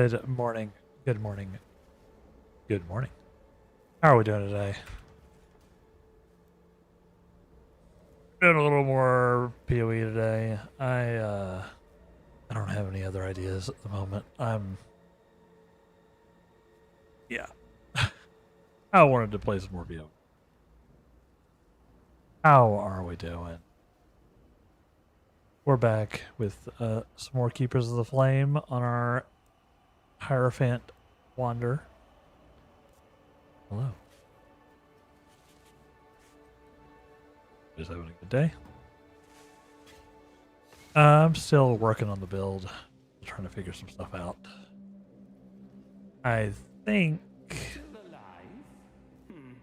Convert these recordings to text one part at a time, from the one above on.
Good morning. Good morning. Good morning. How are we doing today? Doing a little more PoE today. I don't have any other ideas at the moment. Yeah. I wanted to play some more PoE. How are we doing? We're back with some more Keepers of the Flame on our Heirophant Wander. Hello. Just having a good day. I'm still working on the build, trying to figure some stuff out. I think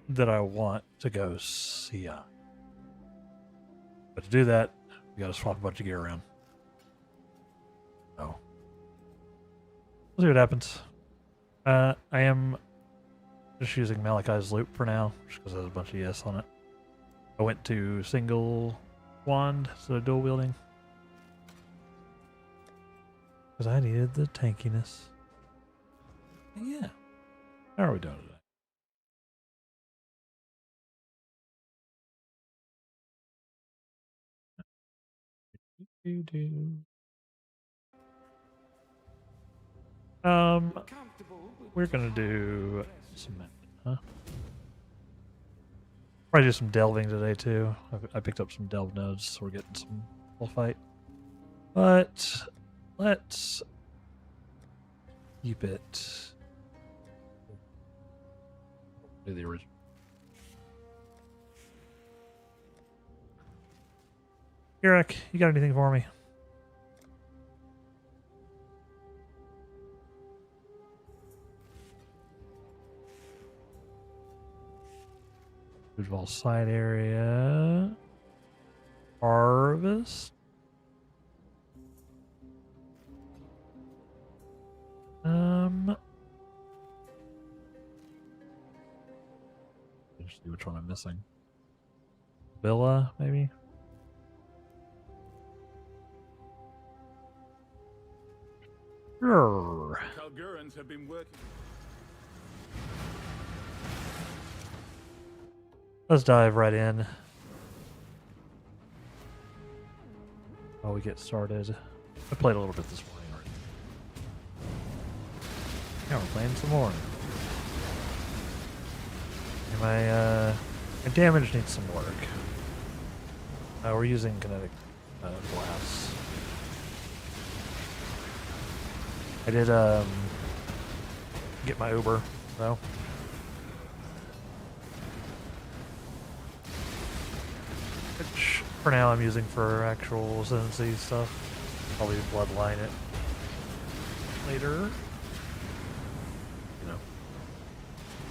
that I want to go Sia. But to do that, we gotta swap a bunch of gear around. So we'll see what happens. I am just using Malachi's loop for now, just because there's a bunch of ES on it. I went to single wand instead of dual wielding. Because I needed the tankiness. Yeah. How are we doing today? We're gonna do some, huh? Probably do some delving today too. I picked up some delve nodes, so we're getting some full fight. But let's keep it. Do the original. Eric, you got anything for me? Foodball side area. Harvest. Let's see which one I'm missing. Villa, maybe? Sure. Kalgurans have been working. Let's dive right in. While we get started. I played a little bit this morning already. Yeah, we're playing some more. And my damage needs some work. We're using kinetic blasts. I did get my Uber though. Which for now I'm using for actual ascendancy stuff. Probably bloodline it later. You know.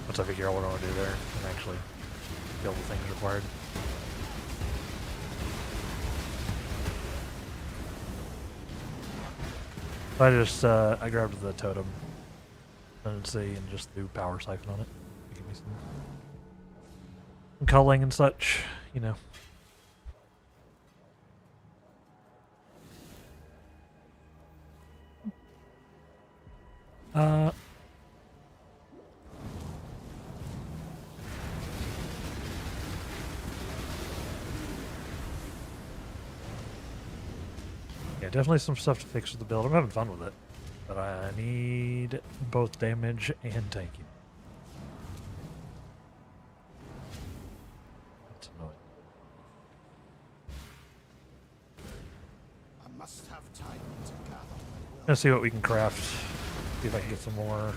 Once I figure out what I want to do there and actually build the things required. I just I grabbed the totem ascendancy and just threw power siphon on it. Give me some culling and such, you know. Yeah, definitely some stuff to fix with the build. I'm having fun with it, but I need both damage and tanking. That's annoying. I must have time to gather. Let's see what we can craft. See if I can get some more.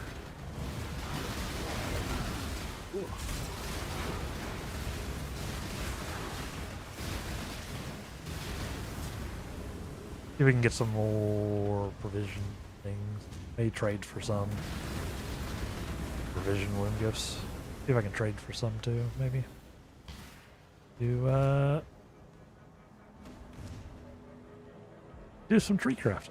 See if we can get some more provision things. May trade for some provision wound gifts. See if I can trade for some too, maybe. Do some tree crafting.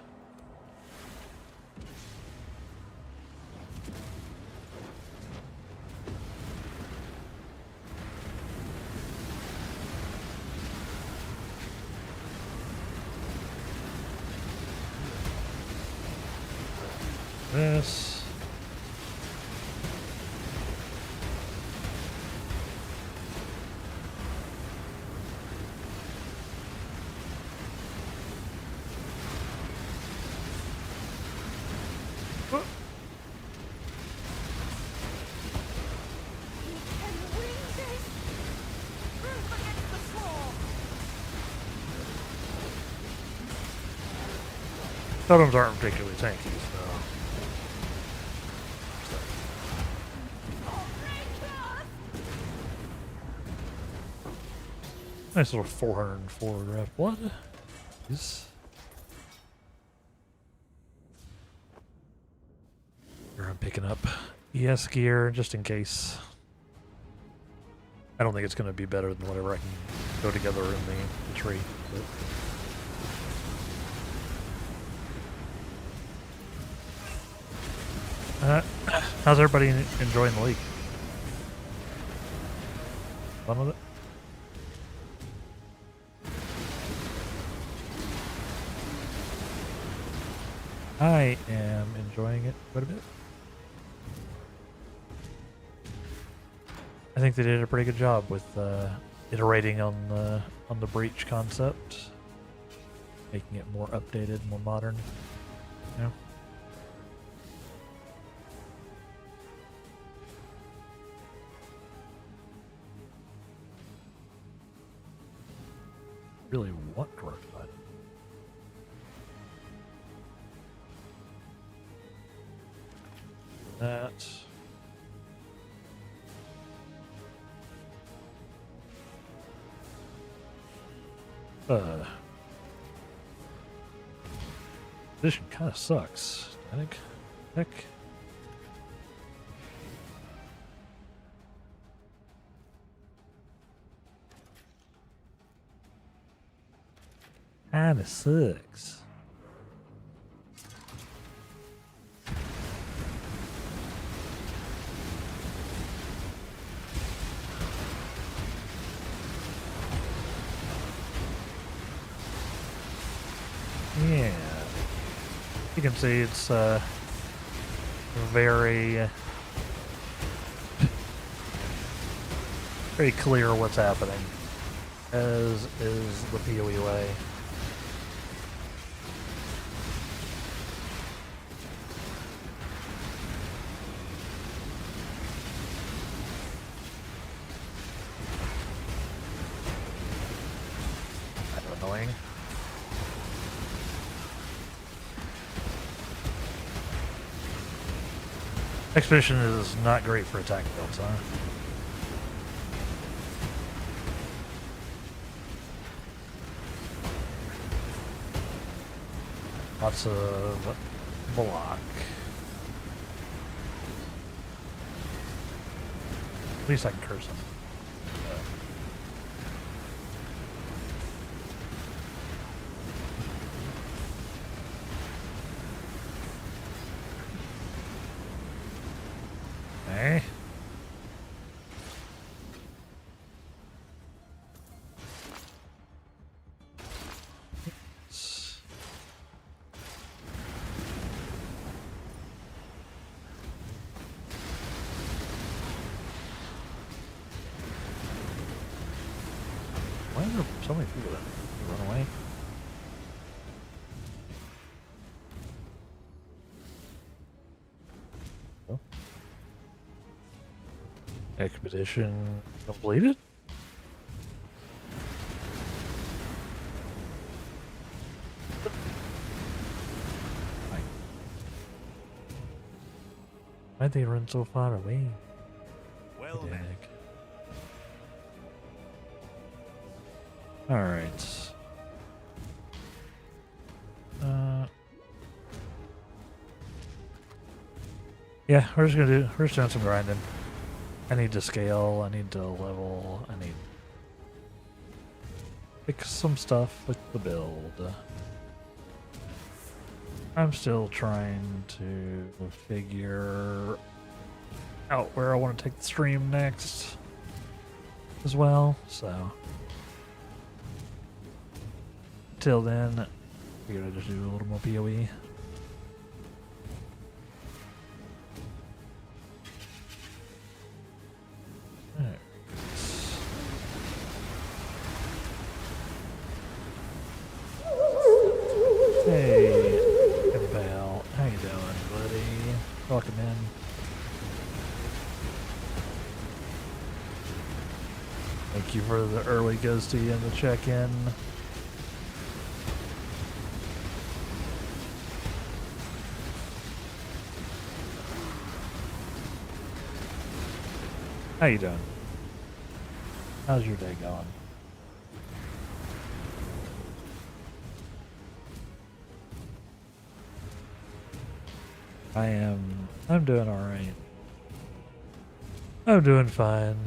guess. Totems aren't particularly tanky, so. Nice little 404 draft blood. Yes. Here I'm picking up ES gear just in case. I don't think it's going to be better than whatever I can go together in the tree. But. How's everybody enjoying the league? Fun with it? I am enjoying it quite a bit. I think they did a pretty good job with iterating on the breach concept, making it more updated, more modern. You know? Really want to work on it. That. Position kind of sucks. I think. Heck. Kinda sucks. Yeah. You can see it's very very clear what's happening, as is the PoE way. Kind of annoying. Expedition is not great for attack builds, huh? Lots of block. At least I can curse him. Okay. Why are there so many people that run away? Oh. Expedition completed? Why'd they run so far away? Well then. All right. Yeah, we're just doing some grinding. I need to scale, I need to level, I need to fix some stuff with the build. I'm still trying to figure out where I want to take the stream next as well, so till then, I figured I'd just do a little more PoE. Welcome in. Thank you for the early ghosty and the check-in. How you doing? How's your day going? I'm doing alright. I'm doing fine.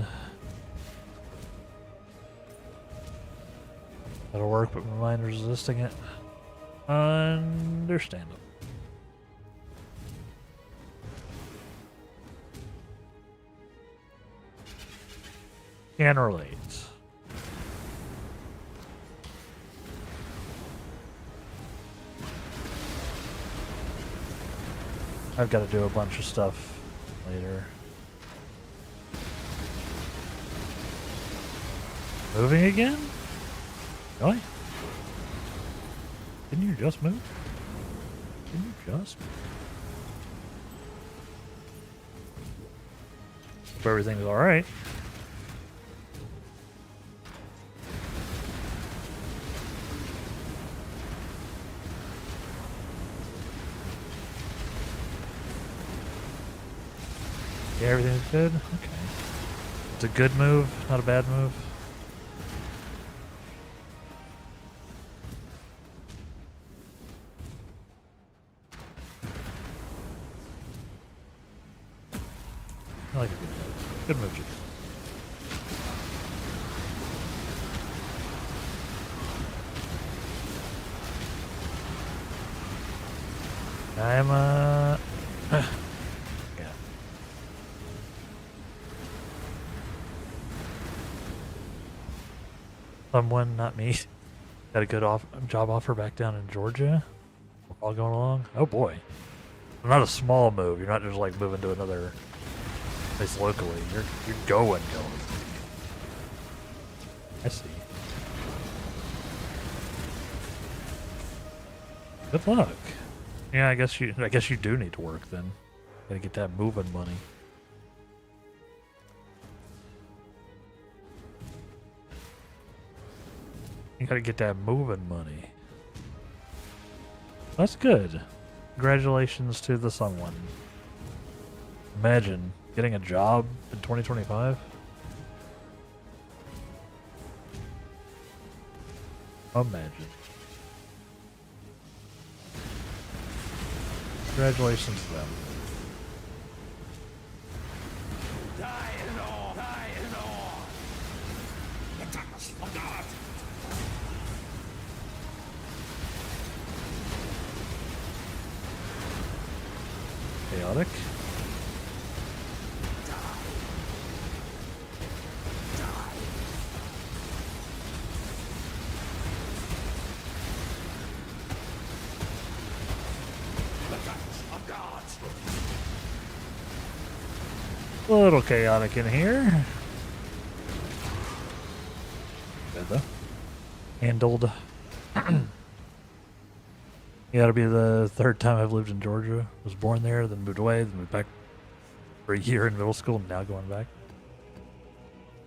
That'll work, but my mind is resisting it. Understandable. Can relate. I've got to do a bunch of stuff later. Moving again? Really? Didn't you just move? Didn't you just move? Hope everything's alright. Yeah, everything's good? Okay. It's a good move, not a bad move. I like a good move. Good move, Jake. Yeah. Someone, not me, got a good job offer back down in Georgia. We're all going along. Oh boy. Not a small move. You're not just like moving to another place locally. You're going. I see. Good luck. Yeah, I guess you do need to work then. Gotta get that moving money. You gotta get that moving money. That's good. Congratulations to the someone. Imagine getting a job in 2025. Imagine. Congratulations to them. Die in awe! Die in awe! The darkness of God! Chaotic. A little chaotic in here. Good though. Handled. Yeah, it'll be the third time I've lived in Georgia. Was born there, then moved away, then moved back for a year in middle school, and now going back.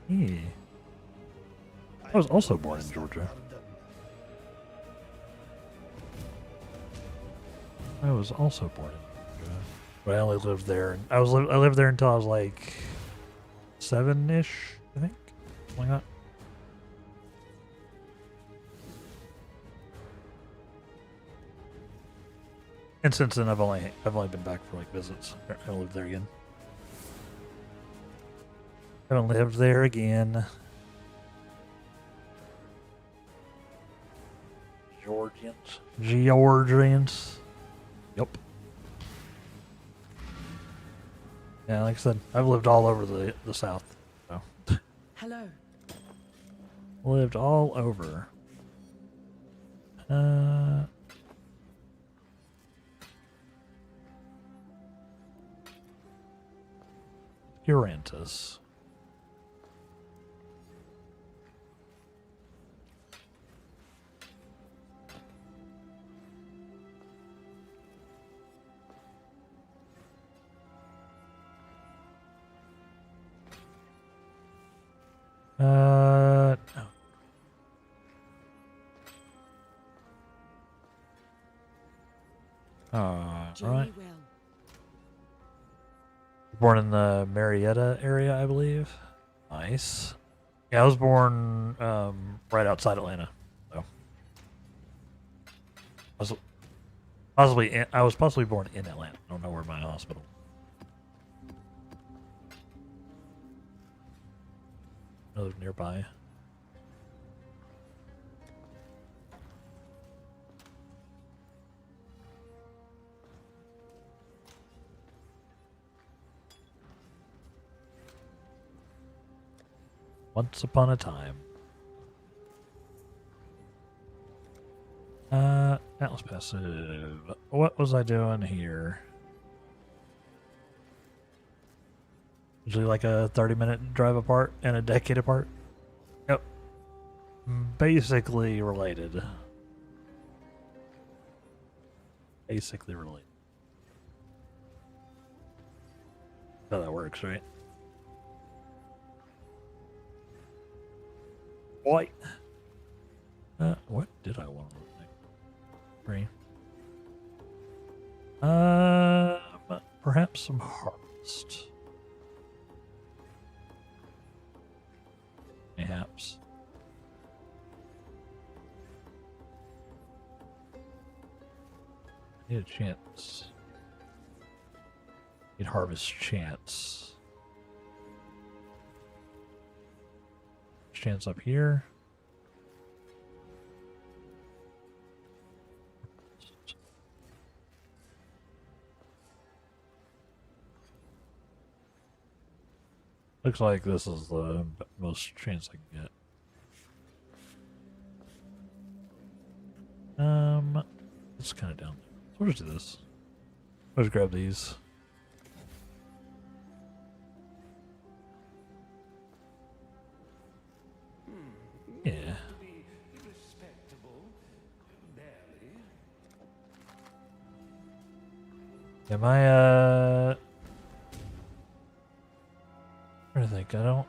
Yeah. I was also born in Georgia. I was also born in Georgia, but I only lived there. I lived there until I was like 7-ish, I think, something like that. And since then, I've only been back for like visits. I haven't lived there again. Haven't lived there again. Georgians. Yep. Yeah, like I said, I've lived all over the South. So. Hello. Lived all over. Urantus. Right. Journey well. Born in the Marietta area, I believe. Nice. Yeah, I was born right outside Atlanta. So I was possibly born in Atlanta. I don't know where my hospital. I live nearby. Once upon a time. Atlas Passive. What was I doing here? Usually like a 30-minute drive apart and a decade apart. Yep. Basically related. Basically related. How that works, right? Boy. What did I want to look like? 3. Perhaps some harvest. Perhaps. Need a chance. Need harvest chance. Chance up here. Looks like this is the most chance I can get. It's kind of down. So we'll just do this. Let's grab these. Yeah. Am I, I think I don't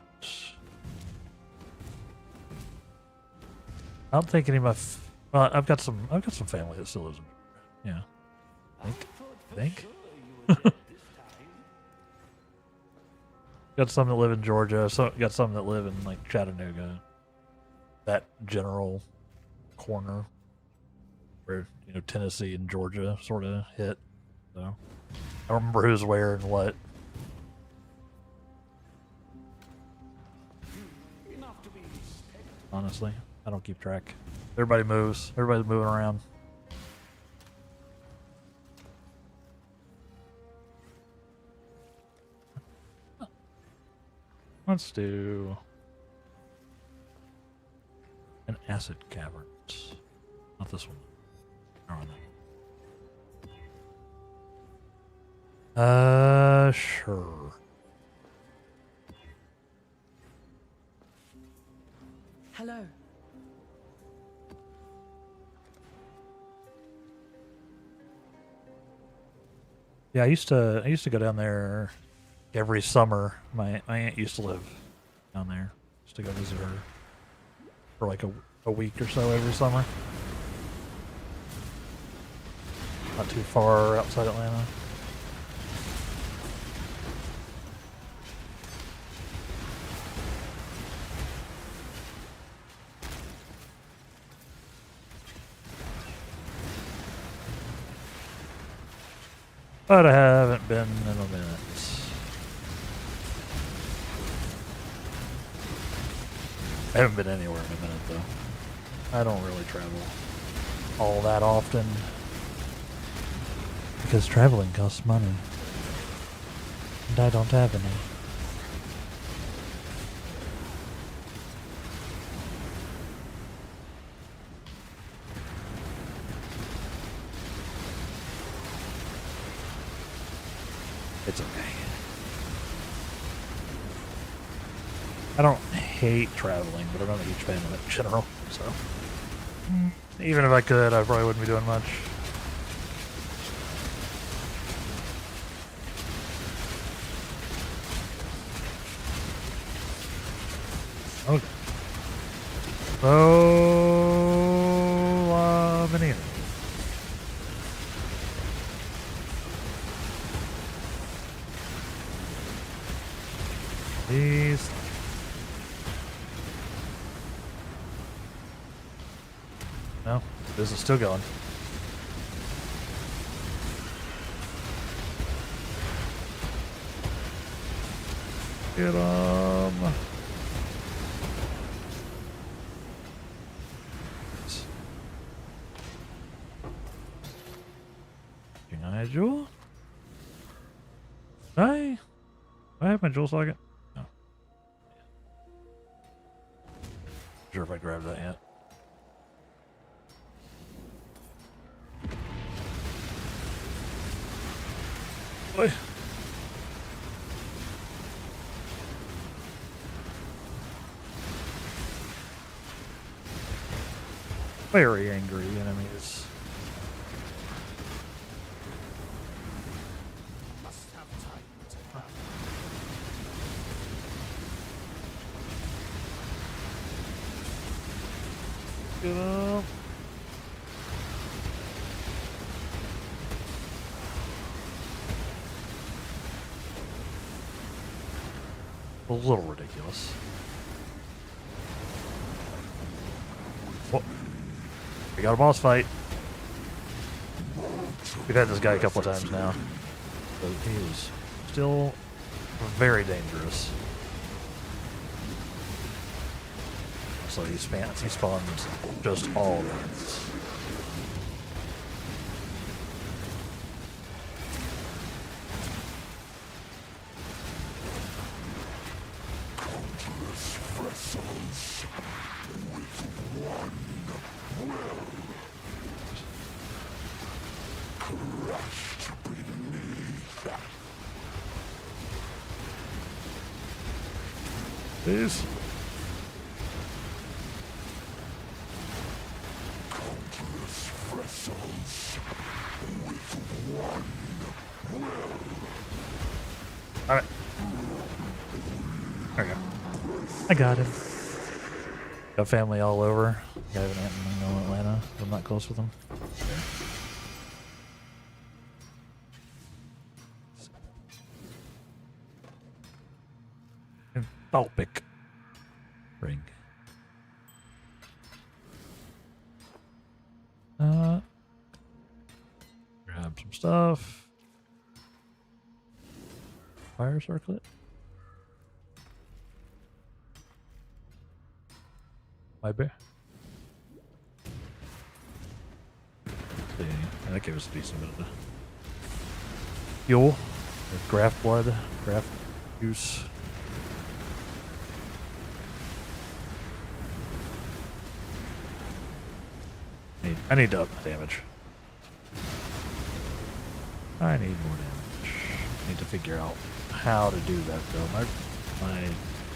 think any of my well, I've got some family that still lives in yeah. I think. Got some that live in Georgia, so got some that live in like Chattanooga. That general corner where, you know, Tennessee and Georgia sort of hit. So I don't remember who's where and what. Honestly, I don't keep track. Everybody moves. Everybody's moving around. Let's do an acid cavern. Not this one. Oh, no. Sure. Hello. Yeah, I used to go down there every summer. My aunt used to live down there. Used to go visit her for like a week or so every summer. Not too far outside Atlanta. But I haven't been in a minute. I haven't been anywhere in a minute, though. I don't really travel all that often. Because traveling costs money. And I don't have any. It's okay. I don't hate traveling, but I'm not a huge fan of it in general, so. Even if I could, I probably wouldn't be doing much. Okay. So, many. Please. No, this is still going. Get him. Jewel? I have my jewel socket? No. Sure if I grabbed that yet. Boy. Very angry enemies. Must have time to come. Get up. A little ridiculous. What? We got a boss fight. We've had this guy a couple of times now, but he is still very dangerous. So he spawns just all of it. Please. All right. There we go. I got him. Got family all over. I have an aunt in Atlanta. I'm not close with them. Balpic ring. Grab some stuff. Fire circlet. My bear. See, that gave us a decent bit of fuel. Graft blood, graft juice. I need to up the damage. I need more damage. I need to figure out how to do that though. My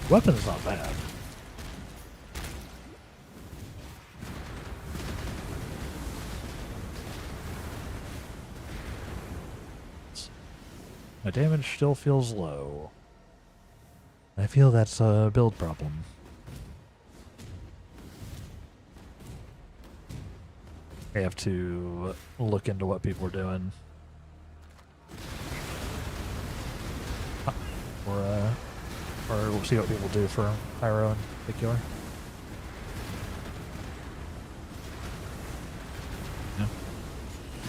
weapon's not bad. My damage still feels low. I feel that's a build problem. I have to look into what people are doing. Or we'll see what people do for Pyro in particular. Yeah.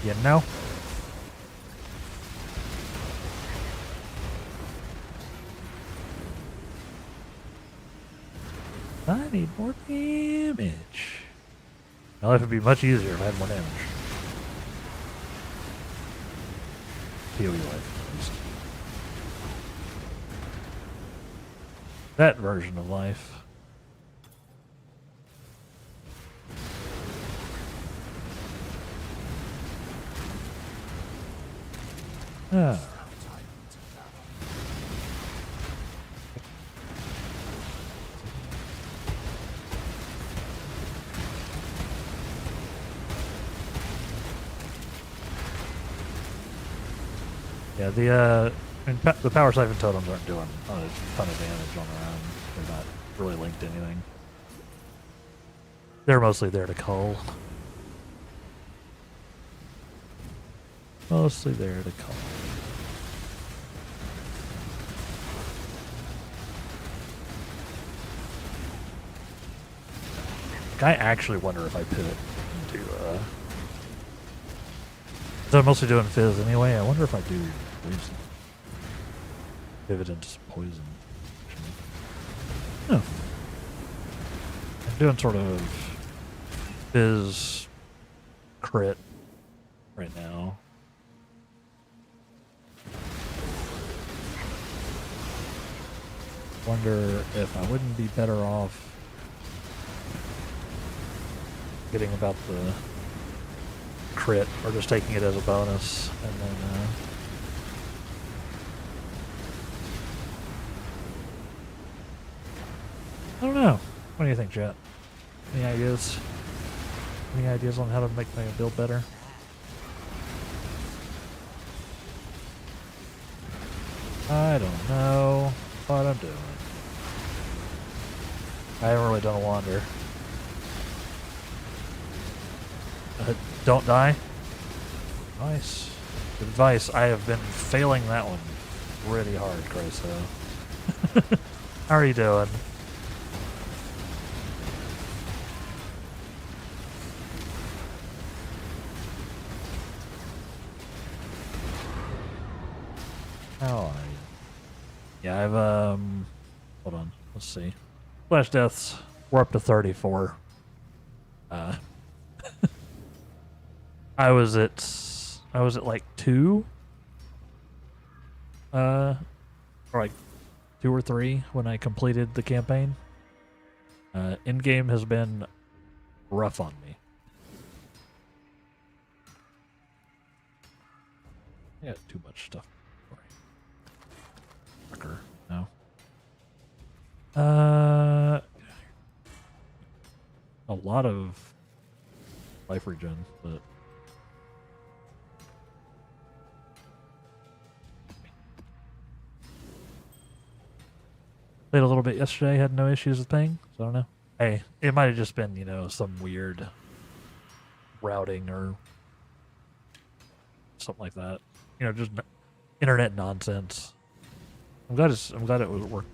You know? I need more damage. My life would be much easier if I had more damage. PoE life, at least. That version of life. Ah. Yeah, the power siphon totems aren't doing a ton of damage on their own. They're not really linked to anything. They're mostly there to cull. Mostly there to cull. Like, I actually wonder if I pivot into, so I'm mostly doing Fizz anyway. I wonder if I do poison. Pivot into some poison. No. I'm doing sort of Fizz crit right now. Wonder if I wouldn't be better off getting about the crit or just taking it as a bonus and then I don't know. What do you think, chat? Any ideas? Any ideas on how to make my build better? I don't know what I'm doing. I haven't really done a wander. Don't die. Nice. Good advice. I have been failing that one pretty hard, Chryso. How are you doing? How are you? Yeah, I've hold on. Let's see. Flash deaths. We're up to 34. I was at like 2. Or like 2 or 3 when I completed the campaign. Endgame has been rough on me. I got too much stuff. Fucker. No. A lot of life regen, but played a little bit yesterday, had no issues with ping, so I don't know. Hey, it might have just been, you know, some weird routing or something like that. You know, just internet nonsense. I'm glad it was working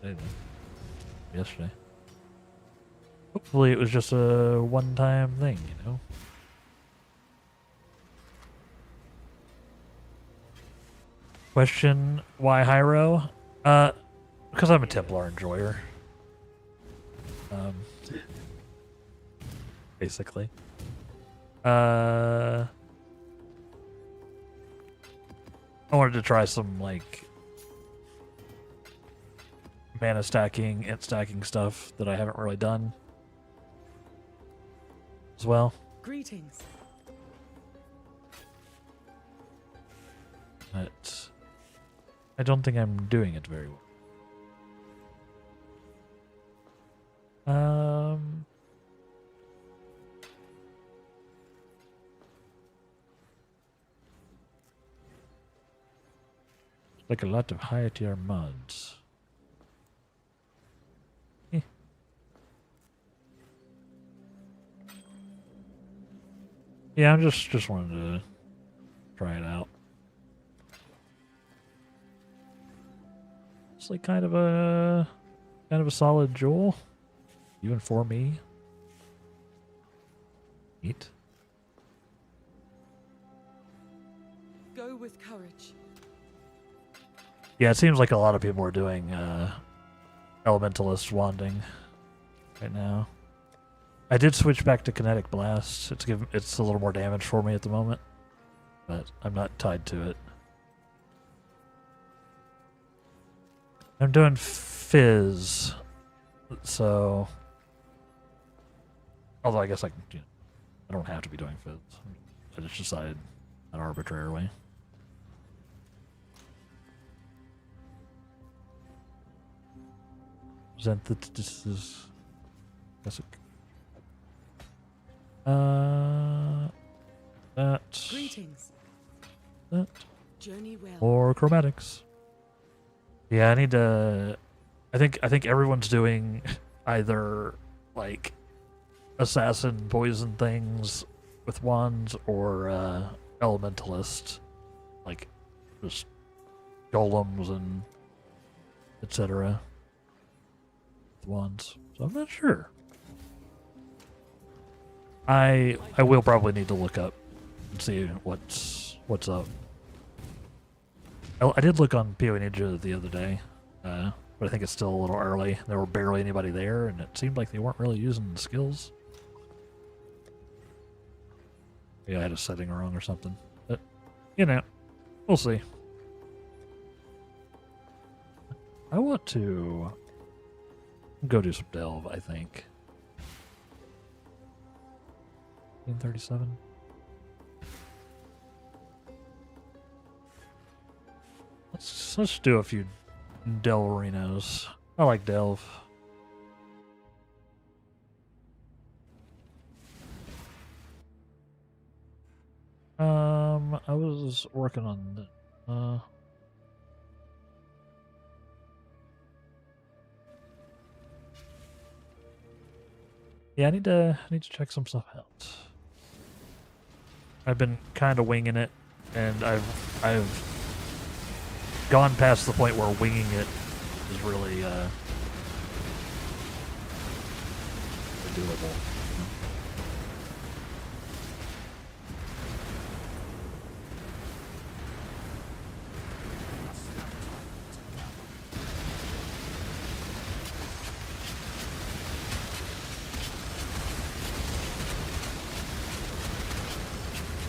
better yesterday. Hopefully it was just a one-time thing, you know? Question, why Hyro? Because I'm a Templar enjoyer. Basically. I wanted to try some, like, mana stacking, int stacking stuff that I haven't really done as well. Greetings. But I don't think I'm doing it very well. Like a lot of higher tier mods. Yeah, I'm just wanted to try it out. It's like kind of a solid jewel, even for me. Neat. Go with courage. Yeah, it seems like a lot of people are doing Elementalist wanding right now. I did switch back to Kinetic Blast. It's a little more damage for me at the moment, but I'm not tied to it. I'm doing Fizz, so although I guess I don't have to be doing Fizz. I just decided that arbitrarily. This is classic. That. Greetings. That. Journey well. Or chromatics. Yeah, I need to. I think everyone's doing either like assassin poison things with wands or elementalist, like just golems and etc. with wands. So I'm not sure. I will probably need to look up and see what's up. I did look on PoE Ninja the other day, but I think it's still a little early. There were barely anybody there, and it seemed like they weren't really using the skills. Yeah, I had a setting wrong or something. But, you know, we'll see. I want to go do some delve, I think. 1937. Let's do a few delverinos. I like delve. I was working on yeah, I need to check some stuff out. I've been kind of winging it, and I've gone past the point where winging it is really doable.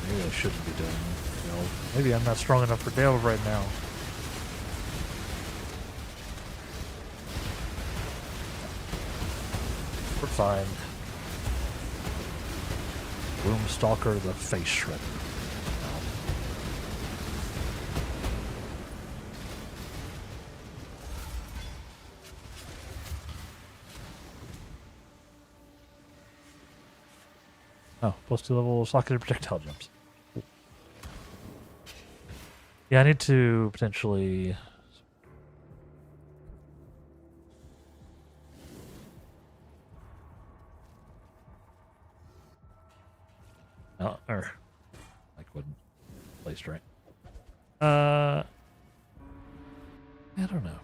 Maybe I shouldn't be doing delve. Maybe I'm not strong enough for delve right now. We're fine. Gloomstalker the Face Shredder. Oh, plus 2 level socketed projectile jumps. Cool. Yeah, I need to potentially... or like wasn't placed right. I don't know.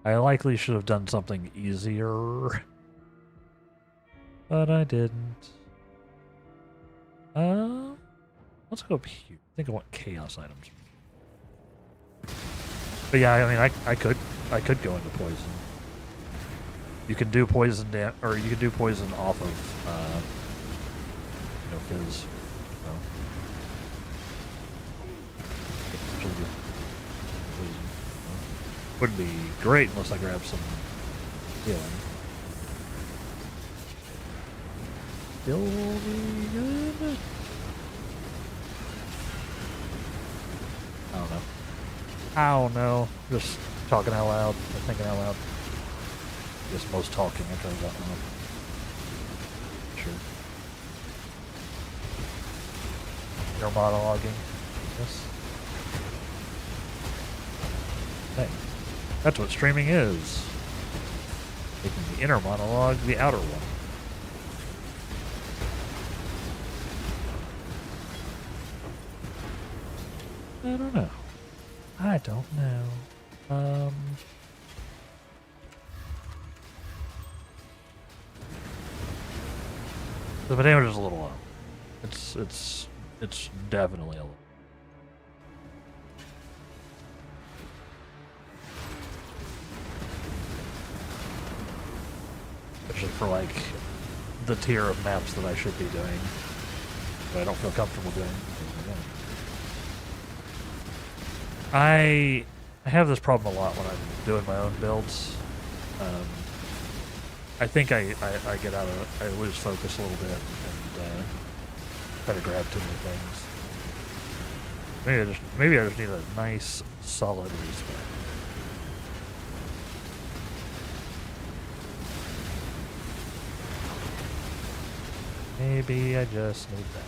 I likely should have done something easier, but I didn't. Let's go up here. I think I want chaos items. But yeah, I mean, I could go into poison. You can do poison or you can do poison off of, fizz. So. Poison. Wouldn't be great unless I grab some healing. Still be good. I don't know. Just talking out loud, or thinking out loud. I guess most talking I turns out loud. Sure. Inner monologuing. Yes. Hey, that's what streaming is. Making the inner monologue the outer one. I don't know. I don't know. The damage is a little low. It's definitely a little. Especially for like the tier of maps that I should be doing, but I don't feel comfortable doing. I have this problem a lot when I'm doing my own builds. I think I get out of I lose focus a little bit and try to grab too many things. Maybe I just need a nice solid respec. Maybe I just need that.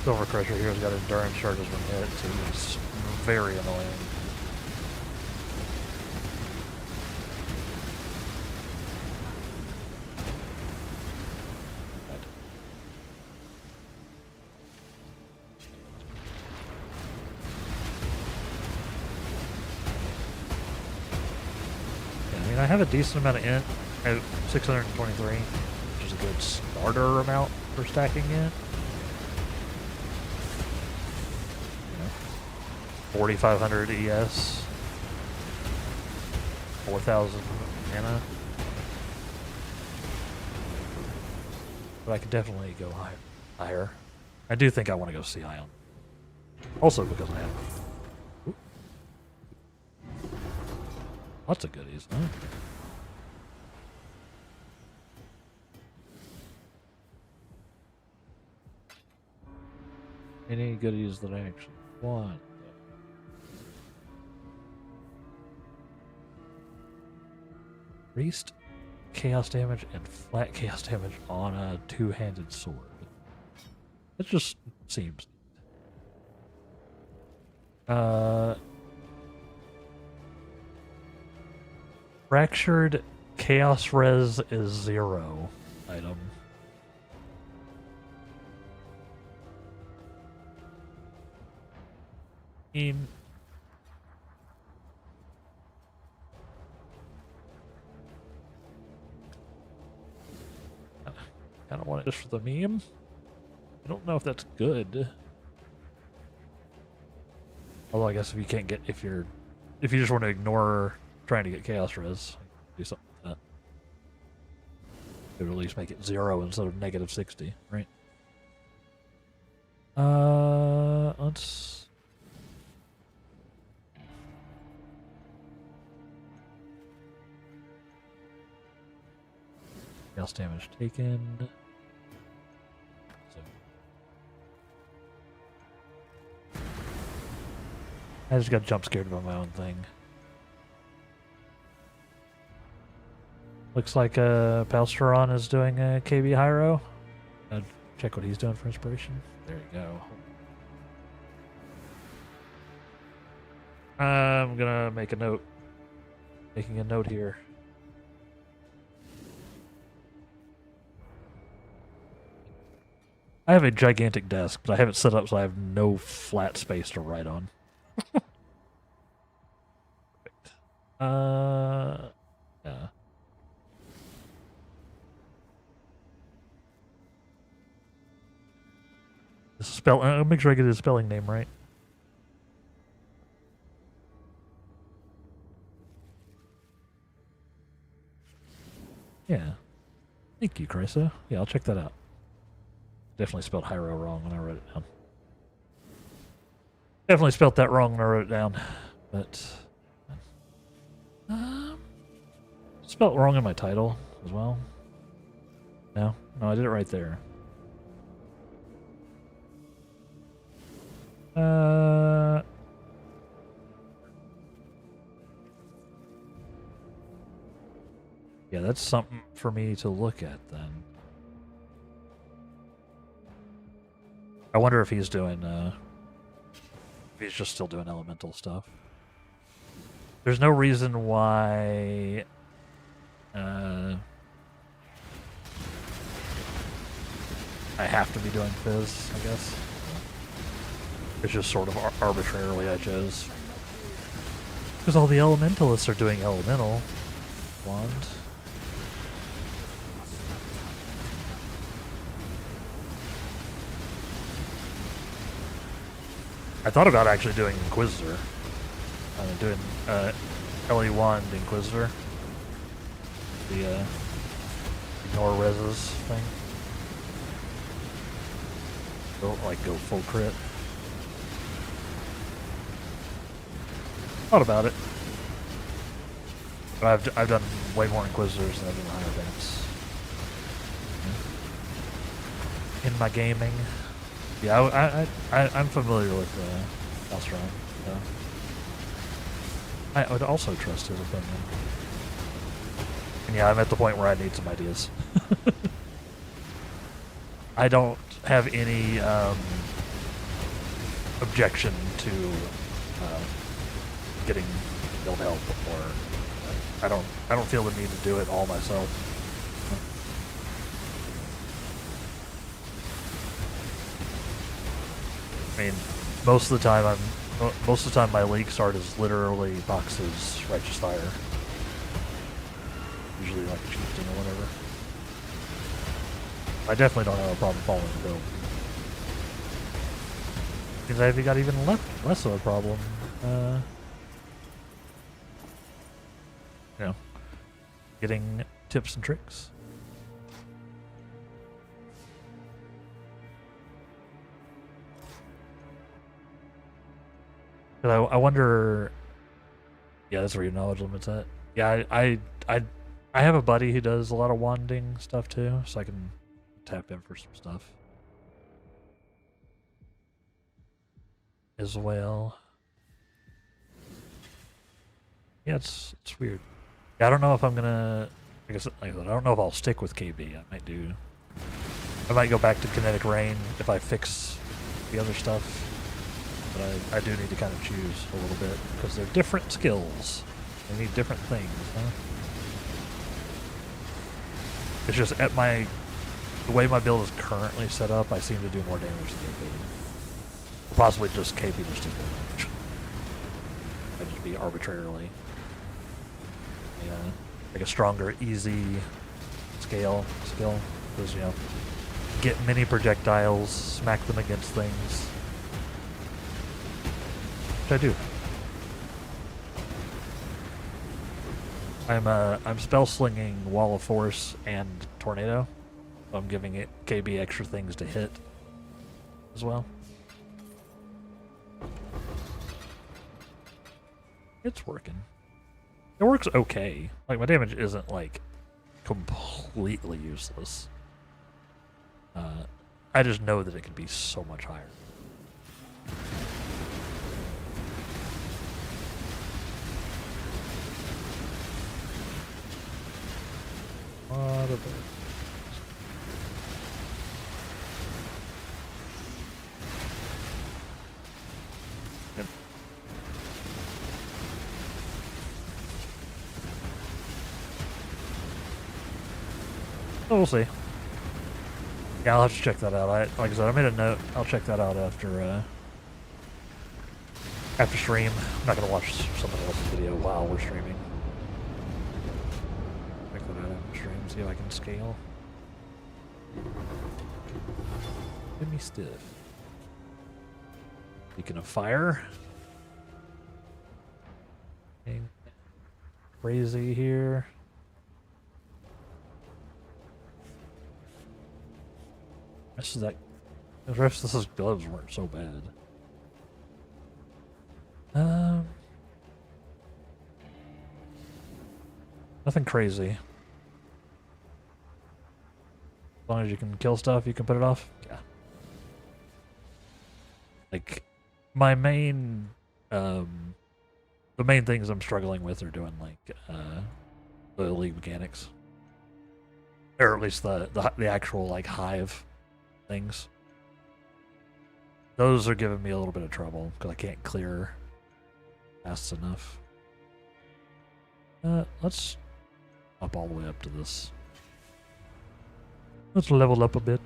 Silver Crusher here's got endurance charges when hit, so it's very annoying. I have a decent amount of int. I have 623, which is a good starter amount for stacking int. 4,500 ES, 4,000 mana. But I could definitely go higher. I do think I want to go see Ion. Also because I have lots of goodies, huh? Any goodies that I actually want? Increased chaos damage and flat chaos damage on a two-handed sword. It just seems. Fractured chaos res is 0 item. In I don't want it just for the meme. I don't know if that's good. Although I guess if you can't get if you just want to ignore trying to get chaos res, do something like that. It would at least make it 0 instead of -60, right? Let's chaos damage taken. I just got jump scared by my own thing. Looks like Palsteron is doing a KB Hyro. Check what he's doing for inspiration. There you go. I'm gonna make a note. Making a note here. I have a gigantic desk, but I have it set up so I have no flat space to write on. Perfect. Yeah. Make sure I get his spelling name right. Yeah. Thank you, Chrysa. Yeah, I'll check that out. Definitely spelled Hyro wrong when I wrote it down. Definitely spelled that wrong when I wrote it down. But spelled wrong in my title as well. No, I did it right there. Yeah, that's something for me to look at then. I wonder if he's doing, if he's just still doing elemental stuff. There's no reason why, I have to be doing Fizz, I guess. It's just sort of arbitrarily I chose. Because all the elementalists are doing elemental wands. I thought about actually doing Inquisitor. Doing LE Wand Inquisitor. The ignore reses thing. Go full crit. Thought about it. But I've done way more Inquisitors than I've done Heirophants. In my gaming. Yeah, I'm familiar with Palsteron. So I would also trust his opinion. And yeah, I'm at the point where I need some ideas. I don't have any objection to getting build help, or I don't feel the need to do it all myself. I mean, most of the time my league start is literally boxes Righteous Fire. usually like a chieftain or whatever. I definitely don't have a problem following the build. Means I've got even less of a problem. You know, getting tips and tricks. I wonder. Yeah, that's where your knowledge limit's at. Yeah, I have a buddy who does a lot of wanding stuff too, so I can tap in for some stuff as well. Yeah, it's weird. Yeah, I don't know if I'm gonna. I guess like I said, I don't know if I'll stick with KB. I might go back to Kinetic Rain if I fix the other stuff. But I do need to kind of choose a little bit because they're different skills. They need different things, huh? It's just the way my build is currently set up, I seem to do more damage than KB. Or possibly just KB just does more damage. I'd just be arbitrarily. Yeah, like a stronger, easy skill, because you know, get many projectiles, smack them against things. Which I do. I'm spell slinging Wall of Force and Tornado. So I'm giving it KB extra things to hit as well. It's working. It works okay. Like, my damage isn't, like, completely useless. I just know that it could be so much higher. What a bit. So we'll see. Yeah, I'll have to check that out. Like I said, I made a note. I'll check that out after stream. I'm not gonna watch somebody else's video while we're streaming. Check that out after stream. See if I can scale. Get me stiff. Beacon of Fire. Okay. Crazy here. The rest of those gloves weren't so bad. Nothing crazy. As long as you can kill stuff, you can put it off. Yeah. Like, my main, the main things I'm struggling with are doing like the league mechanics, or at least the actual like hive things. Those are giving me a little bit of trouble because I can't clear fast enough. Let's up all the way up to this. Let's level up a bit.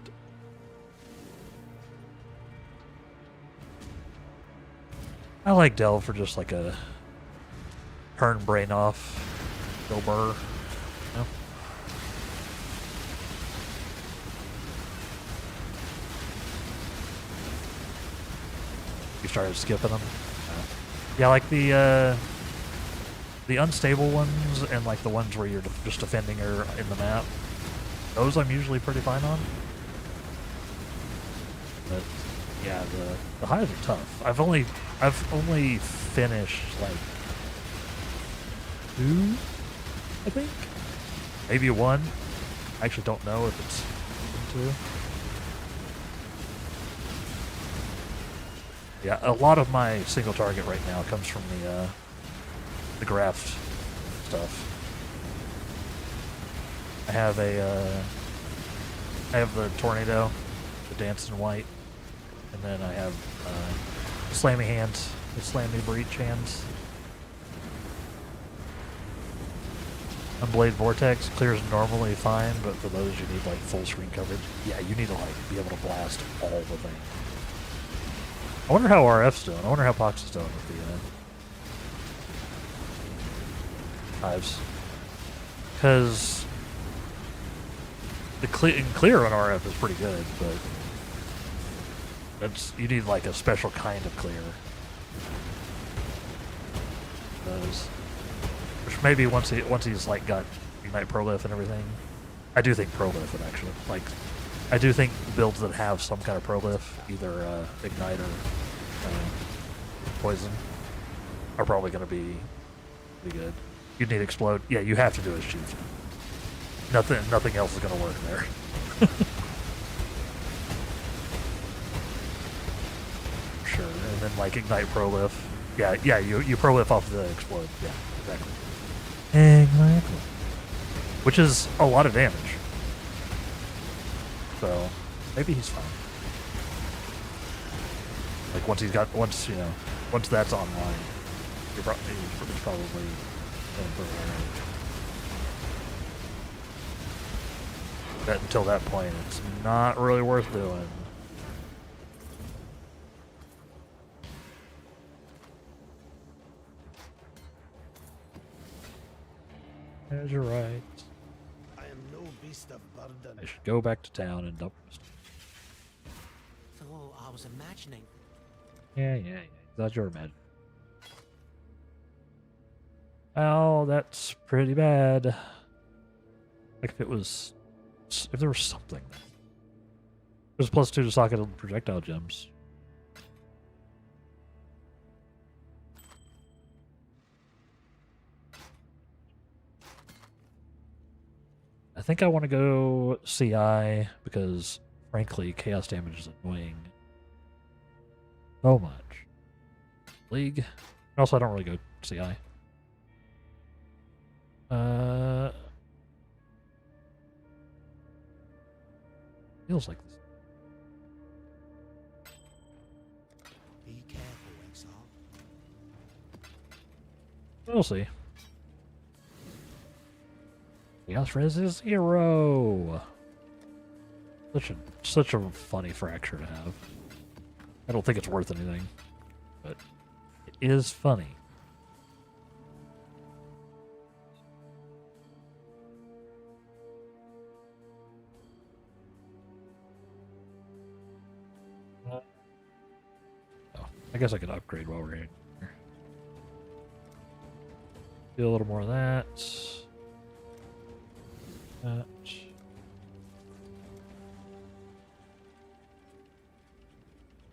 I like Delve for just like a turn brain off, go burr. You know? You started skipping them. Yeah, like the unstable ones and like the ones where you're just defending her in the map. Those I'm usually pretty fine on. But yeah, the highs are tough. I've only finished like 2, I think. Maybe 1. I actually don't know if it's 2. Yeah, a lot of my single target right now comes from the graft stuff. I have the tornado, the dancing white, and then I have slammy hands, the slammy breach hands. Unblade vortex clears normally fine, but for those you need like full screen coverage. Yeah, you need to like be able to blast all the things. I wonder how RF's doing. I wonder how Pox is doing with the hives. Because the clear on RF is pretty good, but you need like a special kind of clear. Which maybe once he's like got Ignite Prolif and everything, I do think Prolif would actually like. I do think builds that have some kind of Prolif, either Ignite or Poison, are probably going to be good. You need Explode. Yeah, you have to do it as Chief. Nothing else is going to work there. Sure, and then like Ignite Prolif. Yeah, you Prolif off the Explode. Yeah, exactly. Exactly. Which is a lot of damage. So maybe he's fine. Like once that's online, he's probably in for that. Until that point, it's not really worth doing. As you're right. I am no beast of burden. I should go back to town and dump. So I was imagining. Yeah. That's your imagination. Oh, that's pretty bad. Like if there was something. There's +2 to socket and projectile gems. I think I want to go CI because, frankly, chaos damage is annoying so much. League. Also, I don't really go CI. Feels like this. Be careful, Exile. We'll see. Chaos Res is 0. Such a funny fracture to have. I don't think it's worth anything, but it is funny. Oh, I guess I could upgrade while we're here. Do a little more of that.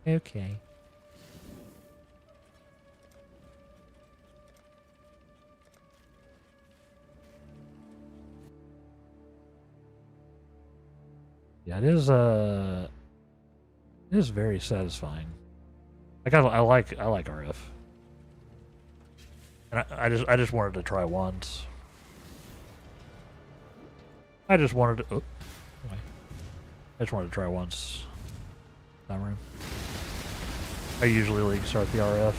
Okay. Yeah, it is very satisfying. Like I like RF. And I just wanted to try once. I just wanted to try once. Time room. I usually league start the RF.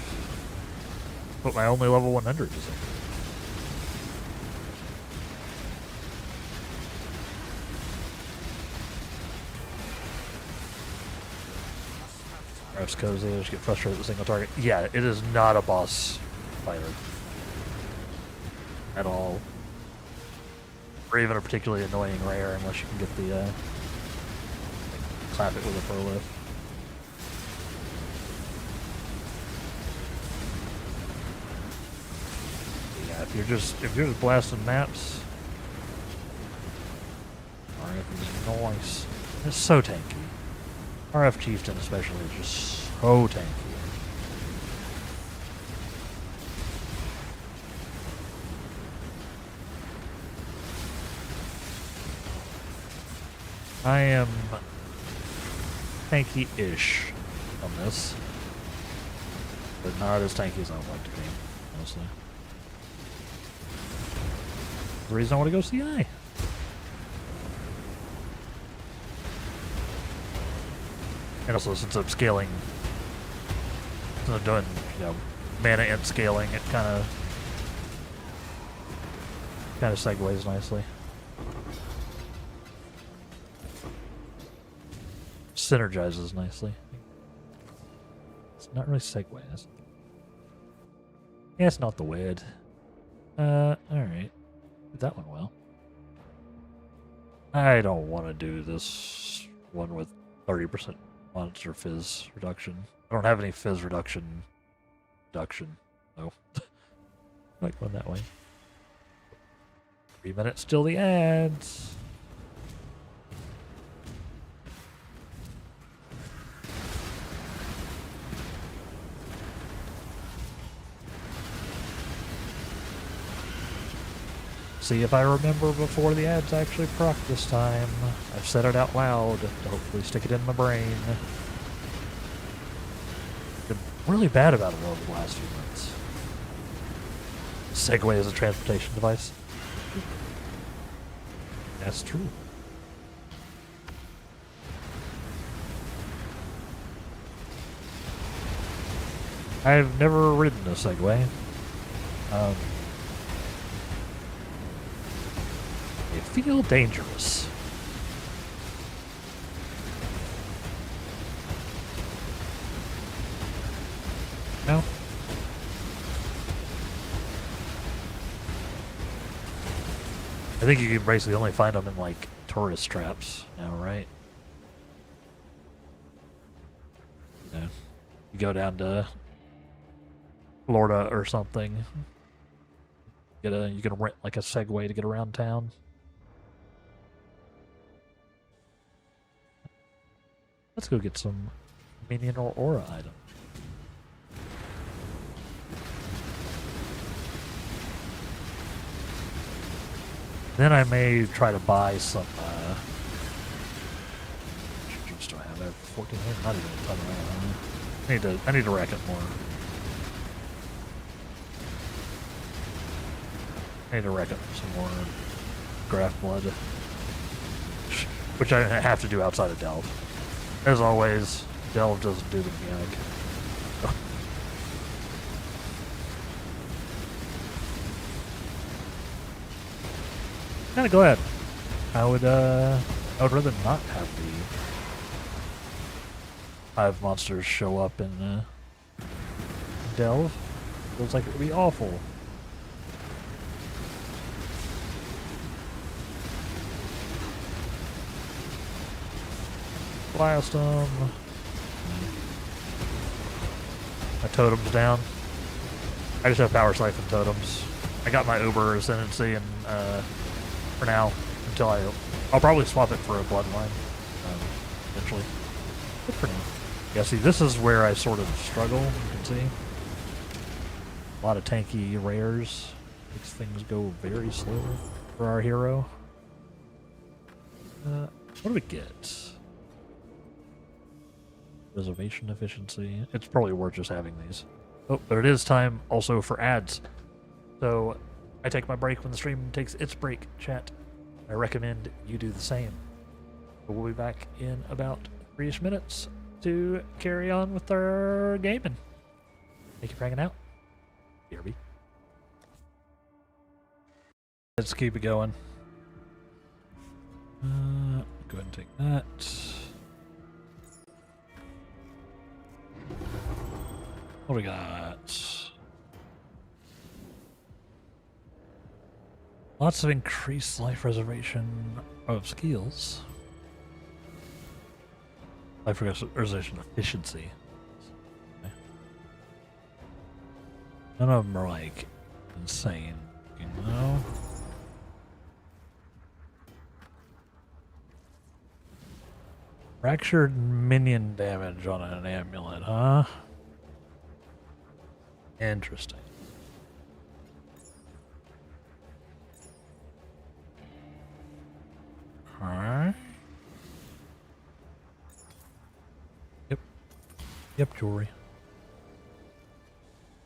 But my only level 100 is in. RF's cozy, I just get frustrated with a single target. Yeah, it is not a boss fighter. At all. Or even a particularly annoying rare unless you can get the like, clap it with a Prolif. Yeah, if you're just blasting maps, RF is nice. It's so tanky. RF Chieftain especially is just so tanky. I am tanky-ish on this, but not as tanky as I would like to be, honestly. The reason I want to go CI. And also, since I'm scaling, since I'm doing, mana and scaling, it kind of segues nicely. Synergizes nicely. It's not really segues. Yeah, it's not the weird. Alright. Did that one well. I don't want to do this one with 30% monster fizz reduction. I don't have any fizz reduction. No. Like going that way. 3 minutes till the ads. See if I remember before the ads actually proc this time. I've said it out loud to hopefully stick it in my brain. Been really bad about it over the last few months. Segway as a transportation device. That's true. I've never ridden a Segway. They feel dangerous. No? I think you can basically only find them in, like, tourist traps now, right? Yeah. You go down to Florida or something. You can rent, like, a Segway to get around town. Let's go get some minion or aura item. Then I may try to buy some, juice do I have? I have 14, not even a ton around. I need to rack it more. I need to rack up some more graph blood. Which I have to do outside of Delve. As always, Delve doesn't do the mechanic. Kinda glad. I would rather not have the hive monsters show up in Delve. Feels like it would be awful. Blast them. My totem's down. I just have power siphon totems. I got my Uber Ascendancy and for now until I'll probably swap it for a bloodline eventually. But for now. Yeah, see, this is where I sort of struggle. You can see a lot of tanky rares. Makes things go very slow for our hero. What do we get? Reservation efficiency. It's probably worth just having these. Oh, but it is time also for ads. So I take my break when the stream takes its break, chat. I recommend you do the same. But we'll be back in about 3-ish minutes to carry on with our gaming. Thank you for hanging out. BRB. Let's keep it going. Go ahead and take that. What do we got? Lots of increased life reservation of skills. Life reservation efficiency. Okay. None of them are like insane, you know? Fractured minion damage on an amulet, huh? Interesting. Alright. Yep, jewelry.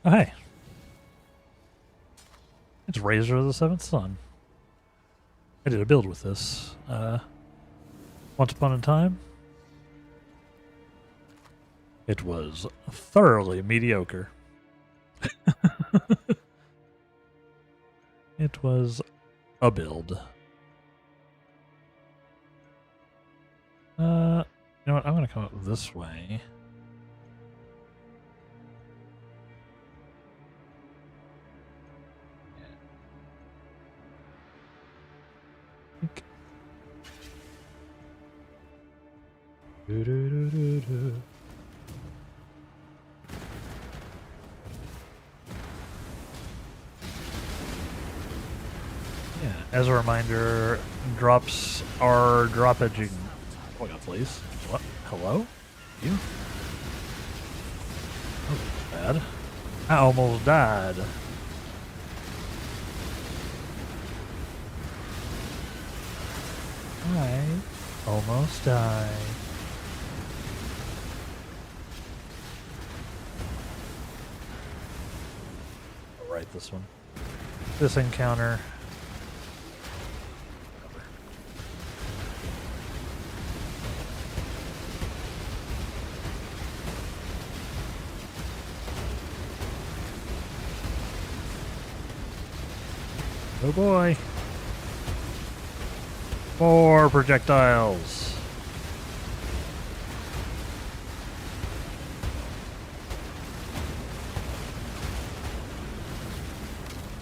Oh, hey. It's Razor of the Seventh Sun. I did a build with this. Once upon a time. It was thoroughly mediocre. It was a build. You know what? I'm gonna come up this way. Do-do-do-do-do. Yeah, as a reminder, drops are droppaging. Oh my god, please. What? Hello? You? Oh, bad. I almost died. I almost died. I'll write this one. This encounter. Oh boy. More projectiles.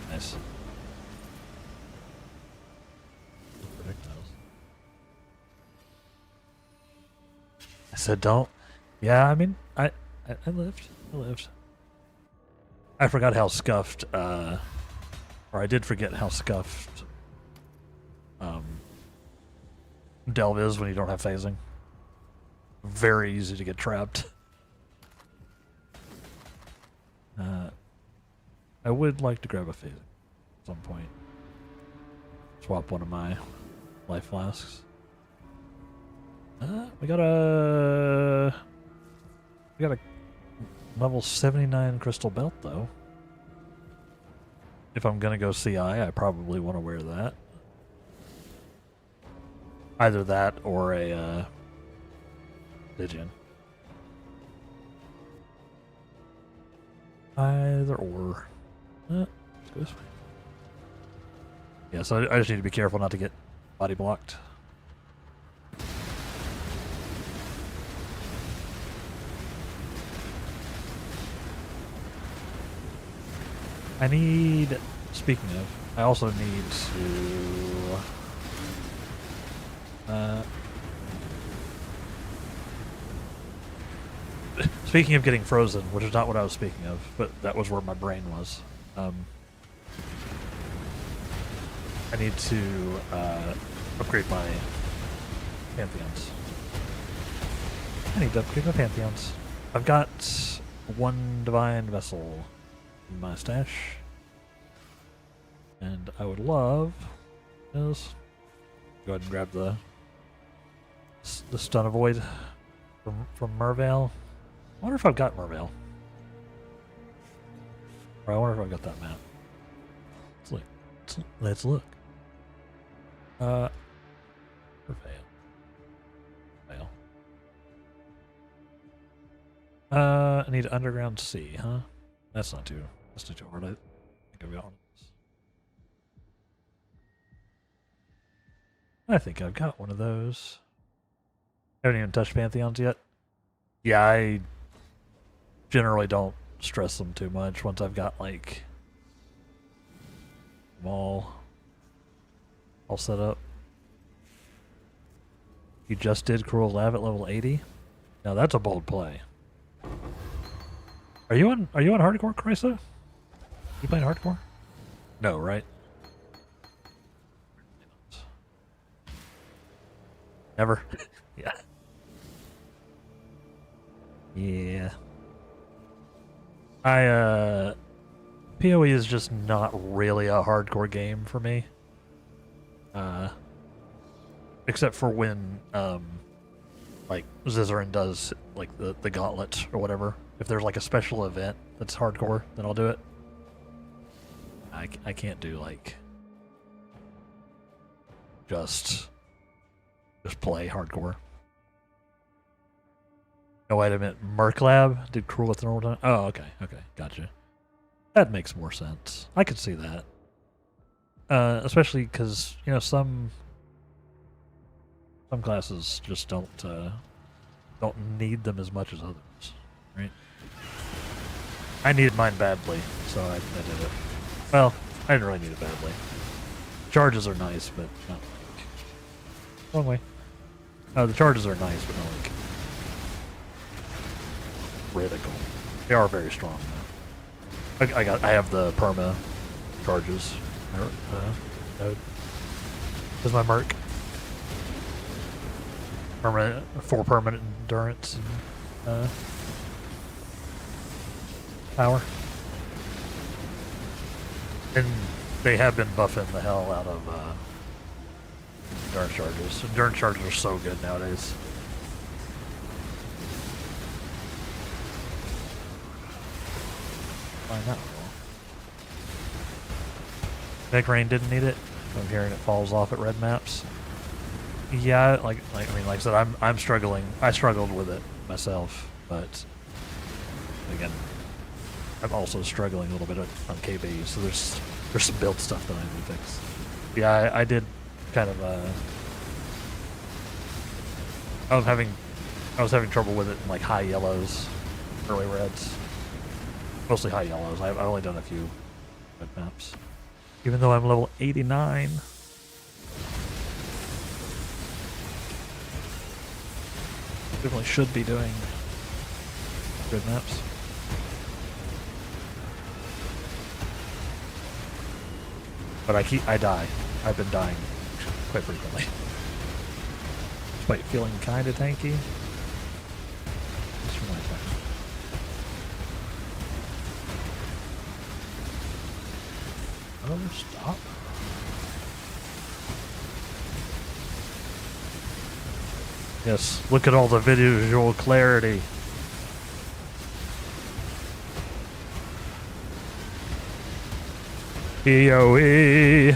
Nice. Projectiles. I said don't. Yeah, I mean, I lived. I lived. I forgot how scuffed, or I did forget how scuffed, Delve is when you don't have phasing. Very easy to get trapped. I would like to grab a phasing at some point. Swap one of my life flasks. We got a level 79 crystal belt though. If I'm gonna go CI, I probably want to wear that. Either that or a Digian. Either or. Let's go this way. Yeah, so I just need to be careful not to get body blocked. I need... Speaking of, I also need to... Speaking of getting frozen, which is not what I was speaking of, but that was where my brain was. I need to upgrade my Pantheons. I need to upgrade my Pantheons. I've got one Divine Vessel in my stash. And I would love is go ahead and grab the Stun Avoid from Mervale. I wonder if I've got Mervale. Or I wonder if I've got that map. Let's look. Let's look. Mervale. Vale. I need Underground Sea, huh? That's not too hard. I think I've got one of those. I think I've got one of those. Haven't even touched Pantheons yet. Yeah, I generally don't stress them too much once I've got like them all set up. You just did Cruel Lab at level 80? Now that's a bold play. Are you on hardcore, Carissa? You playing hardcore? No, right? Never. Yeah. Yeah. PoE is just not really a hardcore game for me. Except for when like Zizaran does like the gauntlet or whatever. If there's like a special event that's hardcore, then I'll do it. I can't do like just play hardcore. Oh wait a minute, Merc Lab did Cruel at the normal time? Oh, okay, gotcha. That makes more sense. I could see that. Especially because, you know, some classes just don't need them as much as others, right? I needed mine badly, so I did it. Well, I didn't really need it badly. Charges are nice, but not like... Wrong way. The charges are nice, but not like critical. They are very strong though. I have the perma charges. Node. Is my merc. Permanent, 4 permanent endurance and power. And they have been buffing the hell out of endurance charges. Endurance charges are so good nowadays. Find out. Big Rain didn't need it. I'm hearing it falls off at red maps. Yeah, like I said, I'm struggling. I struggled with it myself, but again, I'm also struggling a little bit on KB. So there's some build stuff that I need to fix. Yeah, I did kind of. I was having trouble with it in like high yellows, early reds, mostly high yellows. I've only done a few red maps, even though I'm level 89. Definitely should be doing good maps. But I die. I've been dying quite frequently. Despite feeling kinda tanky. Just for my time. Oh, stop. Yes, look at all the visual clarity. PoE.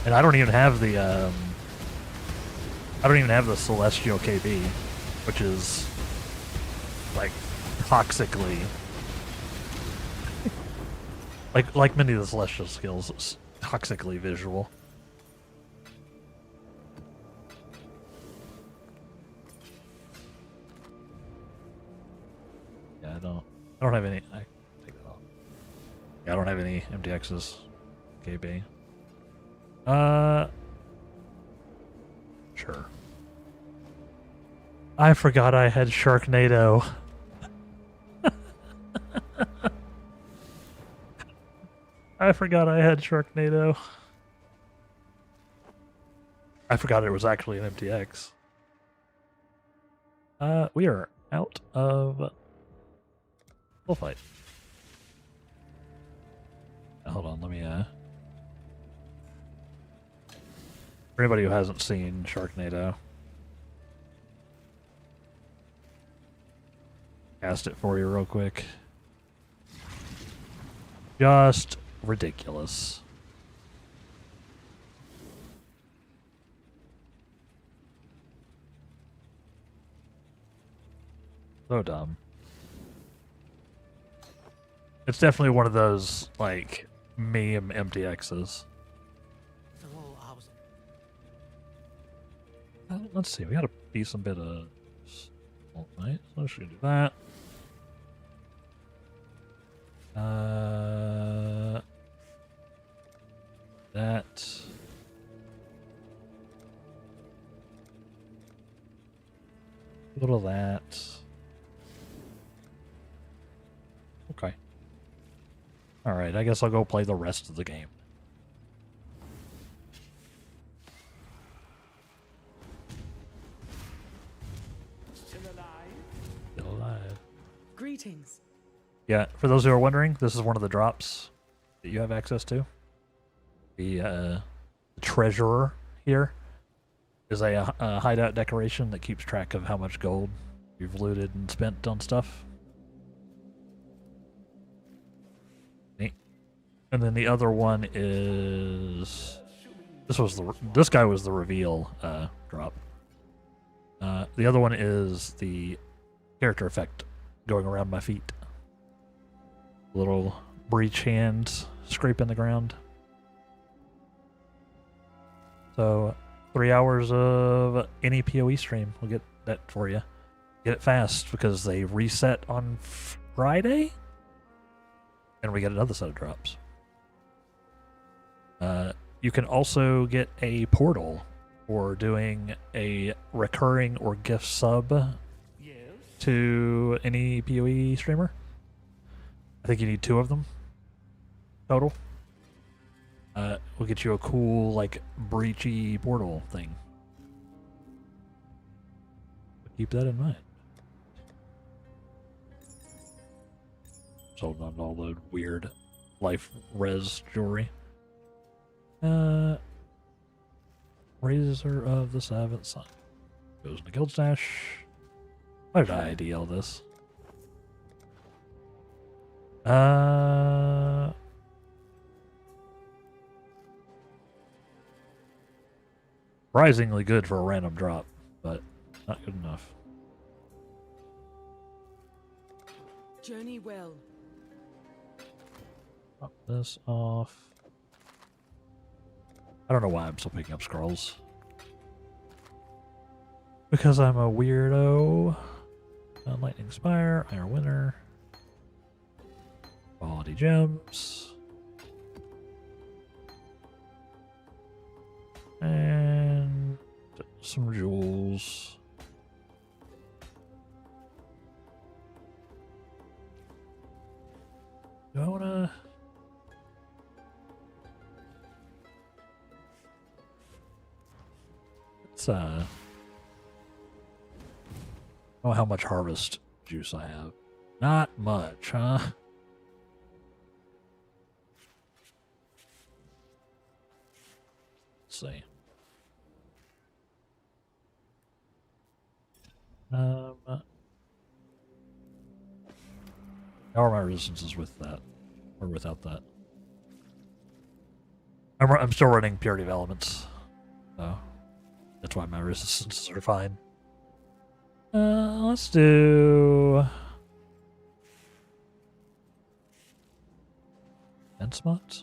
And I don't even have the Celestial KB, which is like toxically like many of the Celestial skills, it's toxically visual. Yeah, I don't have any. I take that off. Yeah, I don't have any MTXs. KB. Sure. I forgot I had Sharknado. I forgot I had Sharknado. I forgot it was actually an MTX. We are out of bullfight. Hold on, let me for anybody who hasn't seen Sharknado, cast it for you real quick. Just ridiculous. So dumb. It's definitely one of those, like, meme MTXs. So I was. Let's see, we got a decent bit of... Right, so I should do that. That. Little of that. Okay. Alright, I guess I'll go play the rest of the game. Still alive? Still alive. Greetings. Yeah, for those who are wondering, this is one of the drops that you have access to. The treasurer here is a hideout decoration that keeps track of how much gold you've looted and spent on stuff. Neat. And then the other one is this guy was the reveal drop. The other one is the character effect going around my feet. Little breach hands scraping the ground. So 3 hours of any PoE stream will get that for you. Get it fast because they reset on Friday, and we get another set of drops. You can also get a portal for doing a recurring or gift sub Yes. to any PoE streamer. I think you need 2 of them total. We'll get you a cool, like, breachy portal thing. Keep that in mind. Just holding on to all the weird life res jewelry. Razor of the Seventh Sun. Goes in the guild stash. Why did I IDL this? Surprisingly good for a random drop, but not good enough. Journey well. Pop this off. I don't know why I'm still picking up scrolls. Because I'm a weirdo. Lightning Spire, Iron Winter. Quality gems. And some jewels. Do I wanna... Let's oh, how much harvest juice I have. Not much, huh? Let's see. How are my resistances with that? Or without that? I'm still running Purity of Elements. So that's why my resistances are fine. Let's do... Ensmot?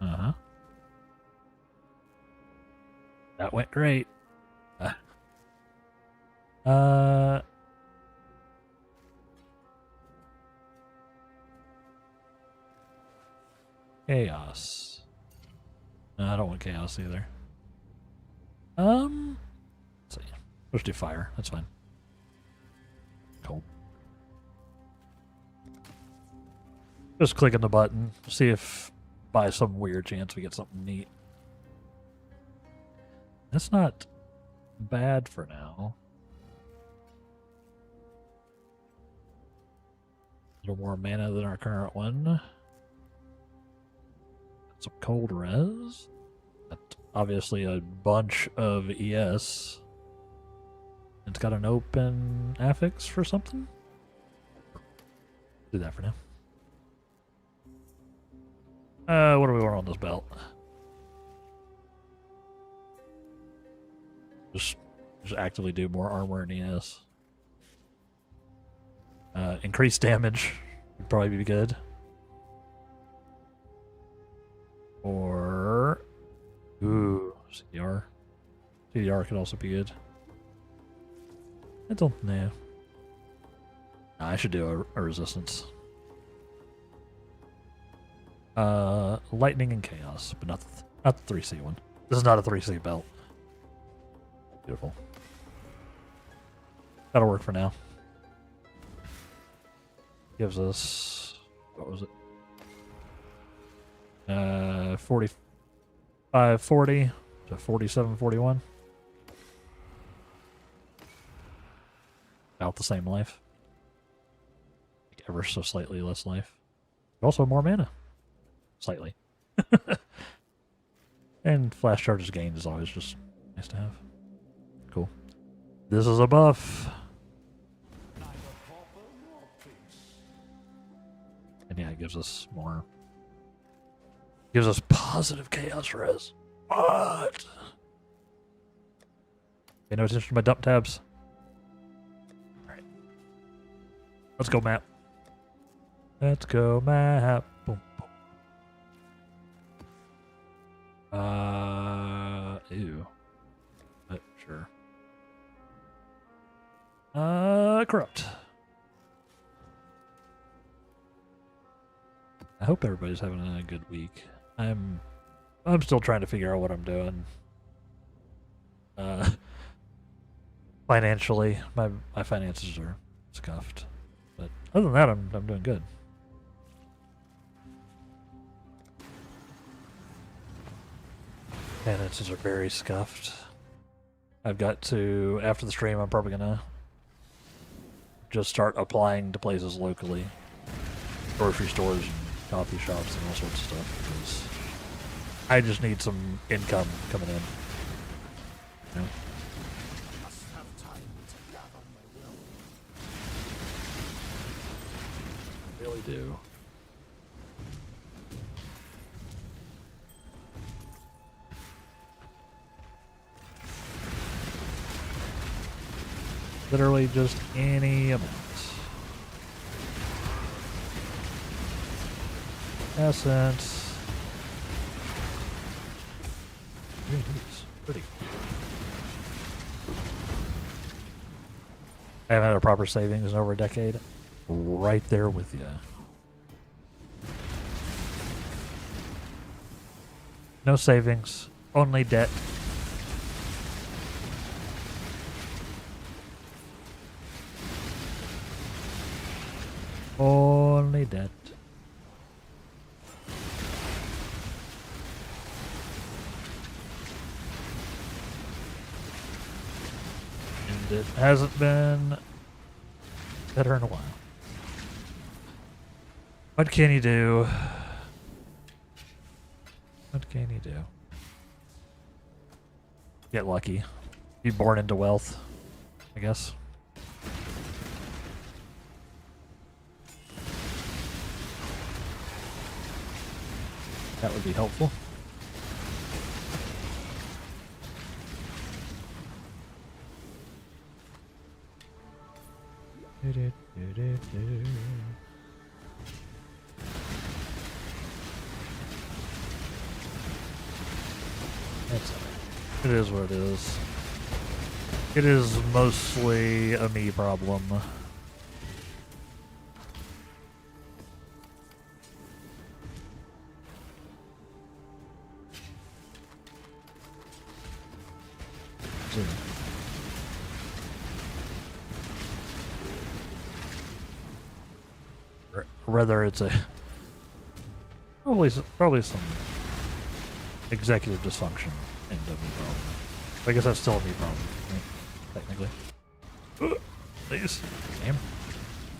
Uh-huh. That went great. Chaos. No, I don't want chaos either. Let's see. Let's do fire. That's fine. Cool. Just clicking the button. See if by some weird chance we get something neat. That's not bad for now. A little more mana than our current one. Some cold res. That's obviously a bunch of ES. It's got an open affix for something. Do that for now. What do we want on this belt? Just actively do more armor and ES. Increased damage would probably be good. Or... Ooh, CDR. CDR could also be good. I don't know. I should do a resistance. Lightning and Chaos, but not the 3C one. This is not a 3C belt. Beautiful. That'll work for now. Gives us... What was it? 4540 to 4741. About the same life. Ever so slightly less life. Also more mana. Slightly. And flash charges gained is always just nice to have. Cool. This is a buff. And yeah, it gives us more. Gives us positive chaos res. What? Pay no attention to my dump tabs. Alright. Let's go, map. Let's go, map. Boom, boom. Ew. But sure. Corrupt. hope everybody's having a good week. I'm still trying to figure out what I'm doing. Financially, my finances are scuffed, but other than that, I'm doing good. Finances are very scuffed. I've got to, after the stream, I'm probably gonna just start applying to places locally, grocery stores and coffee shops and all sorts of stuff, because I just need some income coming in. You know? Must have time to gather my will. Really do. Literally just any amount. Essence. Pretty. I haven't had a proper savings in over a decade. Right there with you. No savings, only debt. Only debt. And it hasn't been better in a while. What can you do? What can you do? Get lucky. Be born into wealth, I guess. That would be helpful. That's all right. It is what it is. It is mostly a me problem. Whether it's a probably some executive dysfunction and a me problem. I guess that's still a me problem, right? Technically. Please, damn.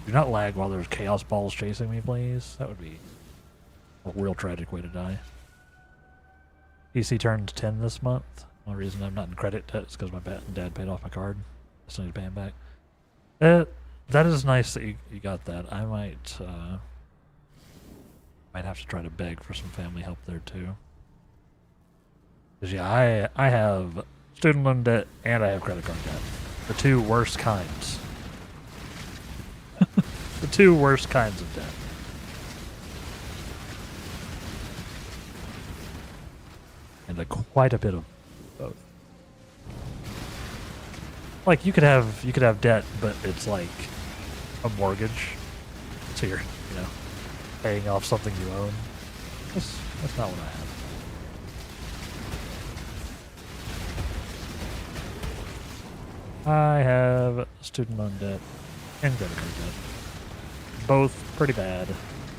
Do not lag while there's chaos balls chasing me, please. That would be a real tragic way to die. PC turns 10 this month. The only reason I'm not in credit debt is because my dad paid off my card. I still need to pay him back. That is nice that you got that. I might have to try to beg for some family help there too. Cause yeah, I have student loan debt and I have credit card debt. The two worst kinds. The two worst kinds of debt. And quite a bit of both. Like you could have debt, but it's like a mortgage, so you're paying off something you own. That's not what I have. I have student loan debt and credit card debt. Both pretty bad,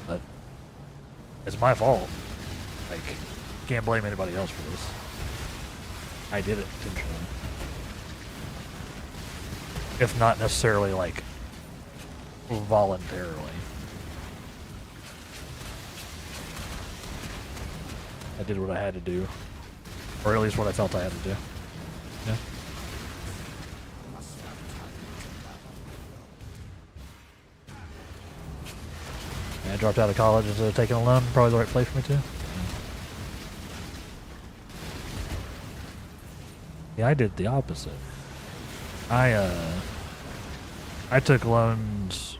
but it's my fault. Like, can't blame anybody else for this. I did it intentionally. If not necessarily, like, voluntarily. I did what I had to do. Or at least what I felt I had to do. Yeah. I dropped out of college instead of taking a loan. Probably the right place for me too. Yeah, I did the opposite. I took loans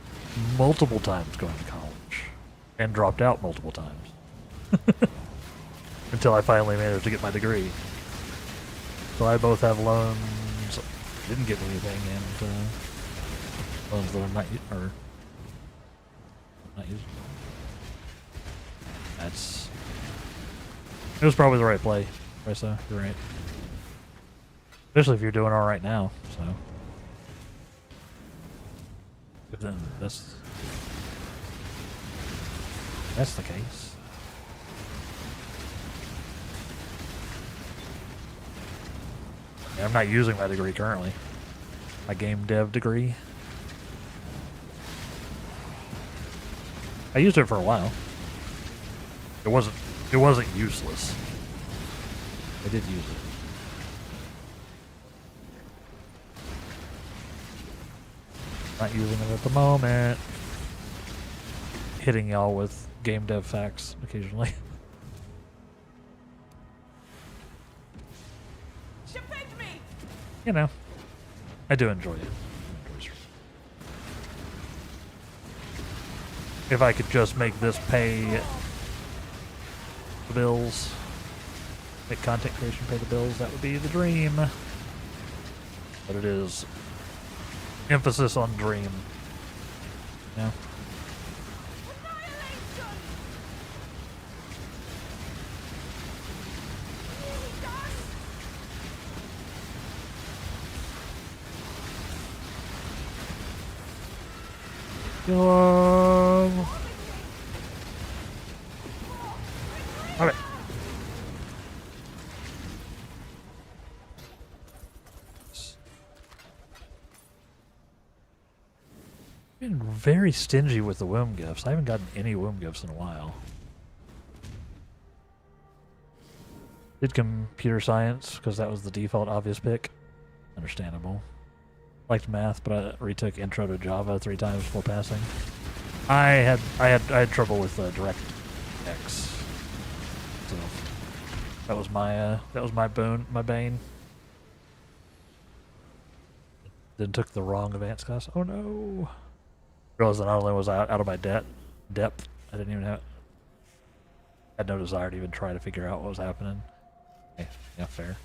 multiple times going to college and dropped out multiple times until I finally managed to get my degree. So I both have loans, didn't get anything, and loans that I'm not using. Yeah, it was probably the right play, Risa. You're right. Especially if you're doing all right now. So, but then that's the case. Yeah, I'm not using my degree currently. My game dev degree. I used it for a while. It wasn't useless. I did use it. Not using it at the moment. Hitting y'all with game dev facts occasionally. She picked me! You know, I do enjoy it. If I could just make this pay the bills, make content creation pay the bills, that would be the dream. But it is emphasis on dream. Yeah. Alright. Been very stingy with the womb gifts. I haven't gotten any womb gifts in a while. Did computer science because that was the default obvious pick. Understandable. Liked math, but I retook Intro to Java 3 times before passing. I had trouble with DirectX, so that was my bane. Then took the wrong advanced class. Oh no! Realized that not only was I out of my depth, I didn't even had no desire to even try to figure out what was happening. Okay, yeah, fair.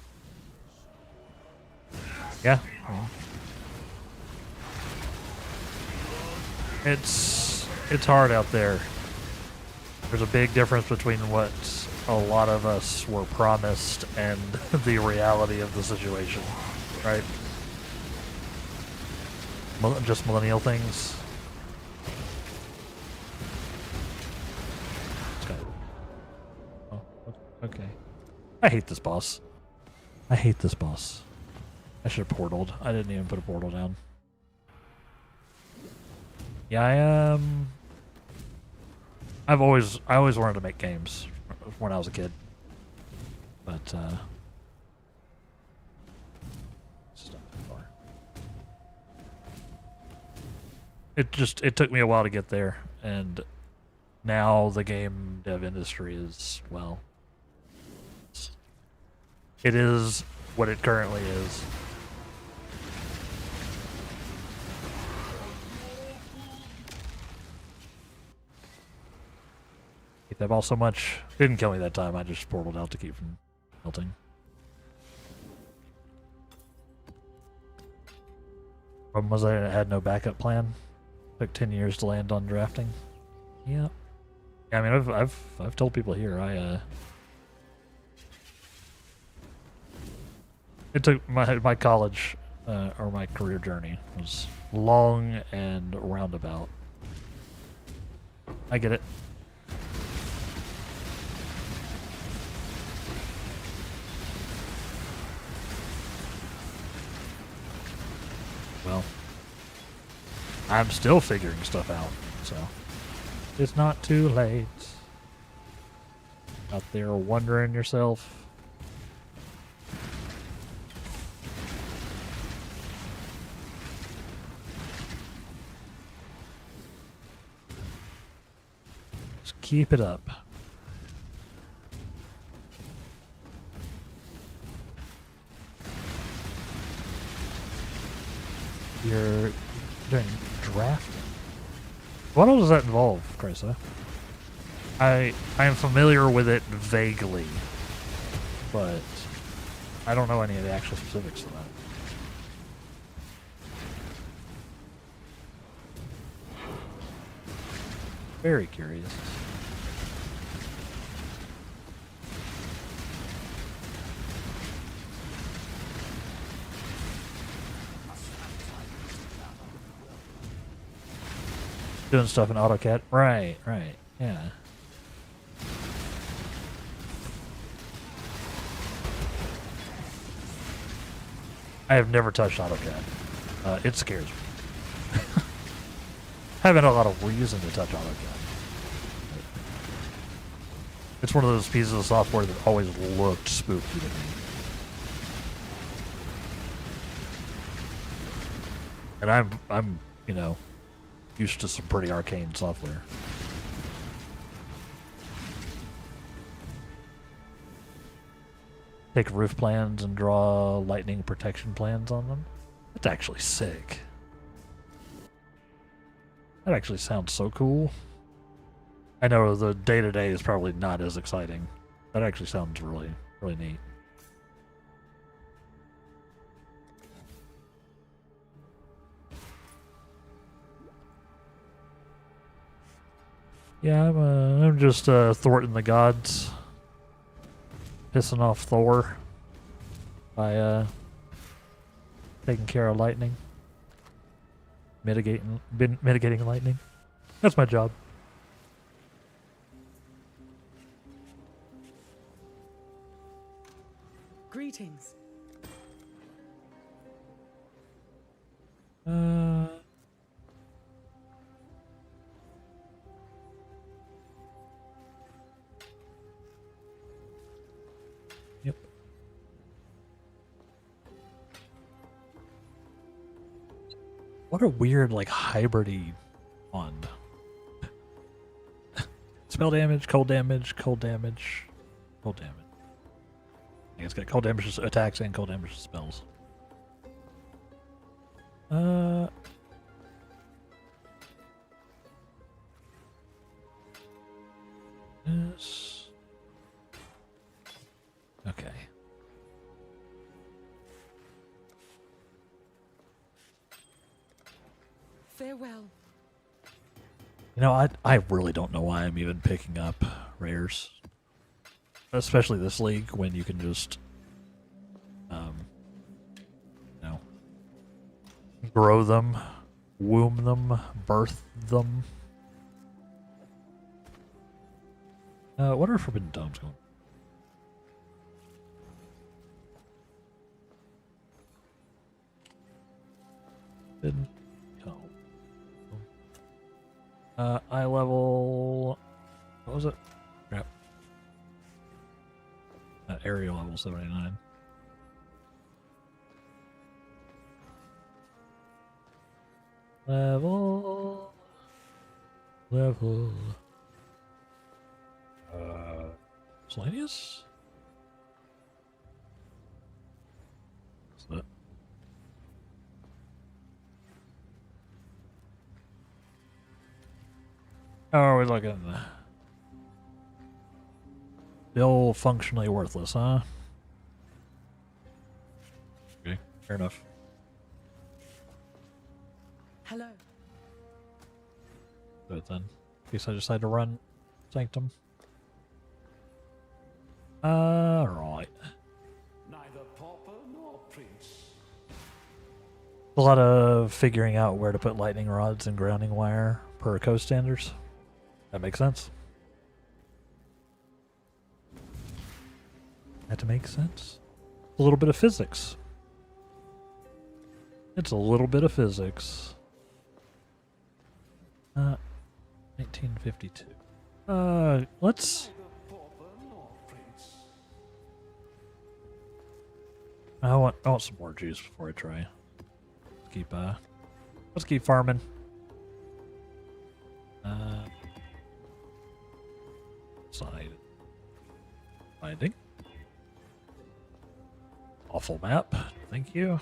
Yeah. It's hard out there. There's a big difference between what a lot of us were promised and the reality of the situation, right? Just millennial things. Oh, okay. I hate this boss. I hate this boss. I should have portaled. I didn't even put a portal down. Yeah, I always wanted to make games when I was a kid, but it's not that far. It took me a while to get there, and now the game dev industry is, well, it is what it currently is. Hate that ball so much. Didn't kill me that time. I just portaled out to keep from melting. Problem was I had no backup plan. Took 10 years to land on drafting. Yeah. Yeah, I mean, I've told people here it took my college or my career journey was long and roundabout. I get it. Well, I'm still figuring stuff out, so it's not too late. Out there wondering yourself. Just keep it up. You're doing drafting. What all does that involve, Krisa? I am familiar with it vaguely, but I don't know any of the actual specifics of that. Very curious. Doing stuff in AutoCAD. Right, right, yeah. I have never touched AutoCAD. It scares me. Haven't a lot of reason to touch AutoCAD. It's one of those pieces of software that always looked spooky to me. And I'm, you know, used to some pretty arcane software. Take roof plans and draw lightning protection plans on them. That's actually sick. That actually sounds so cool. I know the day-to-day is probably not as exciting. That actually sounds really, really neat. Yeah, I'm just thwarting the gods. Pissing off Thor by taking care of lightning. Mitigating lightning. That's my job. Greetings. Yep. What a weird, like, hybridy wand. Spell damage, cold damage, cold damage, cold damage. I think it's got cold damage to attacks and cold damage to spells. Yes. Okay. Farewell. You know, I really don't know why I'm even picking up rares. Especially this league when you can just, you know, grow them, womb them, birth them. What are Forbidden Domes going? Forbidden Dome. Eye level. What was it? Crap. Area level 79. Level. Selenius? What's that? How are we looking? Still functionally worthless, huh? Okay, fair enough. Hello. Good then. In case I decide to run Sanctum. Right. Neither pauper nor prince. A lot of figuring out where to put lightning rods and grounding wire per coast standards. That makes sense. Had to make sense. A little bit of physics. It's a little bit of physics. 1952. Let's. Neither pauper nor prince. I want some more juice before I try. Let's keep farming. Side. Finding. Awful map. Thank you.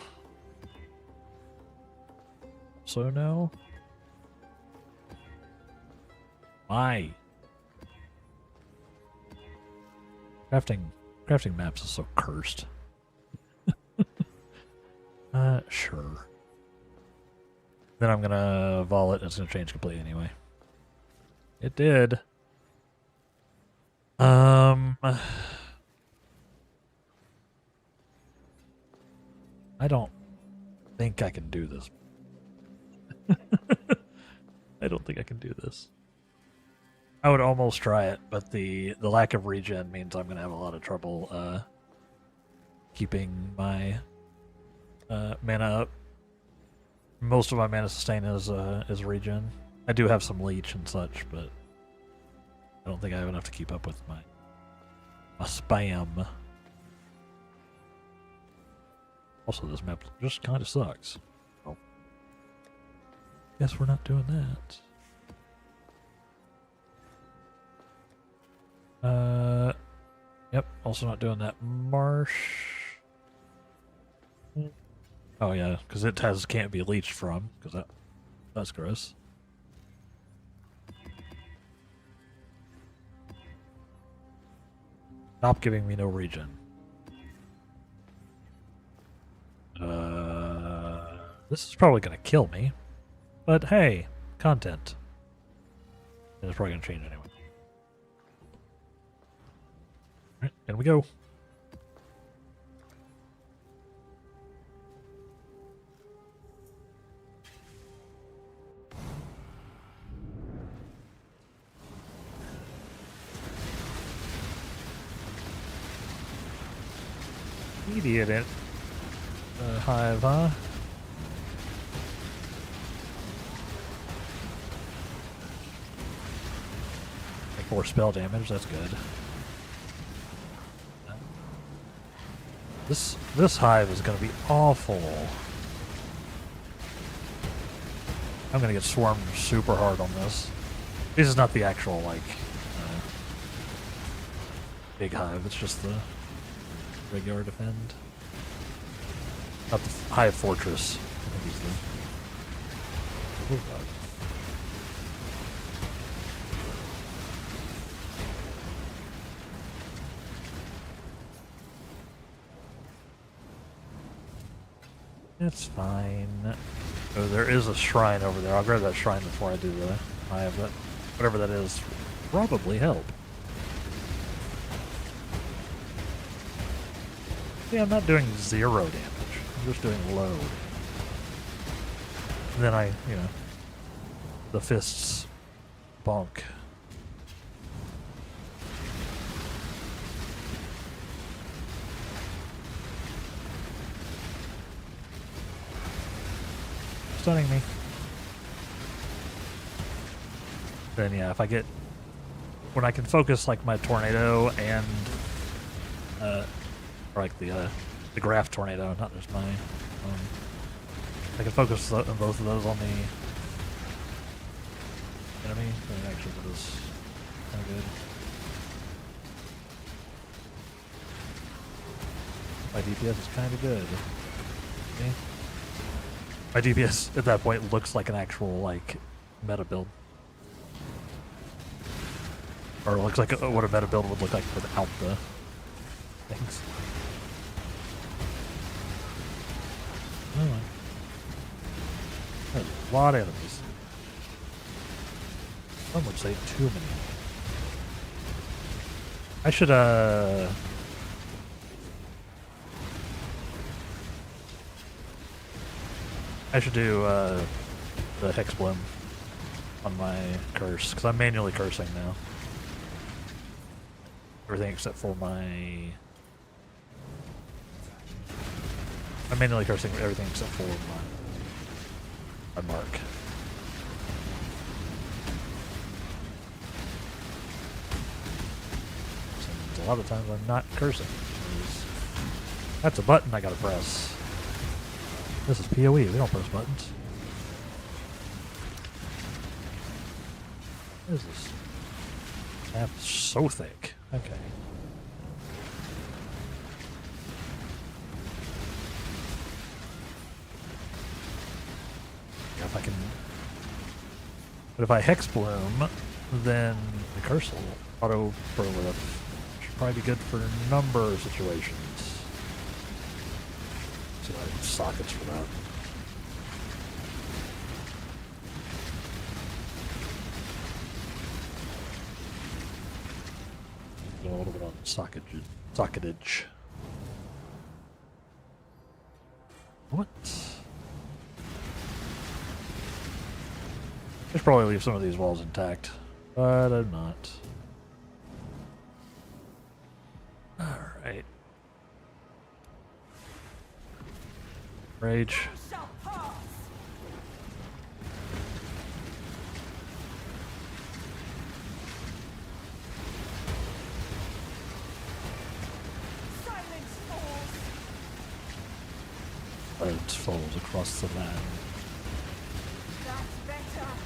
So no. Why? Crafting maps is so cursed. Sure. Then I'm gonna vol it and it's gonna change completely anyway. It did. I don't think I can do this. I don't think I can do this. I would almost try it, but the lack of regen means I'm gonna have a lot of trouble keeping my mana up. Most of my mana sustain is regen. I do have some leech and such, but I don't think I have enough to keep up with my spam. Also, this map just kind of sucks. Oh, guess we're not doing that. Yep. Also not doing that marsh. Oh yeah, because it can't be leached from, because that's gross. Stop giving me no regen. This is probably gonna kill me, but hey, content. It's probably gonna change anyway. Alright, in we go. Idiot hive, huh? Make more spell damage, that's good. This hive is gonna be awful. I'm gonna get swarmed super hard on this. This is not the actual, like, big hive, it's just the regular defend. Not the hive fortress. I think is the... Oh god. It's fine. Oh, there is a shrine over there. I'll grab that shrine before I do the hive, but whatever that is, probably help. See, I'm not doing 0 damage. I'm just doing low. And then the fists bonk. Stunning me. Then yeah, if I get... When I can focus like my tornado and... or like the graph tornado, not just my... I can focus both of those on the enemy. That actually was kind of good. My DPS is kind of good. See? My DPS at that point looks like an actual, like, meta build. Or looks like what a meta build would look like without the things. Oh, there's a lot of enemies. Some would say too many. I should, do the Hex Bloom on my curse, because I'm manually cursing now. Everything except for I'm manually cursing everything except for my mark. So a lot of times I'm not cursing. That's a button I gotta press. This is PoE, we don't press buttons. What is this? Map is so thick. Okay. Yeah, if I can... But if I Hex Bloom, then the curse will auto pro whip. Should probably be good for a number of situations. See what I have sockets for that. A little bit on socketage. What? I should probably leave some of these walls intact, but I'm not. Alright. Rage. Shall pass. Silence falls. Silence falls across the land. That's better.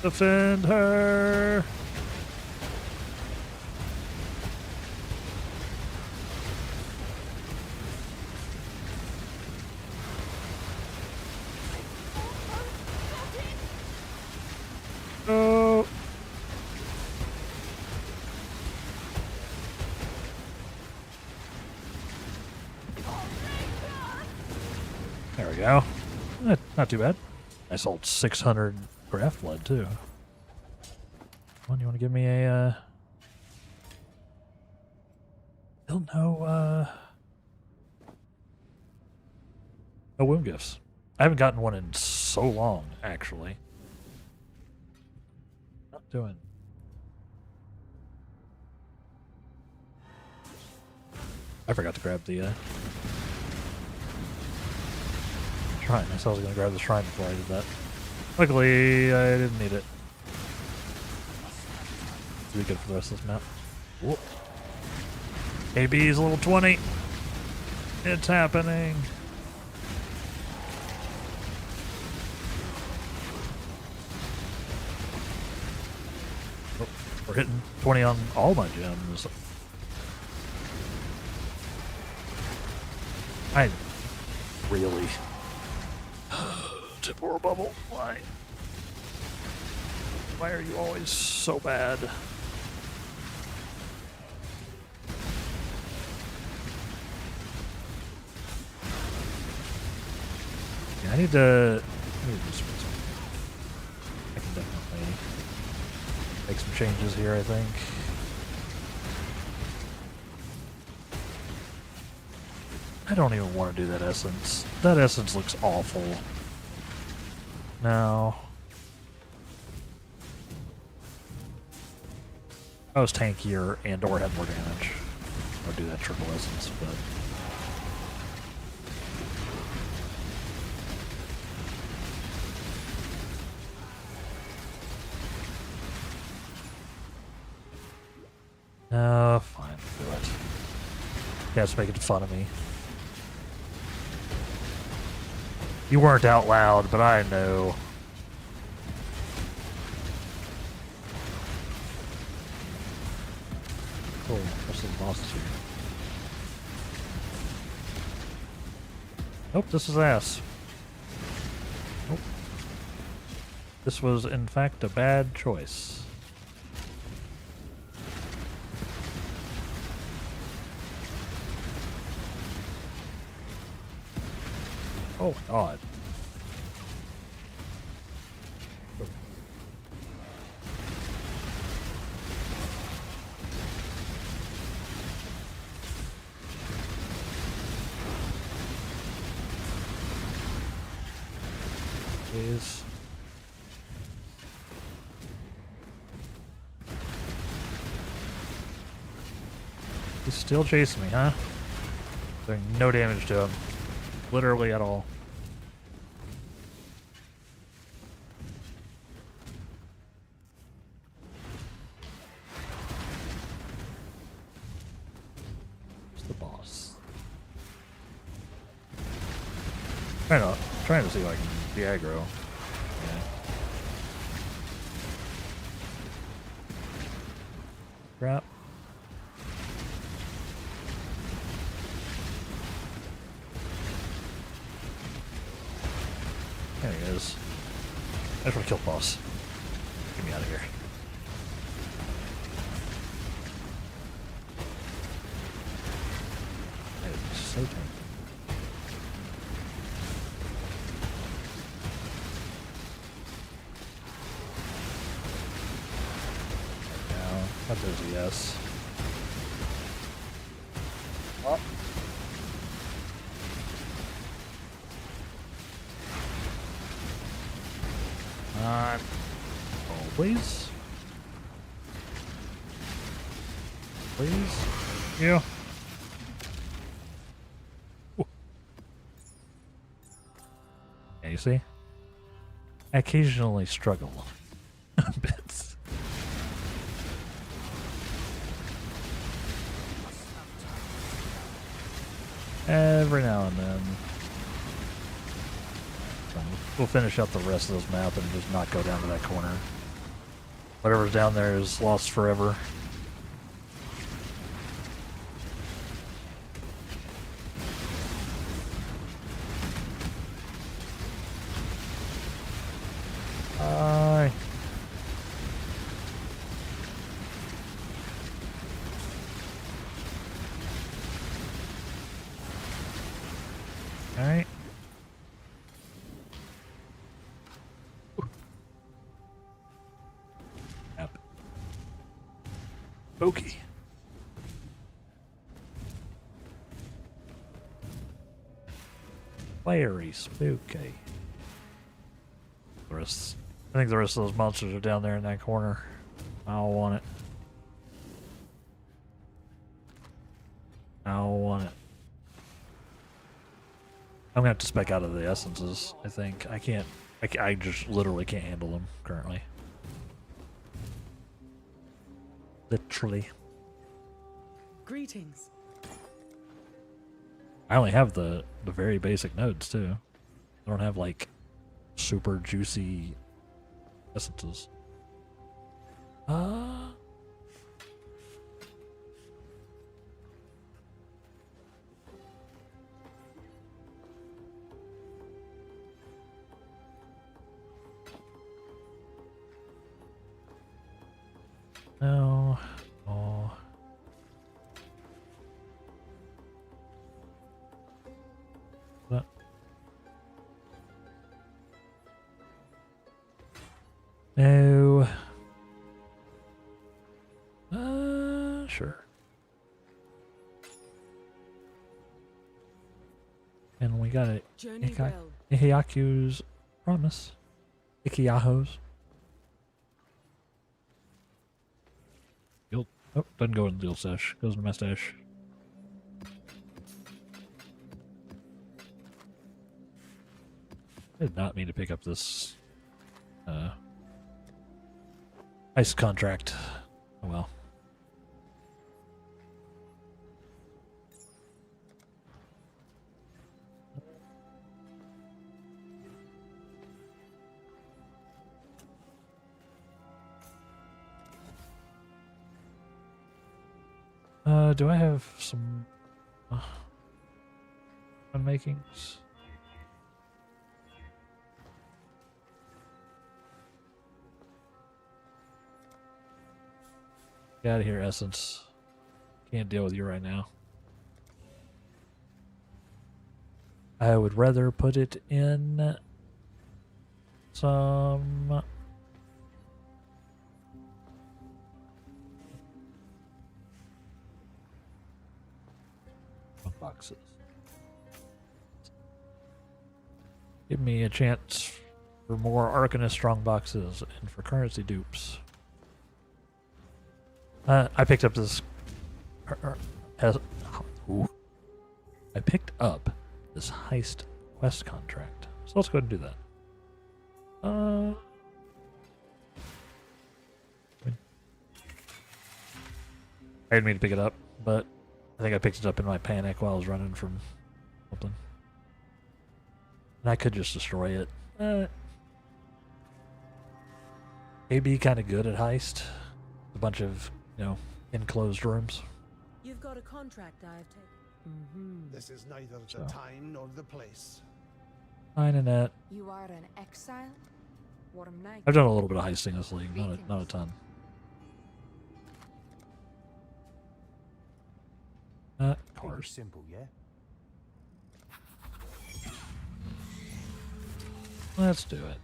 Defend her! Oh! There we go. Not too bad. I sold 600 craft blood too. One, you want to give me a still no womb gifts. I haven't gotten one in so long, actually. Not doing. I forgot to grab the shrine. I said I was going to grab the shrine before I did that. Luckily, I didn't need it. It'll be good for the rest of this map. Whoop. AB's level 20. It's happening. Oh, we're hitting 20 on all my gems. I really... Temporal bubble, why? Why are you always so bad? Yeah, I need to do some. I can definitely make some changes here, I think. I don't even want to do that essence. That essence looks awful. No. I was tankier and or had more damage. I'll do that triple essence, but... No, fine, do it. You guys making fun of me. You weren't out loud, but I know. Cool, what's the boss here? Nope, this is ass. Nope. This was, in fact, a bad choice. Oh my god. Please. He's still chasing me, huh? Doing no damage to him. Literally at all. Where's the boss? Trying to see if I can be aggro. Yeah. Crap. There he is. I just want to kill the boss. Get me out of here. That is so tanky. Now, that does a yes. Oh. Oh, please. Please. Yeah. Yeah, you see? I occasionally struggle a bit. Every now and then. So we'll finish up the rest of this map and just not go down to that corner. Whatever's down there is lost forever. Aye. Alright. Yep. Okay. Very spooky. I think the rest of those monsters are down there in that corner. I don't want it. I don't want it. I'm gonna have to spec out of the essences, I think. I can't. I just literally can't handle them currently. Literally. Greetings. I only have the very basic nodes too. I don't have like super juicy essences. No. Oh. What? No. Sure. And we got it. Journey well. Ihiaku's promise. Ikiyaho's. Guild. Oh, doesn't go in the guild stash. Goes in my stash. I did not mean to pick up this ice contract. Oh well. Do I have some unmakings? Get out of here, Essence. Can't deal with you right now. I would rather put it in some boxes. Give me a chance for more Arcanist strong boxes and for currency dupes. I picked up this. I picked up this heist quest contract. So let's go ahead and do that. I didn't mean to pick it up, but I think I picked it up in my panic while I was running from something. And I could just destroy it. It'd be kind of good at heist. A bunch of, enclosed rooms. You've got a contract I have taken. This is neither the time nor the place. Fine, Annette. You are an exile? I've done a little bit of heisting this league, not a ton. Cars. Simple, yeah? Let's do it.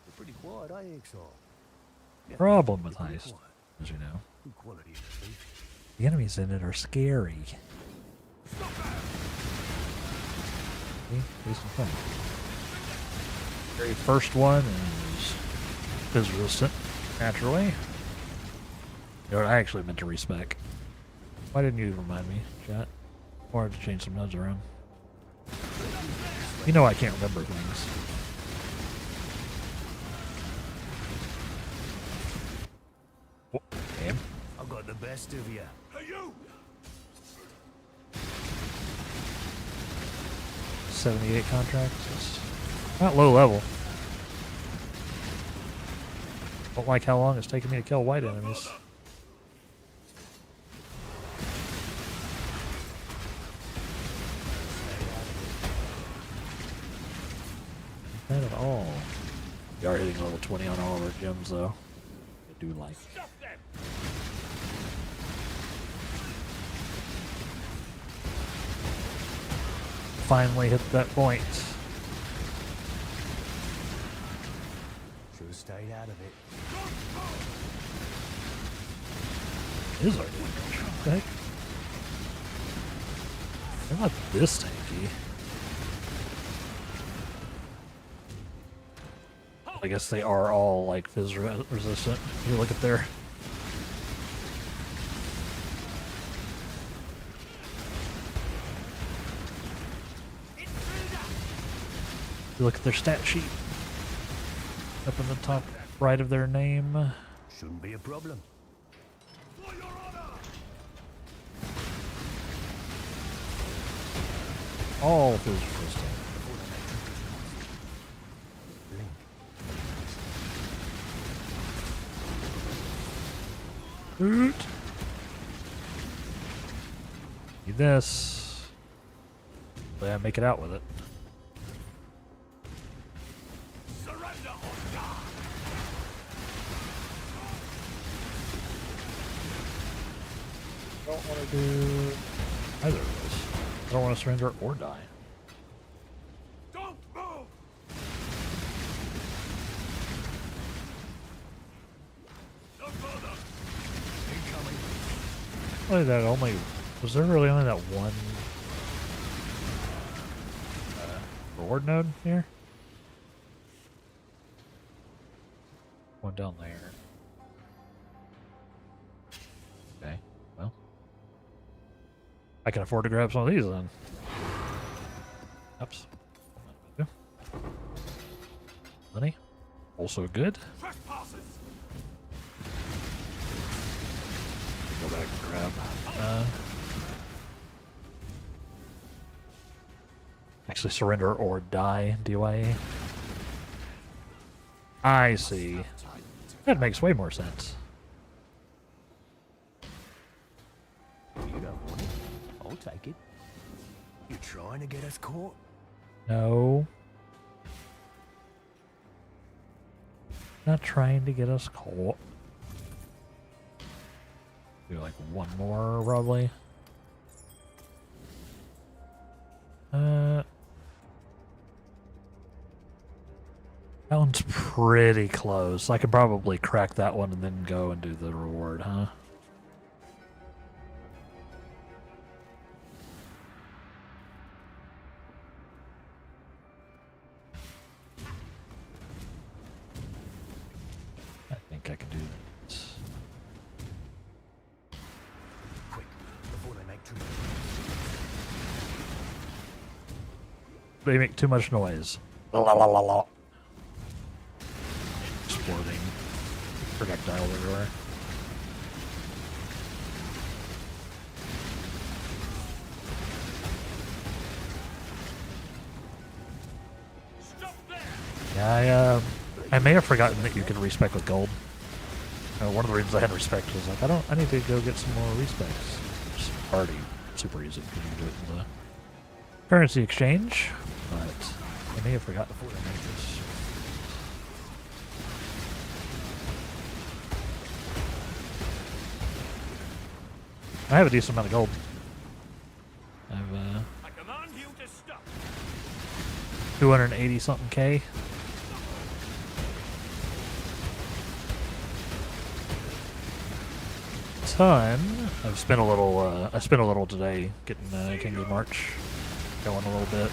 You're pretty quiet, eh, Exile? Problem with heist, as you know. Good quality, Steve. The enemies in it are scary. See? Wasting fun. Very first one is Fizz resistant, naturally. You know what, I actually meant to respec. Why didn't you remind me, chat? Or I have to change some nodes around. You know I can't remember things. Oh, damn. I've got the best of you. Hey, you! 78 contracts. It's not low level. Don't like how long it's taking me to kill white enemies. Not at all. We are hitting level 20 on all of our gems, though. I do like. Finally hit that point. Should have stayed out of it. Is our damage? What the heck? They're not this tanky. I guess they are all like fizz resistant. You look at their. You look at their stat sheet. Up in the top right of their name. Shouldn't be a problem. All fizz resistant. Hoot. Need this. Yeah, make it out with it. Surrender or die. I don't want to do either of those. I don't want to surrender or die. Don't move. No further. Incoming. Only that only was there really only that one reward node here? One down there. Okay, well. I can afford to grab some of these then. Oops. Money. Also good. Trespassers. Go back and grab. Actually surrender or die, DYA. I see. That makes way more sense. You don't want it. I'll take it. You trying to get us caught? No. Not trying to get us caught. Do like one more, probably. That one's pretty close. I could probably crack that one and then go and do the reward, huh? I think I can do this. Quick, before they make too much. They make too much noise. La la la la. Exploding projectile everywhere. Stop there. Yeah, I may have forgotten that you can respec with gold. One of the reasons I had respect was like, I need to go get some more respecs. It's already super easy because you can do it in the currency exchange, but I may have forgotten before I made this. I have a decent amount of gold. I have I command you to stop. 280 something K. Ton. I've spent a little. I spent a little today getting Kingdom March going a little bit.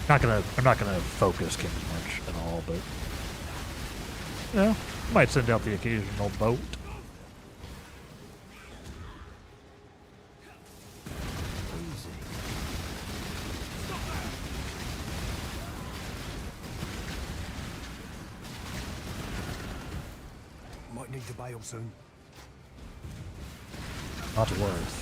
I'm not gonna focus King's March at all, but might send out the occasional boat. Might need to bail soon. Not worth.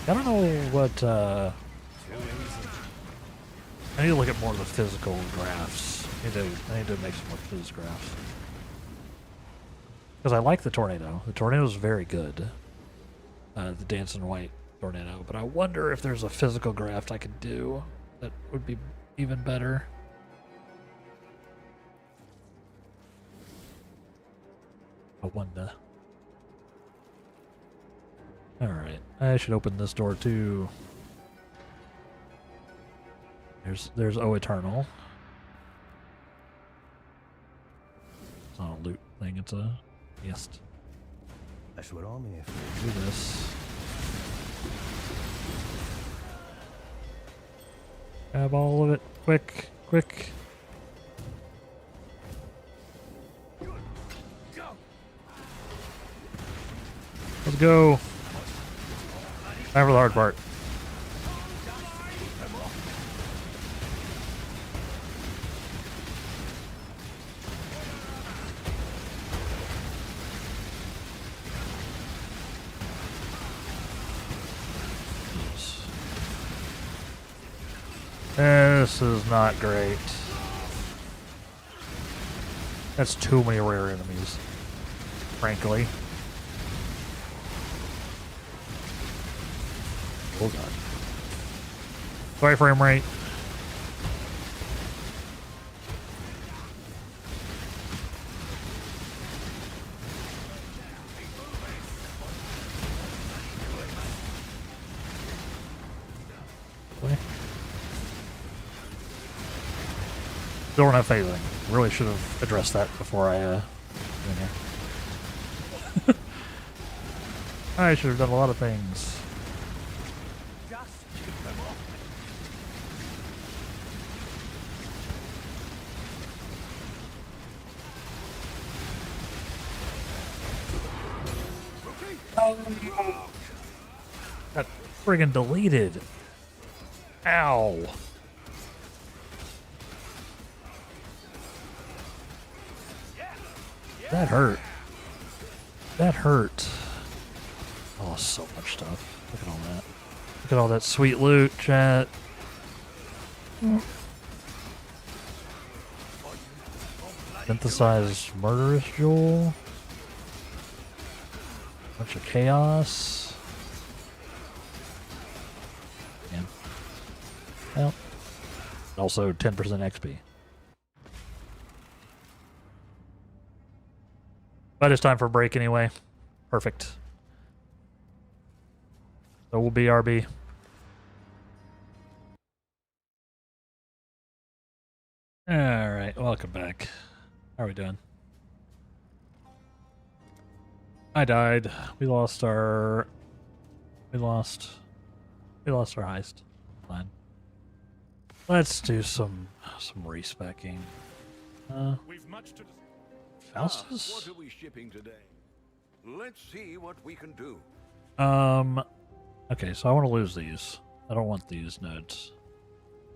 I don't know what, I need to look at more of the physical graphs. I need to make some more phys graphs. Because I like the tornado. The tornado is very good. The dancing white tornado. But I wonder if there's a physical graph I could do that would be even better. I wonder. Alright, I should open this door too. There's O Eternal. It's not a loot thing, it's a guest. That's what I'm here for. Do this. Grab all of it. Quick, quick. Let's go. Time for the hard part. This is not great. That's too many rare enemies, frankly. Oh god. Sorry, frame rate. Still don't have phasing. Really should have addressed that before I went here. I should have done a lot of things. Got friggin' deleted. Ow. That hurt. That hurt. Oh, so much stuff. Look at all that. Look at all that sweet loot, chat. Synthesized murderous jewel. Bunch of chaos. Yeah. Well. Also 10% XP. But it's time for a break anyway. Perfect. So we'll BRB. Alright, welcome back. How are we doing? I died. We lost our heist. Fine. Let's do some respecking. We've much to Faustus? What are we shipping today? Let's see what we can do. Okay, so I want to lose these. I don't want these nodes.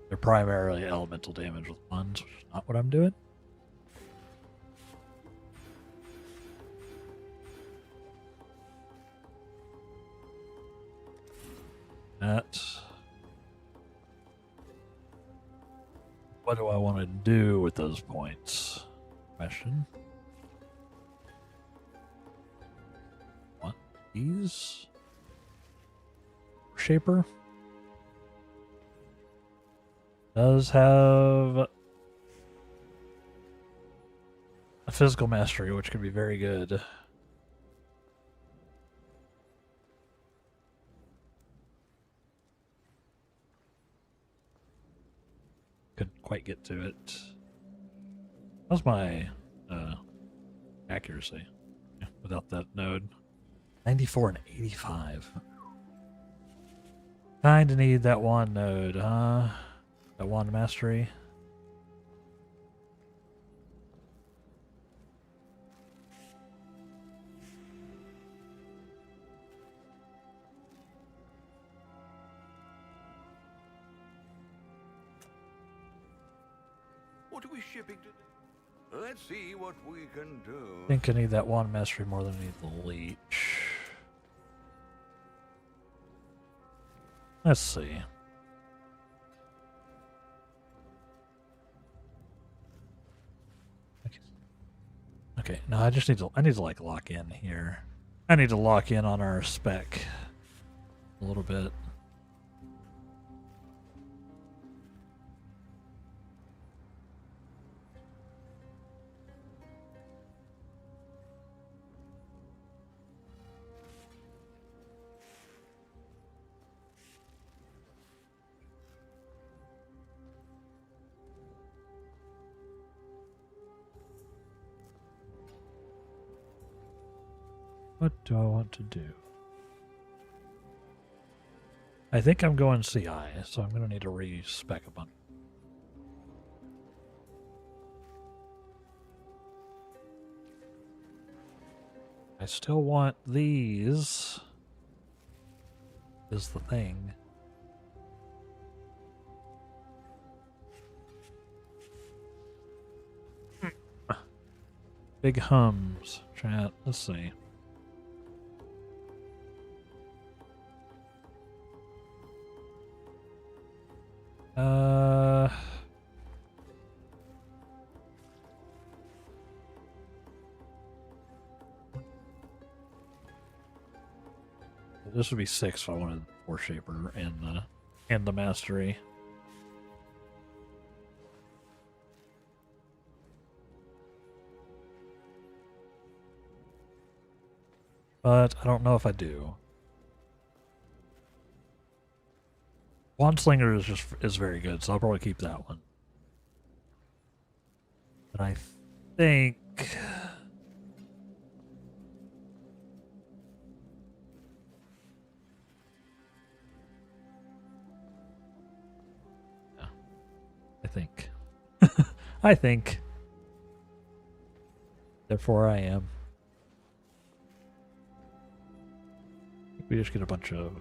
They're primarily elemental damage with ones, which is not what I'm doing. That. What do I want to do with those points? Question. Want these? Shaper does have a physical mastery, which could be very good. Couldn't quite get to it. How's my accuracy without that node? 94 and 85. Kinda need that wand node, huh? That wand mastery. What are we shipping to? Let's see what we can do. I think I need that wand mastery more than I need the leech. Let's see. Okay, no, I just need to like lock in here. I need to lock in on our spec a little bit. What do I want to do? I think I'm going CI, so I'm going to need to respec a bunch. I still want these. Is the thing. Big hums, chat. Let's see. This would be 6 if I wanted 4 shaper and the mastery. But I don't know if I do. Wandslinger is very good, so I'll probably keep that one. But I think I think. Therefore I am. We just get a bunch of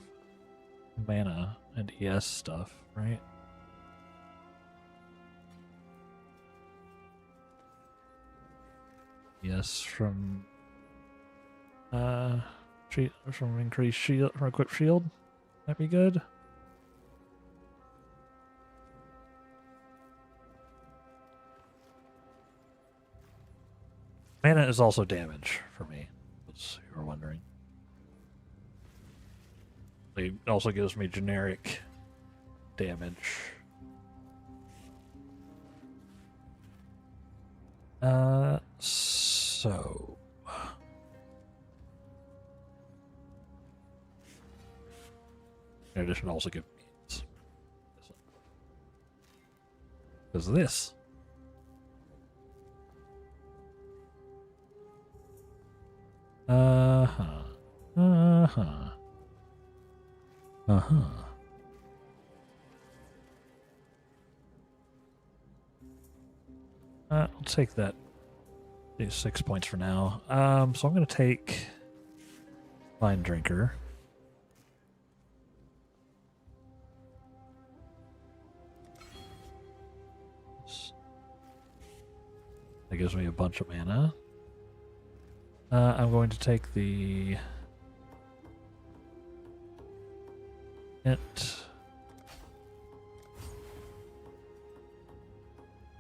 mana and ES stuff, right? Yes, from from increased shield, from equipped shield. That'd be good. Mana is also damage for me, as you were wondering. It also gives me generic damage. So in addition, also give me because of this. I'll take that. These 6 points for now. So I'm going to take Vine Drinker. That gives me a bunch of mana. I'm going to take the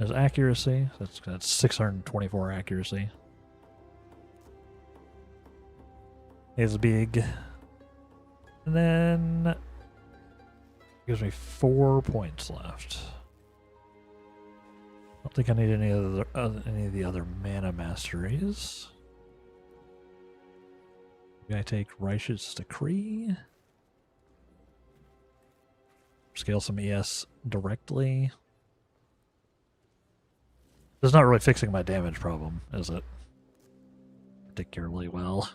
as accuracy. That's 624 accuracy. Is big, and then gives me 4 points left. I don't think I need any of the other mana masteries. Maybe I take Righteous Decree. Scale some ES directly. It's not really fixing my damage problem, is it? Particularly well.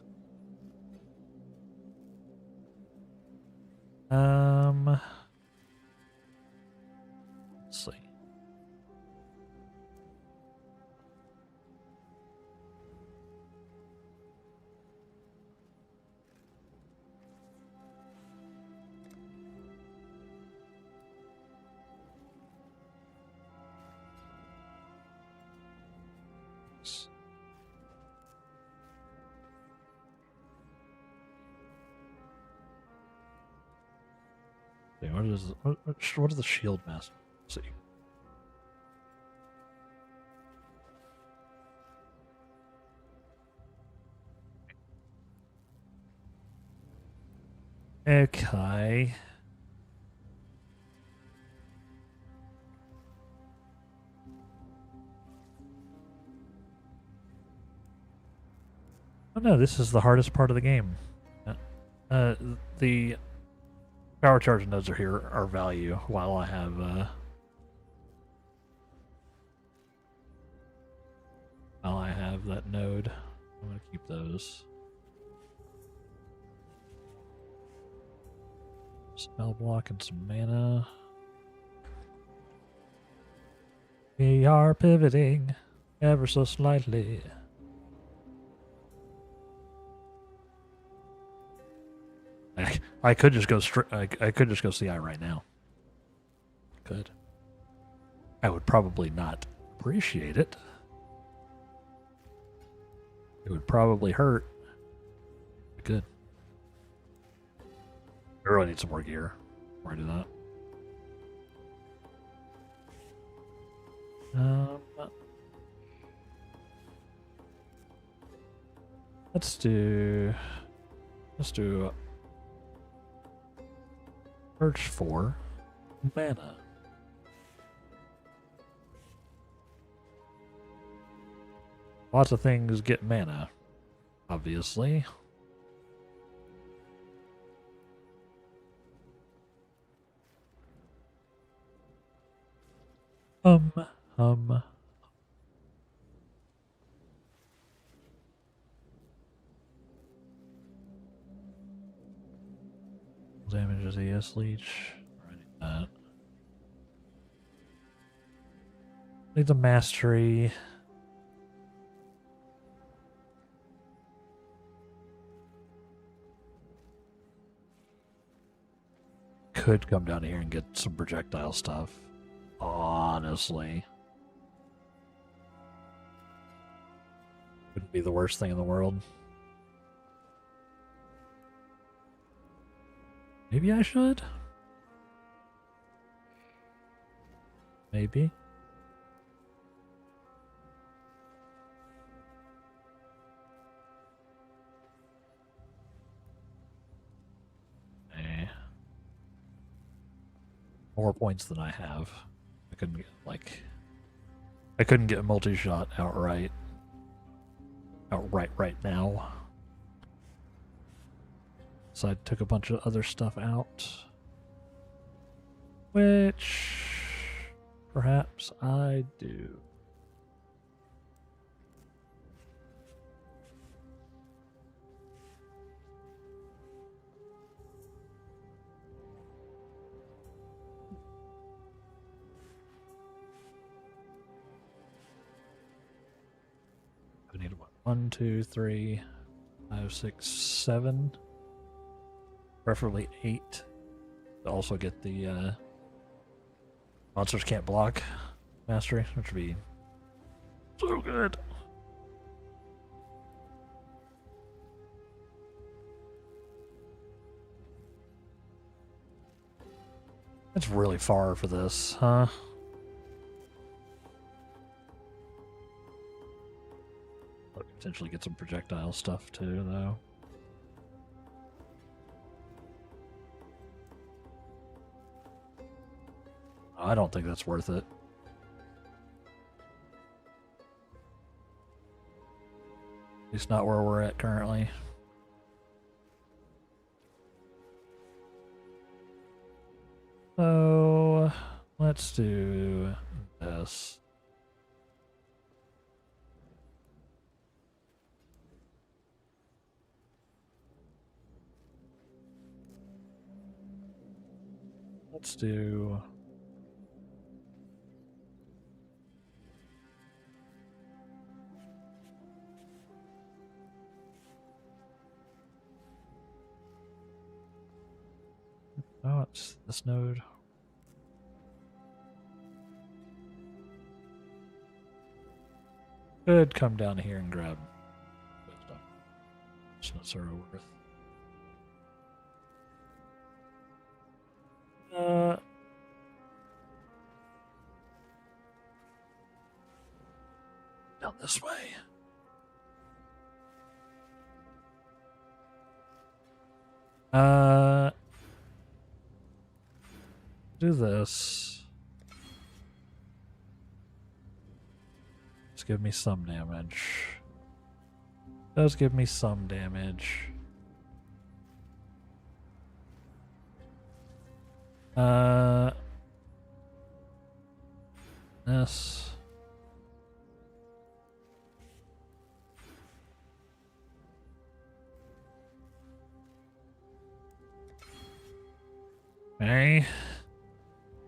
What is the shield master? Let's see. Okay. Oh no, this is the hardest part of the game. The power charge nodes are here are value while I have that node. I'm gonna keep those. Spell block and some mana. We are pivoting ever so slightly. I could just go straight. I could just go CI right now. Could. I would probably not appreciate it. It would probably hurt. Good. I really need some more gear before I do that. Let's do search for mana. Lots of things get mana, obviously. Damages ES leech. Already that. Need the mastery. Could come down here and get some projectile stuff. Honestly. Wouldn't be the worst thing in the world. Maybe I should? Maybe. More points than I have. I couldn't get, I couldn't get a multi-shot outright right now. So I took a bunch of other stuff out. Which perhaps I do. I need what? 1, 2, 3, 5, 6, 7. Preferably 8. To also get the monsters can't block mastery, which would be so good. It's really far for this, huh? Potentially get some projectile stuff too, though. I don't think that's worth it. At least not where we're at currently. So let's do this. Let's do oh, it's this node. Could come down here and grab wisdom. It's not zero worth. Down this way. Do this. Just give me some damage. Does give me some damage. This. Okay.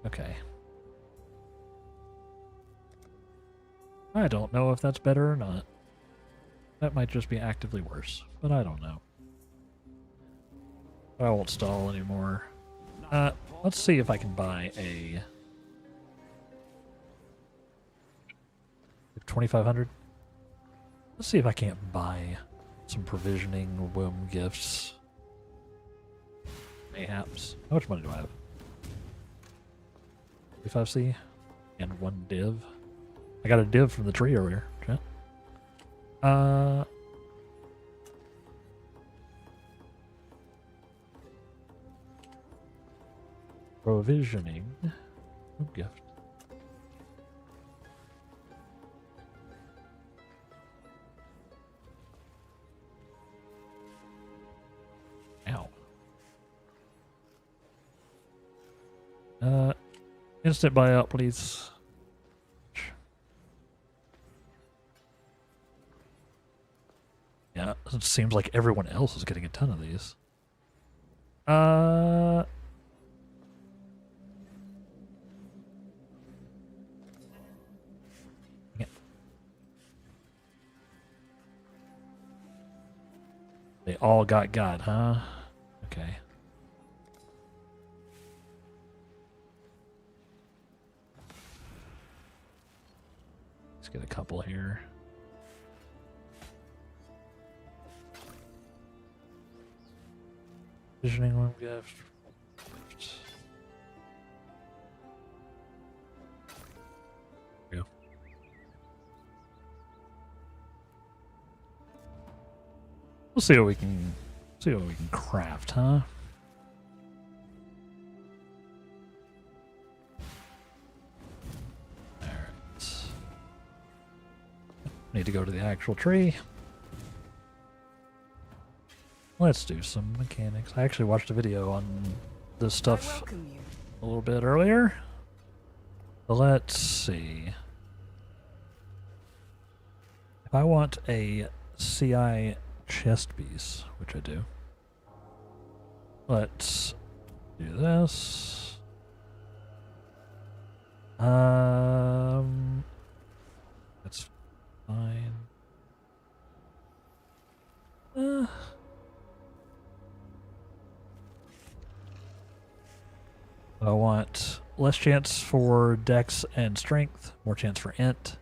Okay. I don't know if that's better or not. That might just be actively worse, but I don't know. I won't stall anymore. Let's see if I can buy a 2,500. Let's see if I can't buy some provisioning womb gifts. Mayhaps. How much money do I have? 35C and 1 div. I got a div from the tree earlier. Okay. Provisioning. Womb gift. Ow. Instant buyout, please. Yeah, it seems like everyone else is getting a ton of these. Yeah. They all got, huh? Okay. Let's get a couple here. Visioning one gift. There we go. We'll see what we can craft, huh? Alright. Need to go to the actual tree. Let's do some mechanics. I actually watched a video on this stuff a little bit earlier. So let's see. If I want a CI chest piece, which I do, let's do this. That's fine. I want less chance for dex and strength, more chance for int.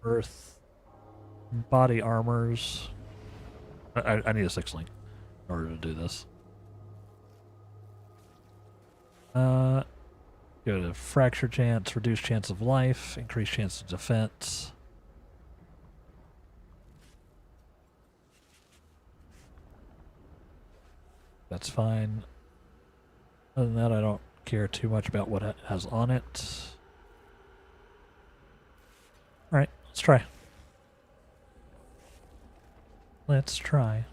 Earth, body armors. I need a 6-link in order to do this. Go to fracture chance, reduce chance of life, increase chance of defense. That's fine. Other than that, I don't care too much about what it has on it. Alright, let's try. Let's try.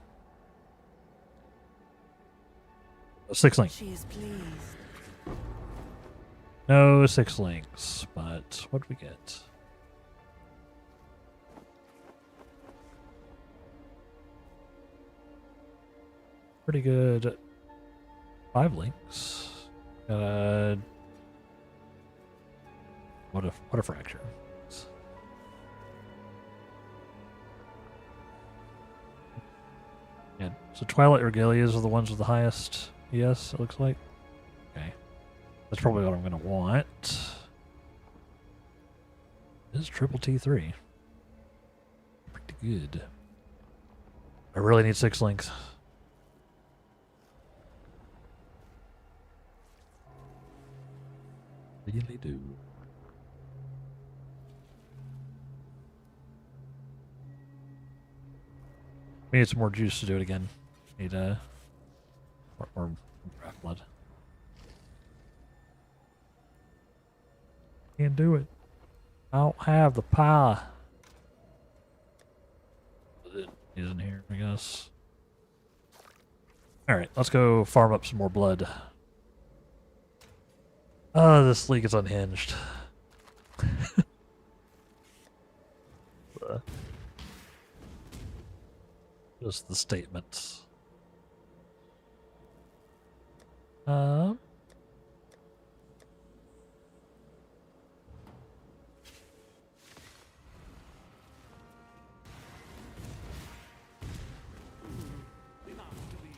6-link. She is pleased. No 6 links, but what do we get? Pretty good. 5 links. What a fracture. Yeah, so Twilight Regalias are the ones with the highest. Yes, it looks like. Okay. That's probably what I'm going to want. This is triple T3. Pretty good. I really need 6 links. Really do. We need some more juice to do it again. Need more draft blood. Can't do it. I don't have the power. It isn't here, I guess. Alright, let's go farm up some more blood. Oh, this league is unhinged. Just the statements.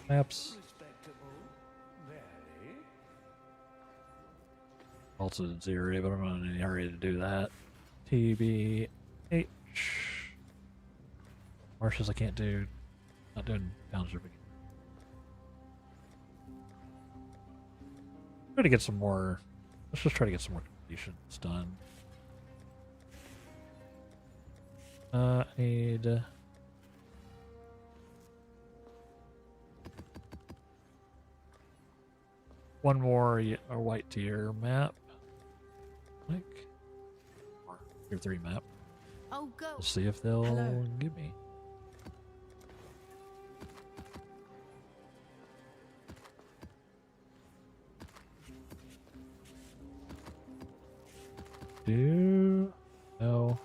Maps. Also did 0, but I'm not in any hurry to do that. TBH. Marshes I can't do. Not doing Bouncer. Try to get some more. Let's just try to get some more completions done. I need. One more a white tier map. Like. Tier 3 map. Oh, go. Let's see if they'll give me. No.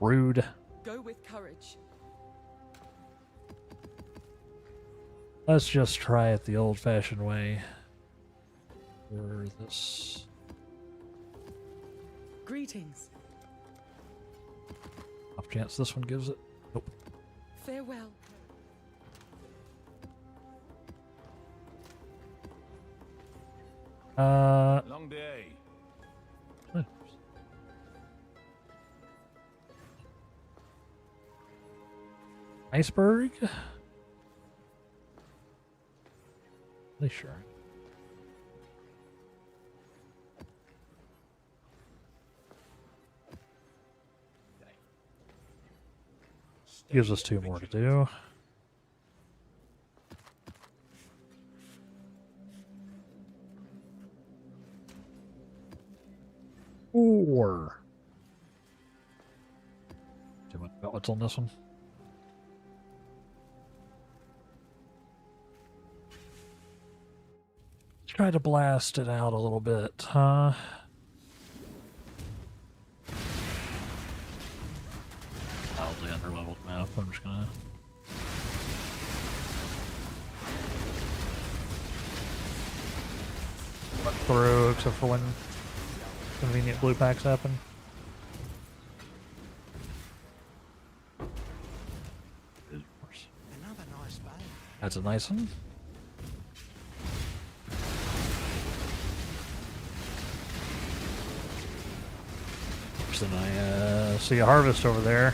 Rude. Go with courage. Let's just try it the old-fashioned way. For this. Greetings. Off chance this one gives it. Nope. Farewell. Long day. Iceberg? Really sure. Gives us 2 more to do. Or too much about what's on this one. Try to blast it out a little bit, huh? Wildly underleveled map. I'm just gonna. Run through, except for when convenient blue packs happen. Another nice bay. That's a nice one. Then I see a harvest over there.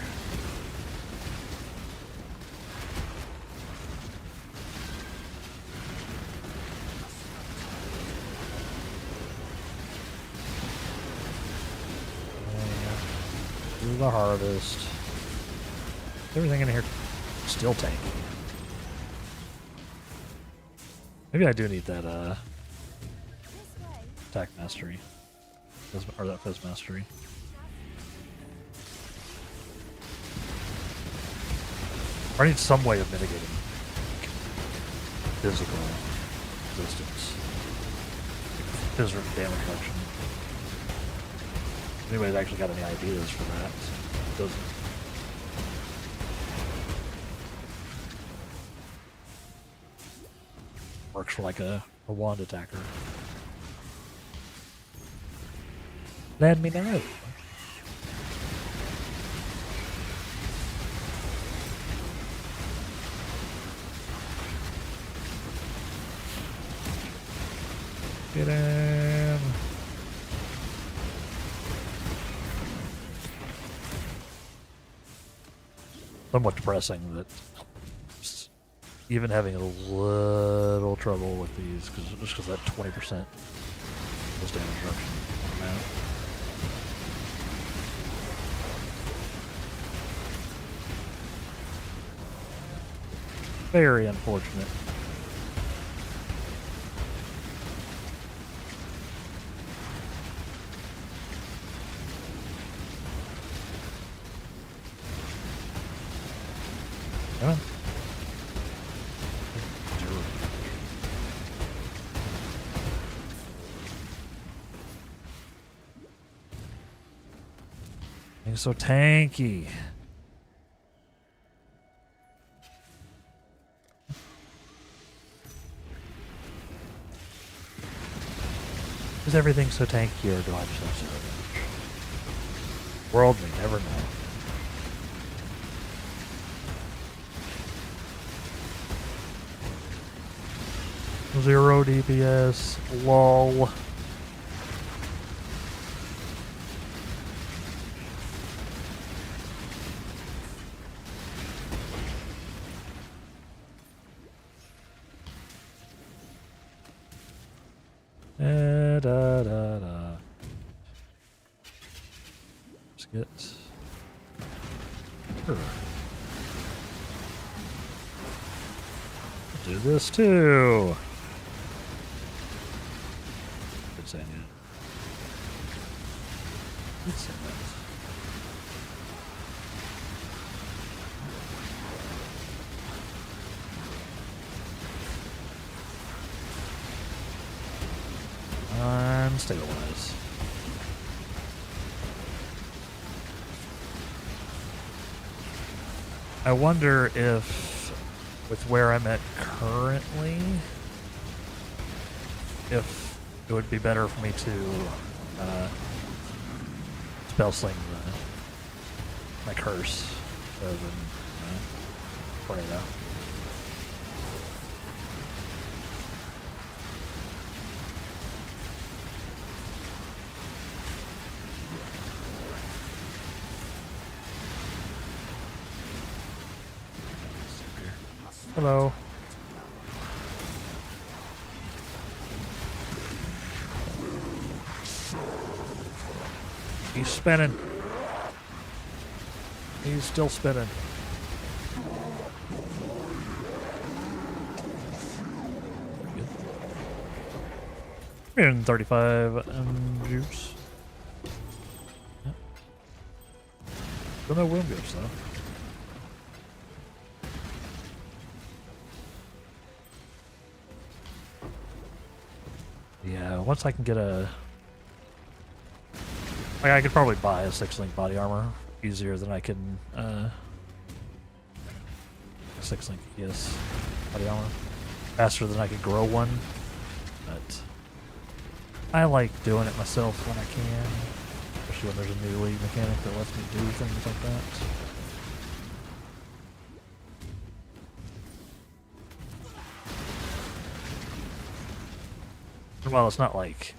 Do the harvest. Everything in here still tanky. Maybe I do need that attack mastery. Or that fizz mastery. I need some way of mitigating physical resistance. Physical damage reduction. If anybody's actually got any ideas for that, it doesn't. Works for like a wand attacker. Let me know. Get him. Somewhat depressing that even having a little trouble with these, just because that 20% was damage reduction on that. Very unfortunate. Come on. Being so tanky. Is everything so tanky, or do I just have so much? World may never know. Zero DPS, lol. Da, da, da. Let's get. Sure. Do this too. Good saying it. Good saying that. Unstabilize. I wonder if, with where I'm at currently, if it would be better for me to spell sling my curse rather than pray though. Hello. He's spinning. He's still spinning. Good. 335 juice. Yep. Still no wound gifts though. Yeah, once I can get a... Like, I could probably buy a 6-link body armor easier than I can, 6-link ES body armor. Faster than I could grow one. But I like doing it myself when I can. Especially when there's a new league mechanic that lets me do things like that. Well, it's not like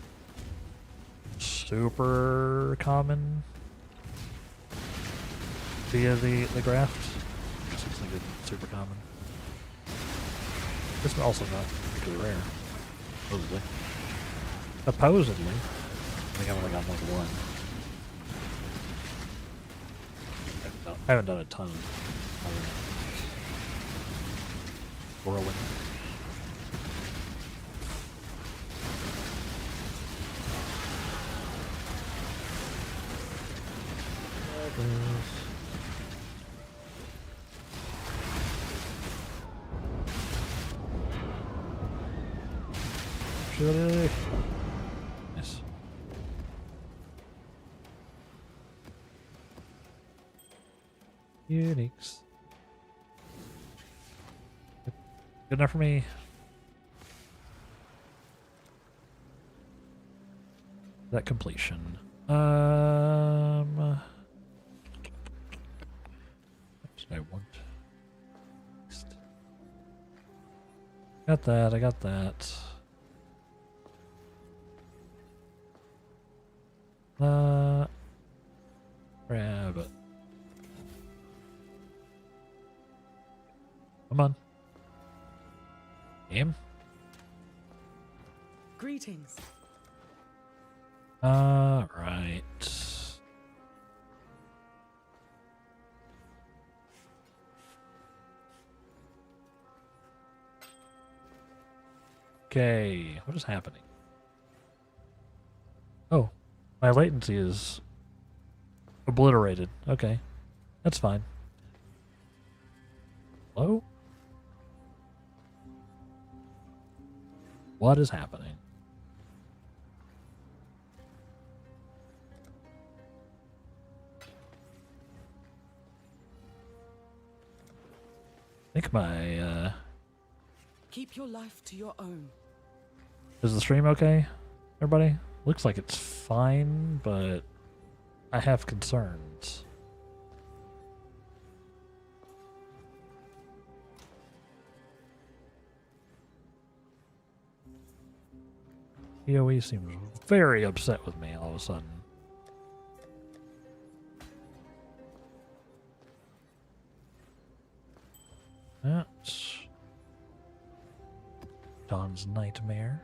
super common via the graft. It's like super common. It's also not particularly rare. Supposedly. Supposedly. I think I've only got like one. I haven't done a ton of whirling. Nice. Uniques. Good enough for me. That completion. I want. Got that, I got that. Grab it. Come on. Game? Greetings. Right. Okay, what is happening? Oh, my latency is obliterated. Okay, that's fine. Hello? What is happening? I think my, Keep your life to your own. is the stream okay, everybody? Looks like it's fine, but I have concerns. PoE seems very upset with me all of a sudden. That's Don's nightmare.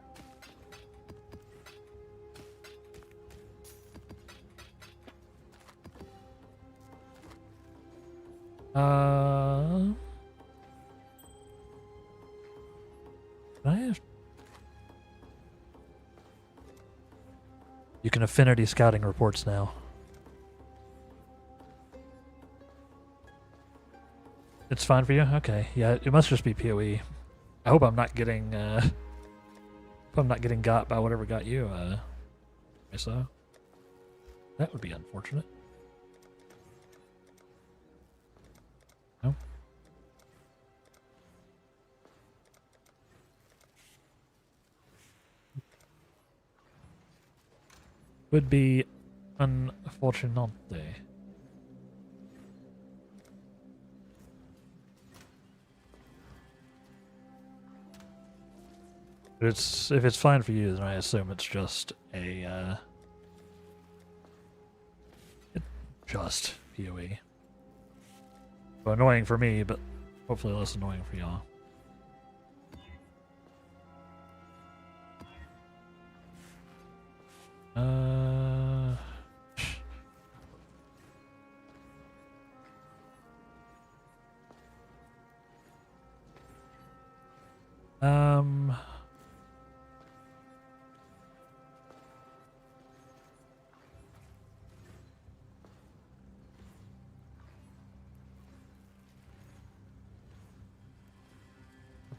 I have. You can affinity scouting reports now. It's fine for you? Okay. Yeah, it must just be PoE. I hope I'm not getting hope I'm not getting got by whatever got you, Mesa. That would be unfortunate. No? Would be unfortunate. If it's fine for you, then I assume it's just a just PoE. So annoying for me, but hopefully less annoying for y'all.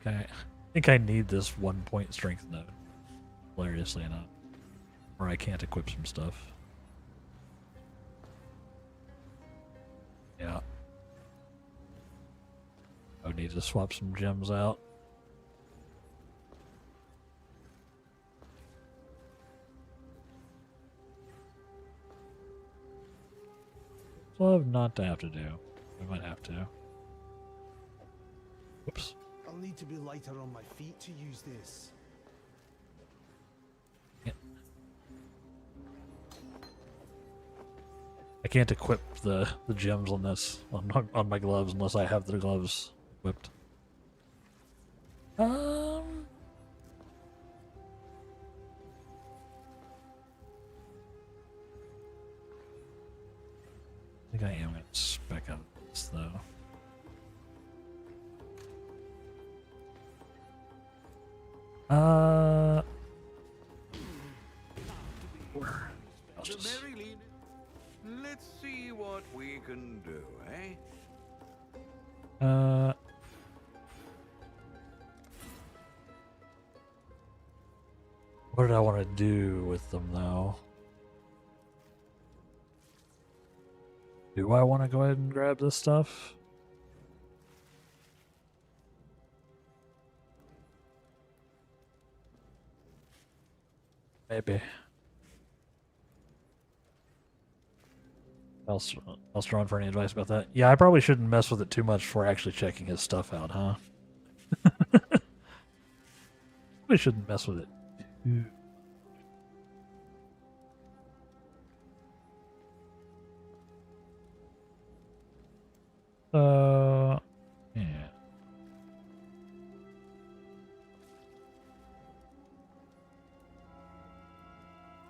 Okay, I think I need this 1-point strength node, hilariously enough, or I can't equip some stuff. Yeah. I would need to swap some gems out. Love not to have to do. We might have to. Whoops. I'll need to be lighter on my feet to use this. I can't equip the gems on this on my gloves unless I have the gloves equipped. I think I am gonna spec out this though. Let's see what we can do, eh? What did I want to do with them though? Do I want to go ahead and grab this stuff? Maybe. Else drawn for any advice about that? Yeah, I probably shouldn't mess with it too much before actually checking his stuff out, huh? We shouldn't mess with it. Yeah.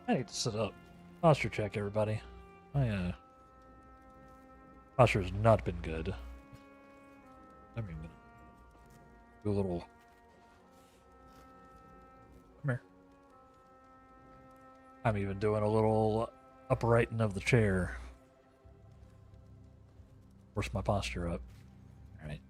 I need to sit up. Posture check, everybody. My posture has not been good. I mean, do a little I'm even doing a little uprighting of the chair. Force my posture up. Alright.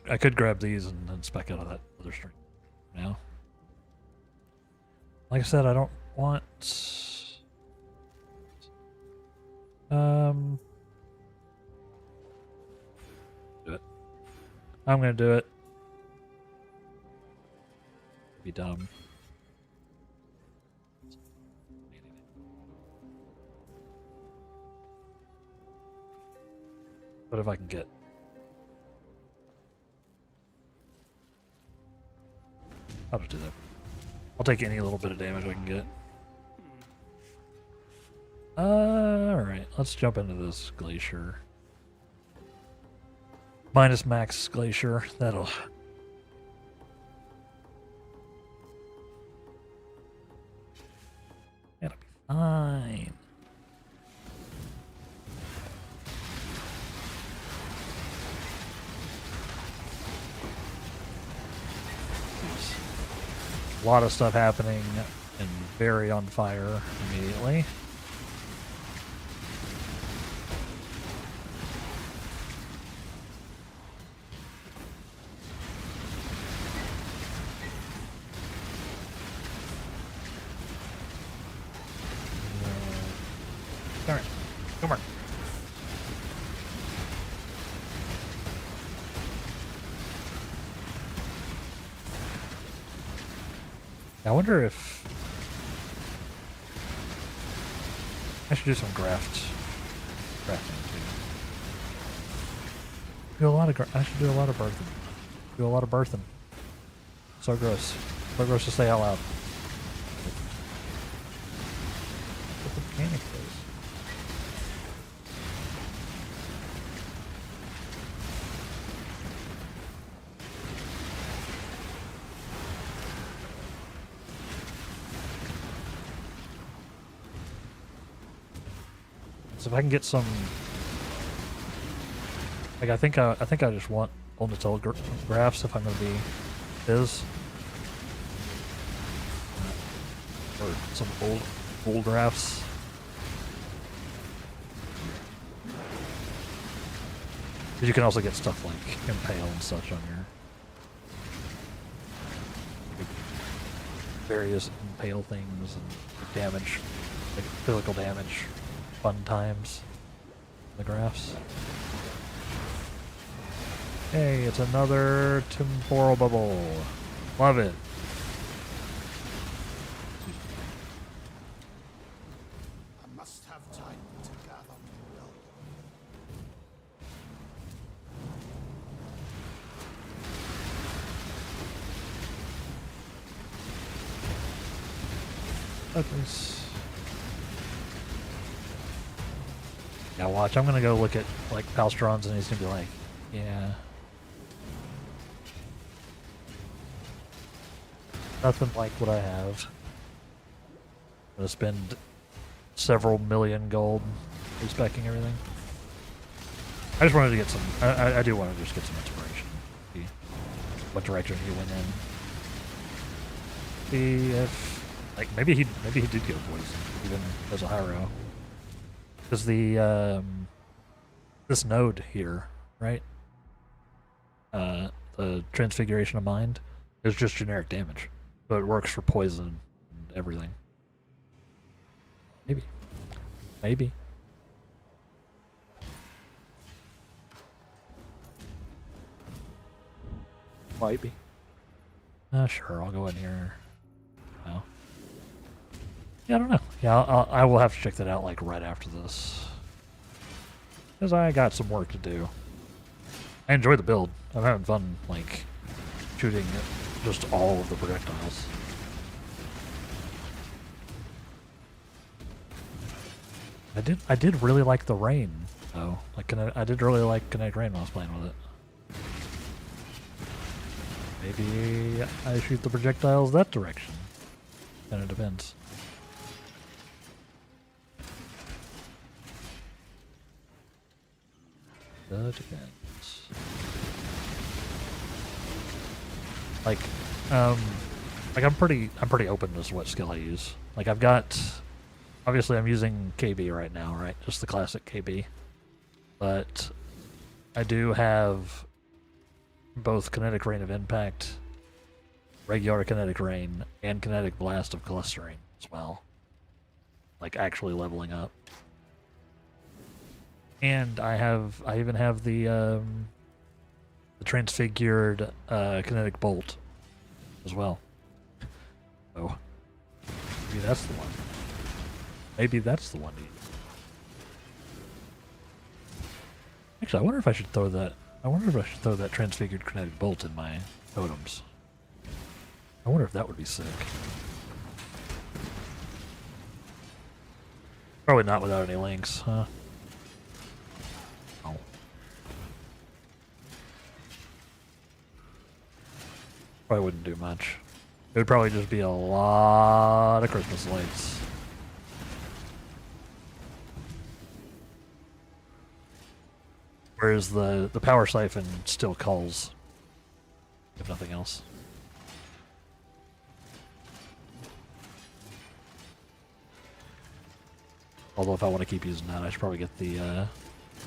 I could grab these and then spec out of that other string now. Like I said, I don't want do it. I'm gonna do it. Be dumb. But if I can get I'll just do that. I'll take any little bit of damage I can get. Alright, let's jump into this glacier. Minus max glacier. That'll be fine. A lot of stuff happening and very on fire immediately. Darn it. Come on. I wonder if I should do some crafting too. Do a lot of I should do a lot of birthing. Do a lot of birthing. So gross. So gross to say out loud. What the mechanic is. So if I can get some, like I think I just want old graphs if I'm gonna be his, or some old graphs. But you can also get stuff like impale and such on your various impale things and damage, like physical damage. Fun times. The graphs. Hey, it's another temporal bubble. Love it. I must have time to gather more. Yeah, watch. I'm gonna go look at like Palstrons, and he's gonna be like, "Yeah, nothing like what I have." I'm gonna spend several million gold respecking everything. I just wanted to get some. I do want to just get some inspiration. See what direction he went in. See if like maybe he did go poison even as a Hyro. Because the this node here, right? The Transfiguration of Mind is just generic damage, so it works for poison and everything. Maybe. Might be. Sure, I'll go in here. No. Yeah, I don't know. Yeah, I will have to check that out like right after this, because I got some work to do. I enjoy the build. I'm having fun like shooting just all of the projectiles. I did really like the rain though. Like I did really like Kinetic Rain when I was playing with it. Maybe I shoot the projectiles that direction. Kind of depends. That depends. Like I'm pretty open as to what skill I use. Like I've got, obviously I'm using KB right now, right? Just the classic KB. But I do have both Kinetic Rain of Impact, regular Kinetic Rain, and Kinetic Blast of Clustering as well. Like actually leveling up. And I even have the transfigured Kinetic Bolt as well. So maybe that's the one. Maybe that's the one to use. Actually, I wonder if I should throw that. I wonder if I should throw that transfigured Kinetic Bolt in my totems. I wonder if that would be sick. Probably not without any links, huh? Oh. Probably wouldn't do much. It would probably just be a lot of Christmas lights. Whereas the power siphon still calls, if nothing else. Although if I want to keep using that, I should probably get the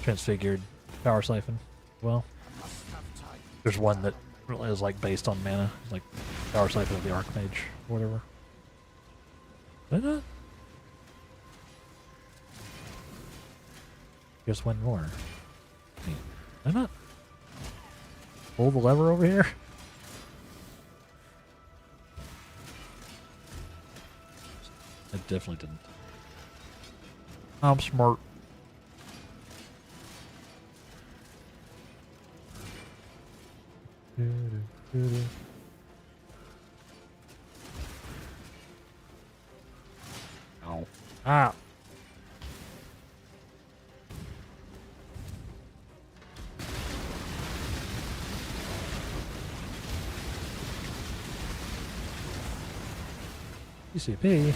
transfigured power siphon as well. There's one that really is like based on mana, it's like power siphon of the Archmage or whatever. Did I not? Guess one more. Did I not pull the lever over here? I definitely didn't. I'm smart. Ow. Ah. ECP.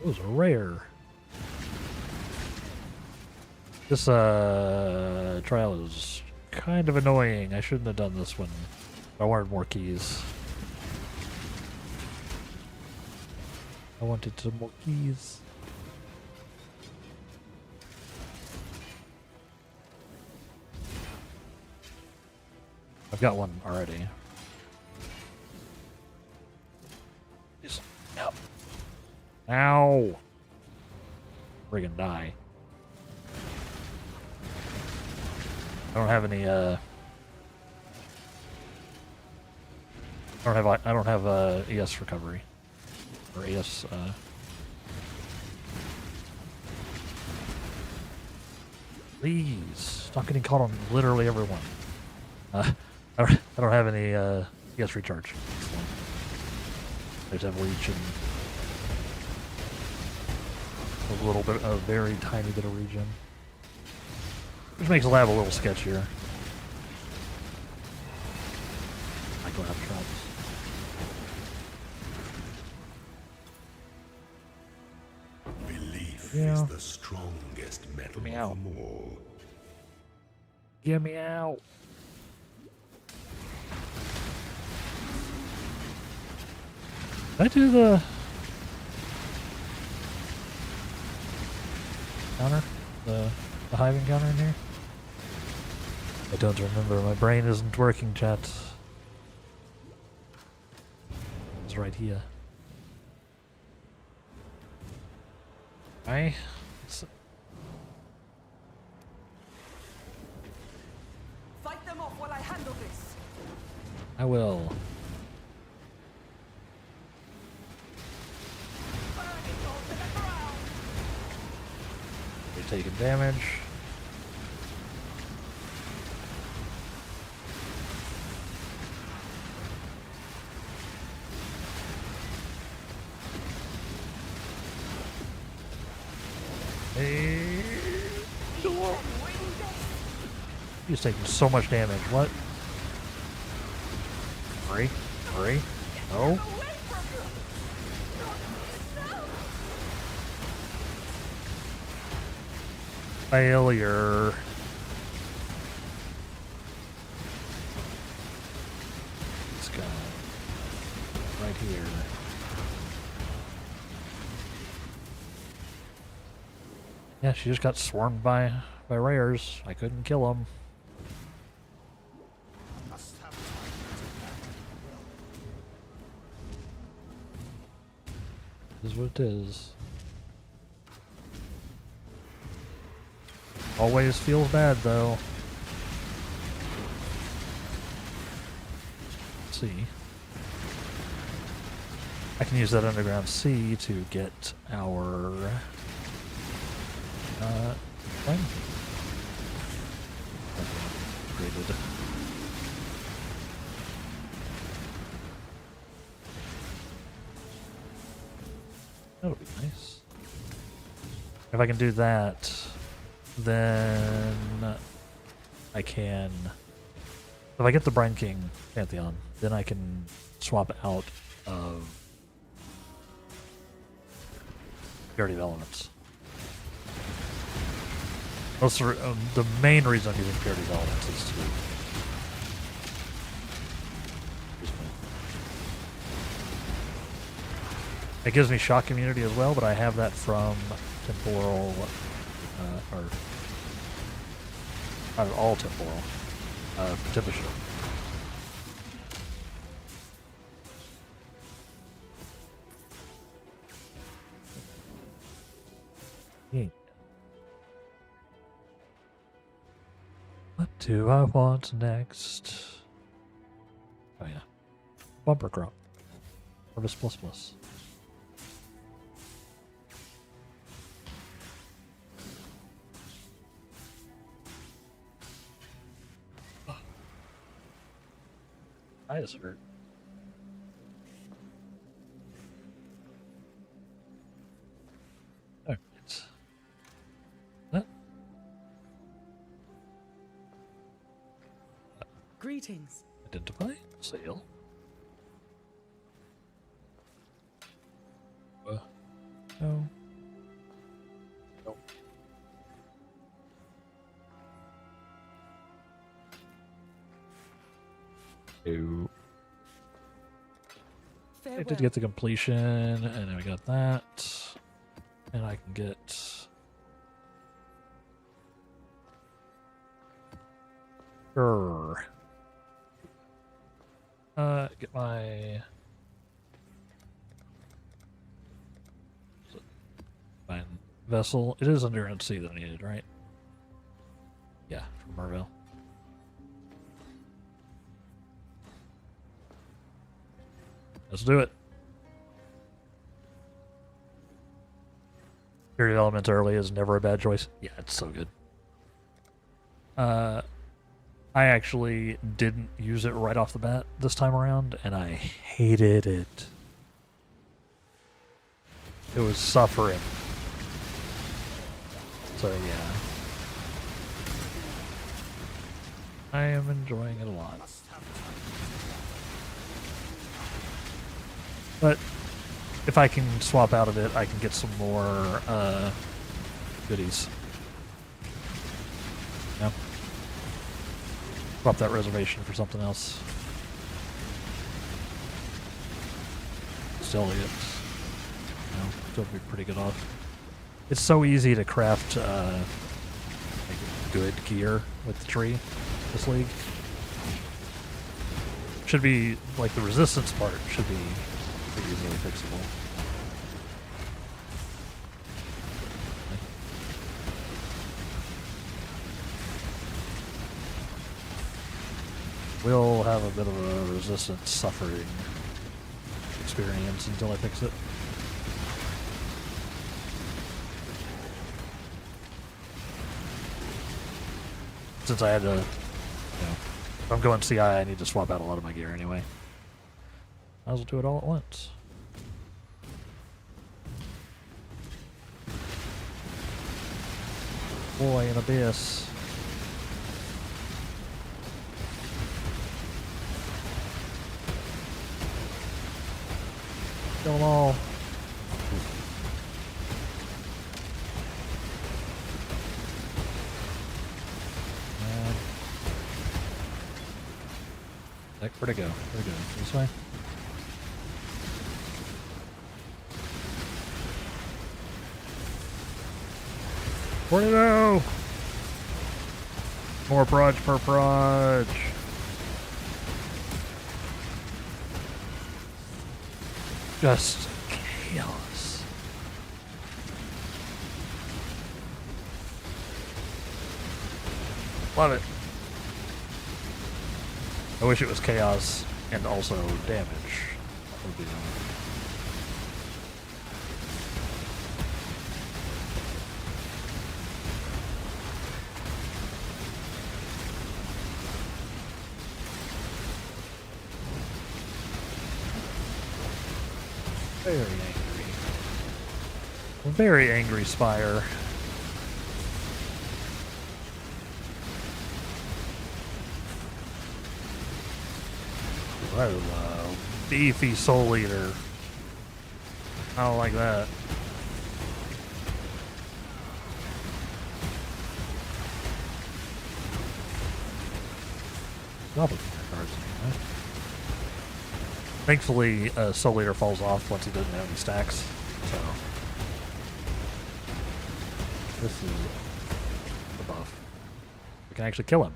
Those are rare. This trial is kind of annoying. I shouldn't have done this one. I wanted more keys. I wanted some more keys. I've got one already. Just, no. Ow! Friggin' die. I don't have any, I don't have ES recovery. Or ES, Please, stop getting caught on literally everyone. I don't have any, ES recharge. I just have leech and a little bit, a very tiny bit of regen. Which makes the lab a little sketchier. I go have traps. Belief Yeah. is the strongest metal of me out. them all. Get me out. Did I do the counter? The hiving counter in here? I don't remember. My brain isn't working, chat. It's right here. Aye. Fight them off while I handle this. I will. Burn it all to the ground. You're taking damage. Hey. He's taking so much damage. What? Sorry. No. Failure. This guy. Right here. Yeah, she just got swarmed by rares. I couldn't kill him. This is what it is. Always feels bad though. Let's see. I can use that underground sea to get our thing. Upgraded. That'll be nice. If I can do that, then I can... If I get the Brine King Pantheon, then I can swap out of Purity of Elements. Most the main reason I'm using Purity of Elements is to... It gives me shock immunity as well, but I have that from temporal, or not at all temporal, Temperature. What do I want next? Oh yeah, bumper crop, Harvest plus plus. Eyes hurt. Alright. That. Greetings. Identify. Sale. No. Nope. Two. I did get the completion, and then we got that. And I can get... Sure. Get my... Fine. Vessel. It is under NC that I needed, right? Yeah, from Marvel. Let's do it. Period Elements early is never a bad choice. Yeah, it's so good. I actually didn't use it right off the bat this time around, and I hated it. It was suffering. So yeah. I am enjoying it a lot. But if I can swap out of it, I can get some more goodies. Yeah. Swap that reservation for something else. Still, still be pretty good off. It's so easy to craft like good gear with the tree. This league should be like the resistance part should be pretty easily fixable. We'll have a bit of a resistance suffering experience until I fix it. Since I had to, if I'm going CI, I need to swap out a lot of my gear anyway. Might as well do it all at once. Boy, an abyss. Kill them all. And... Heck, where'd it go? Where'd it go? This way? Where'd it go? More proj per proj. Just chaos. Love it. I wish it was chaos and also damage. That would be very angry. A very angry Spire. Whoa, beefy Soul Eater. I don't like that. Doppelganger cards anyway. Thankfully, Soul Eater falls off once he doesn't have any stacks, so this is the buff. We can actually kill him.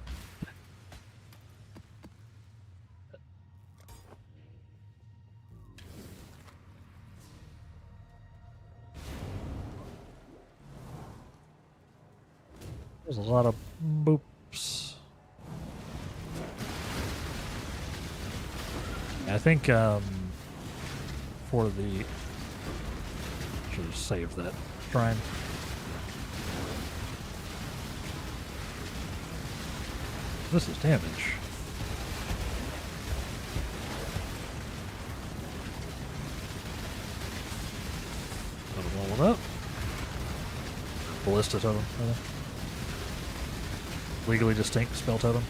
There's a lot of boops. I think for the should have saved that shrine. This is damage. Level it up. Ballista totem. Legally distinct spell totem.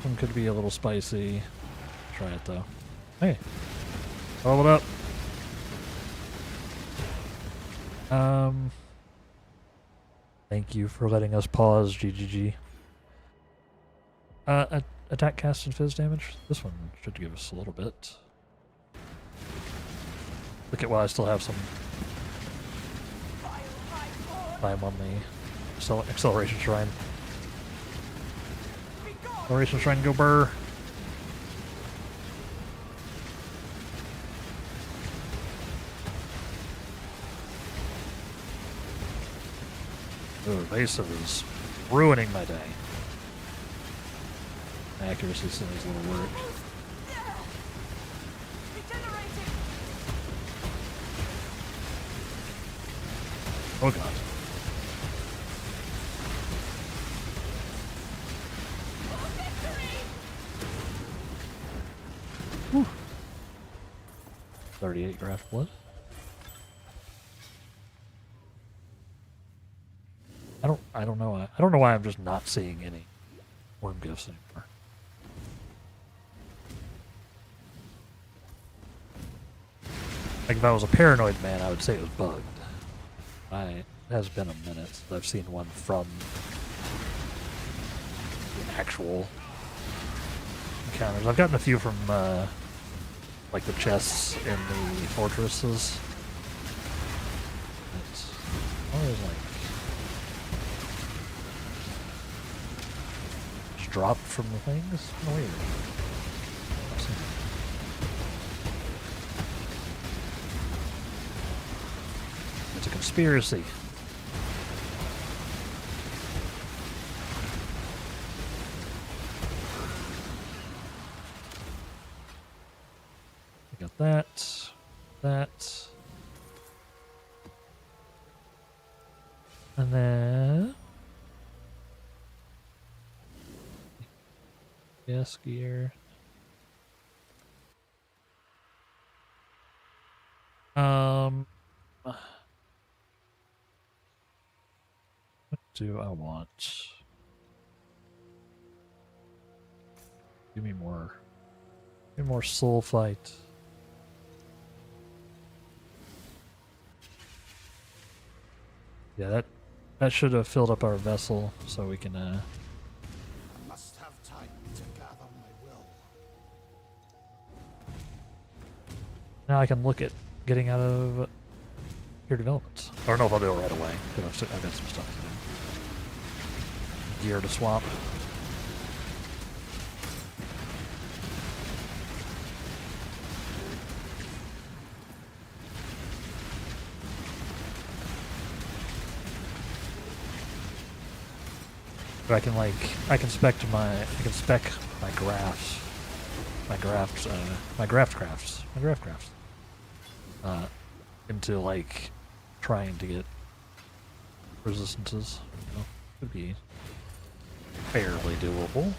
One could be a little spicy. Try it though. Hey, roll it up. Thank you for letting us pause. GGG. Attack, cast, and fizz damage. This one should give us a little bit. Look at while I still have some time on the acceleration shrine. Acceleration shrine, go burr. Oh, evasive is ruining my day. Accuracy seems a little work. Oh god. Whew. 38 graft blood. I don't know. I don't know why I'm just not seeing any worm gifts anymore. Like if I was a paranoid man, I would say it was bugged. It has been a minute since I've seen one from the actual encounters. I've gotten a few from like the chests in the fortresses. It's always like just dropped from the things. Weird. It's a conspiracy. We got that. And then yes, gear. What do I want? Give me more. Give me more soul fight. Yeah, that should have filled up our vessel so we can I must have time to gather my will. now I can look at getting out of your developments. I don't know if I'll do it right away, because I've got some stuff to do. Gear to swap. But I can spec my graphs, my graph crafts, into like trying to get resistances. You know, could be fairly doable.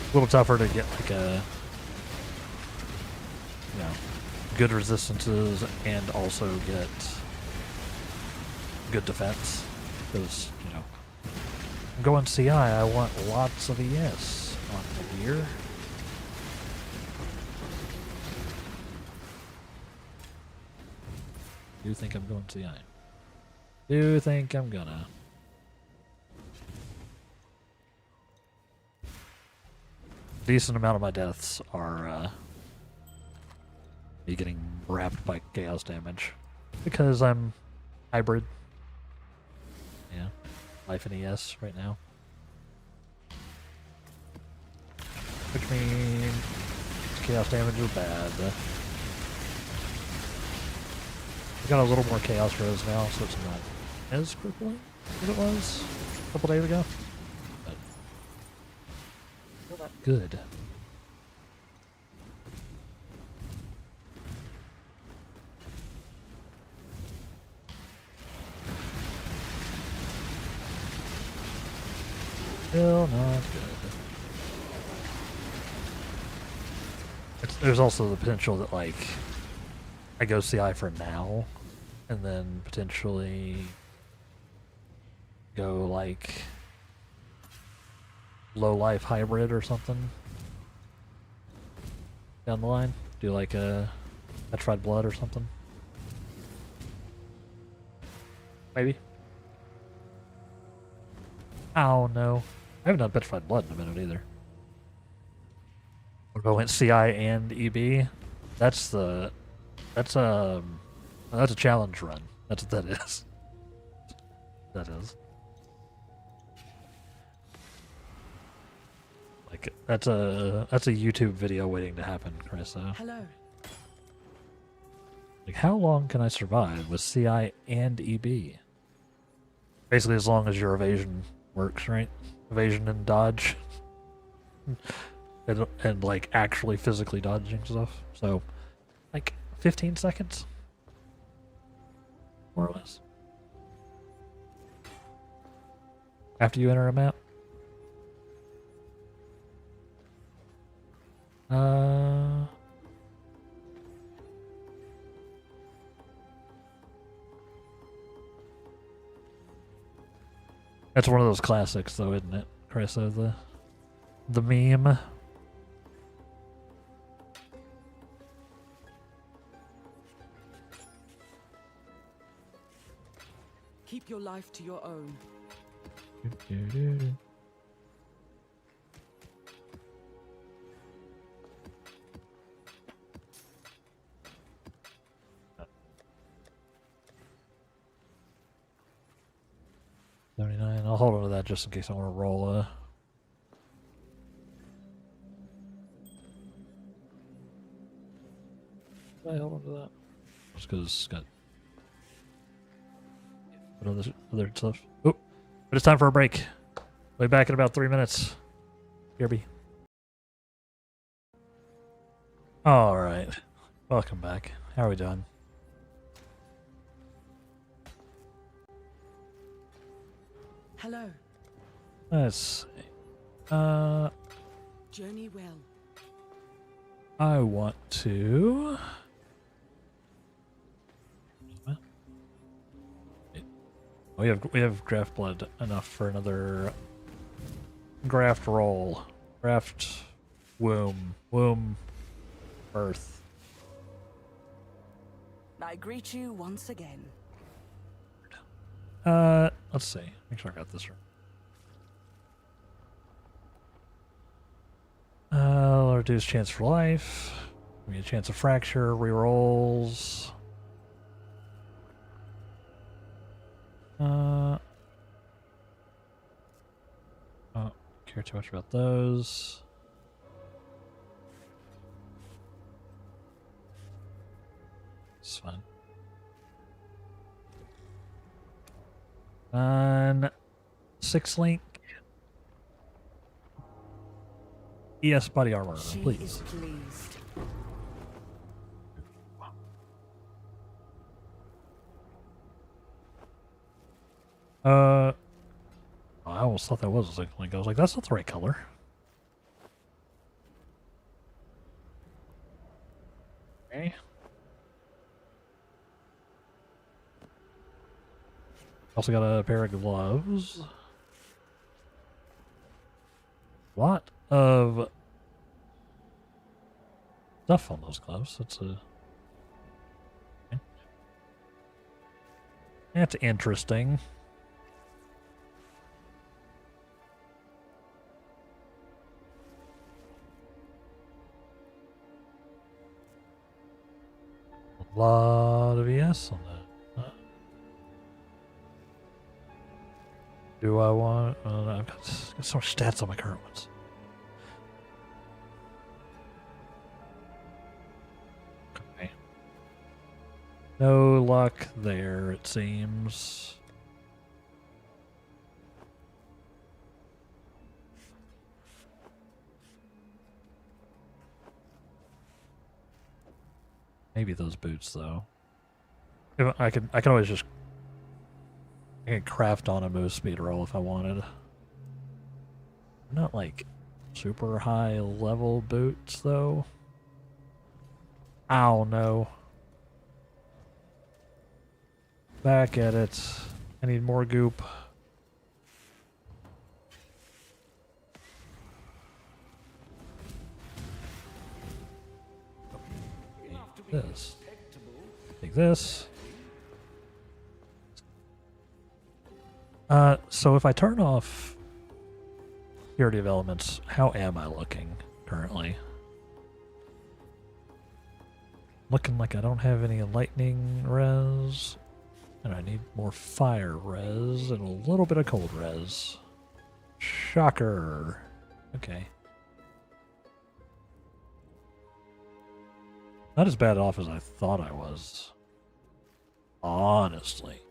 A little tougher to get like a, you know, good resistances and also get good defense. Because, you know, I'm going CI, I want lots of ES on the gear. Do think I'm going CI. Do think I'm gonna. Decent amount of my deaths are me getting wrapped by chaos damage because I'm hybrid. Yeah, life in ES right now, which means chaos damage is bad. I got a little more chaos rose now, so it's not as crippling as it was a couple days ago. But still not good. Still not good. There's also the potential that, like, I go CI for now, and then potentially go, like, low-life hybrid or something down the line. Do, like, a Petrified Blood or something. Maybe. Oh, no. I haven't done Petrified Blood in a minute either. What if I went CI and EB? That's a challenge run. That's what that is. That is. Like that's a YouTube video waiting to happen, Carissa. Hello. Like, how long can I survive with CI and EB? Basically, as long as your evasion works, right? Evasion and dodge. And like actually physically dodging stuff. So, like 15 seconds, more or less. After you enter a map. That's one of those classics, though, isn't it, Carissa? The meme. Keep your life to your own. $79. I'll hold on to that just in case I want to roll I hold on to that. Just because it's got other stuff. Oh, but it's time for a break. We'll be back in about 3 minutes. BRB. All right. Welcome back. How are we doing? Hello. Let's see. Journey well. I want to... We have graft blood enough for another graft roll. Graft womb earth. I greet you once again. Let's see. Make sure I got this right. Reduce chance for life. Give me a chance of fracture. Rerolls. Don't care too much about those. It's fine. On 6 link. ES body armor, She please. is pleased. I almost thought that was a 6 link. I was like, that's not the right color. Okay. Also got a pair of gloves. Lot of stuff on those gloves. That's interesting. A lot of ES on that. Do I want... I've got so much stats on my current ones. Okay. No luck there, it seems. Maybe those boots, though. If I can always just... I can craft on a move speed roll if I wanted. Not like super high level boots though. Ow, no. Back at it. I need more goop. This. Take this. So if I turn off Purity of Elements, how am I looking currently? Looking like I don't have any lightning res, and I need more fire res and a little bit of cold res. Shocker. Okay. Not as bad off as I thought I was. Honestly.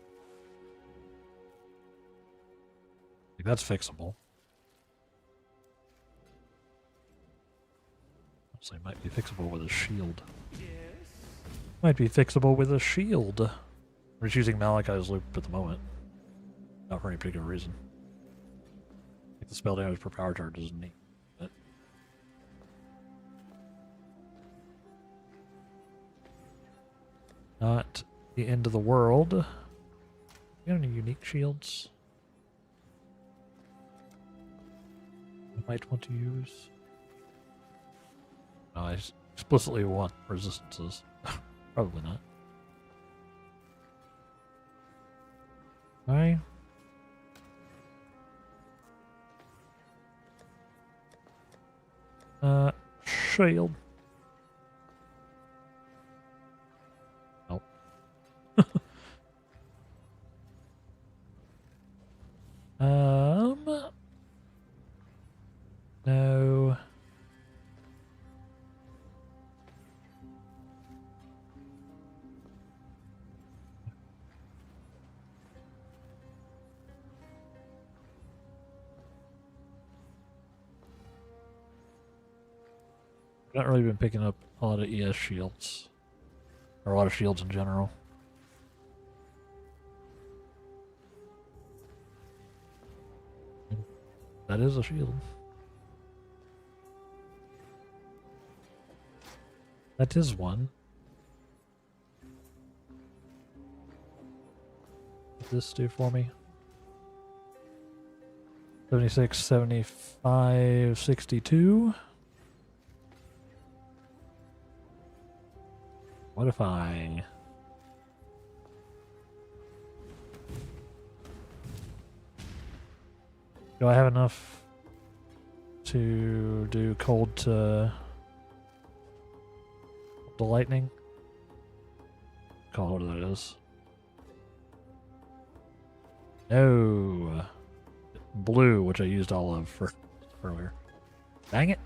Like, that's fixable. Honestly, might be fixable with a shield. Might be fixable with a shield. I'm just using Malachi's loop at the moment. Not for any particular reason. I think the spell damage per power charge is neat. But... not the end of the world. You got any unique shields I might want to use? No, I explicitly want resistances. Probably not. Okay. Shield. Nope. No. I've not really been picking up a lot of ES shields. Or a lot of shields in general. That is a shield. That is one. What does this do for me? 76, 75, 62. What if I... Do I have enough to do cold to the lightning? Call it what that is. No. Blue, which I used all of for earlier. Dang it.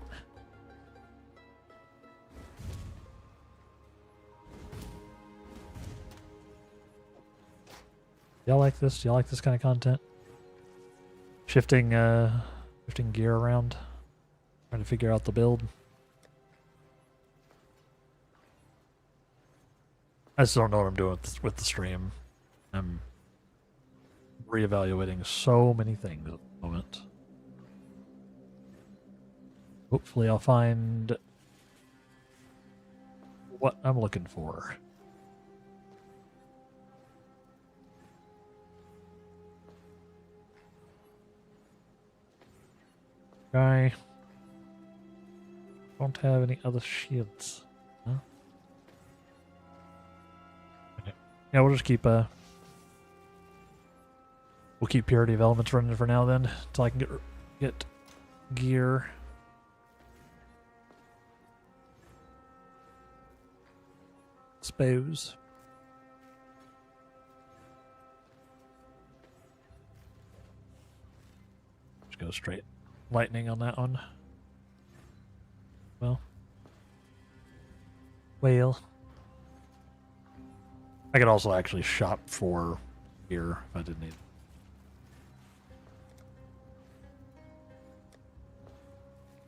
Y'all like this? Y'all like this kind of content? Shifting gear around. Trying to figure out the build. I just don't know what I'm doing with the stream. I'm reevaluating so many things at the moment. Hopefully I'll find what I'm looking for. I don't have any other shields. Huh? Okay. Yeah, we'll just keep we'll keep Purity of Elements running for now then, until I can get gear. Suppose. Just go straight lightning on that one. Well. I could also actually shop for gear if I did need.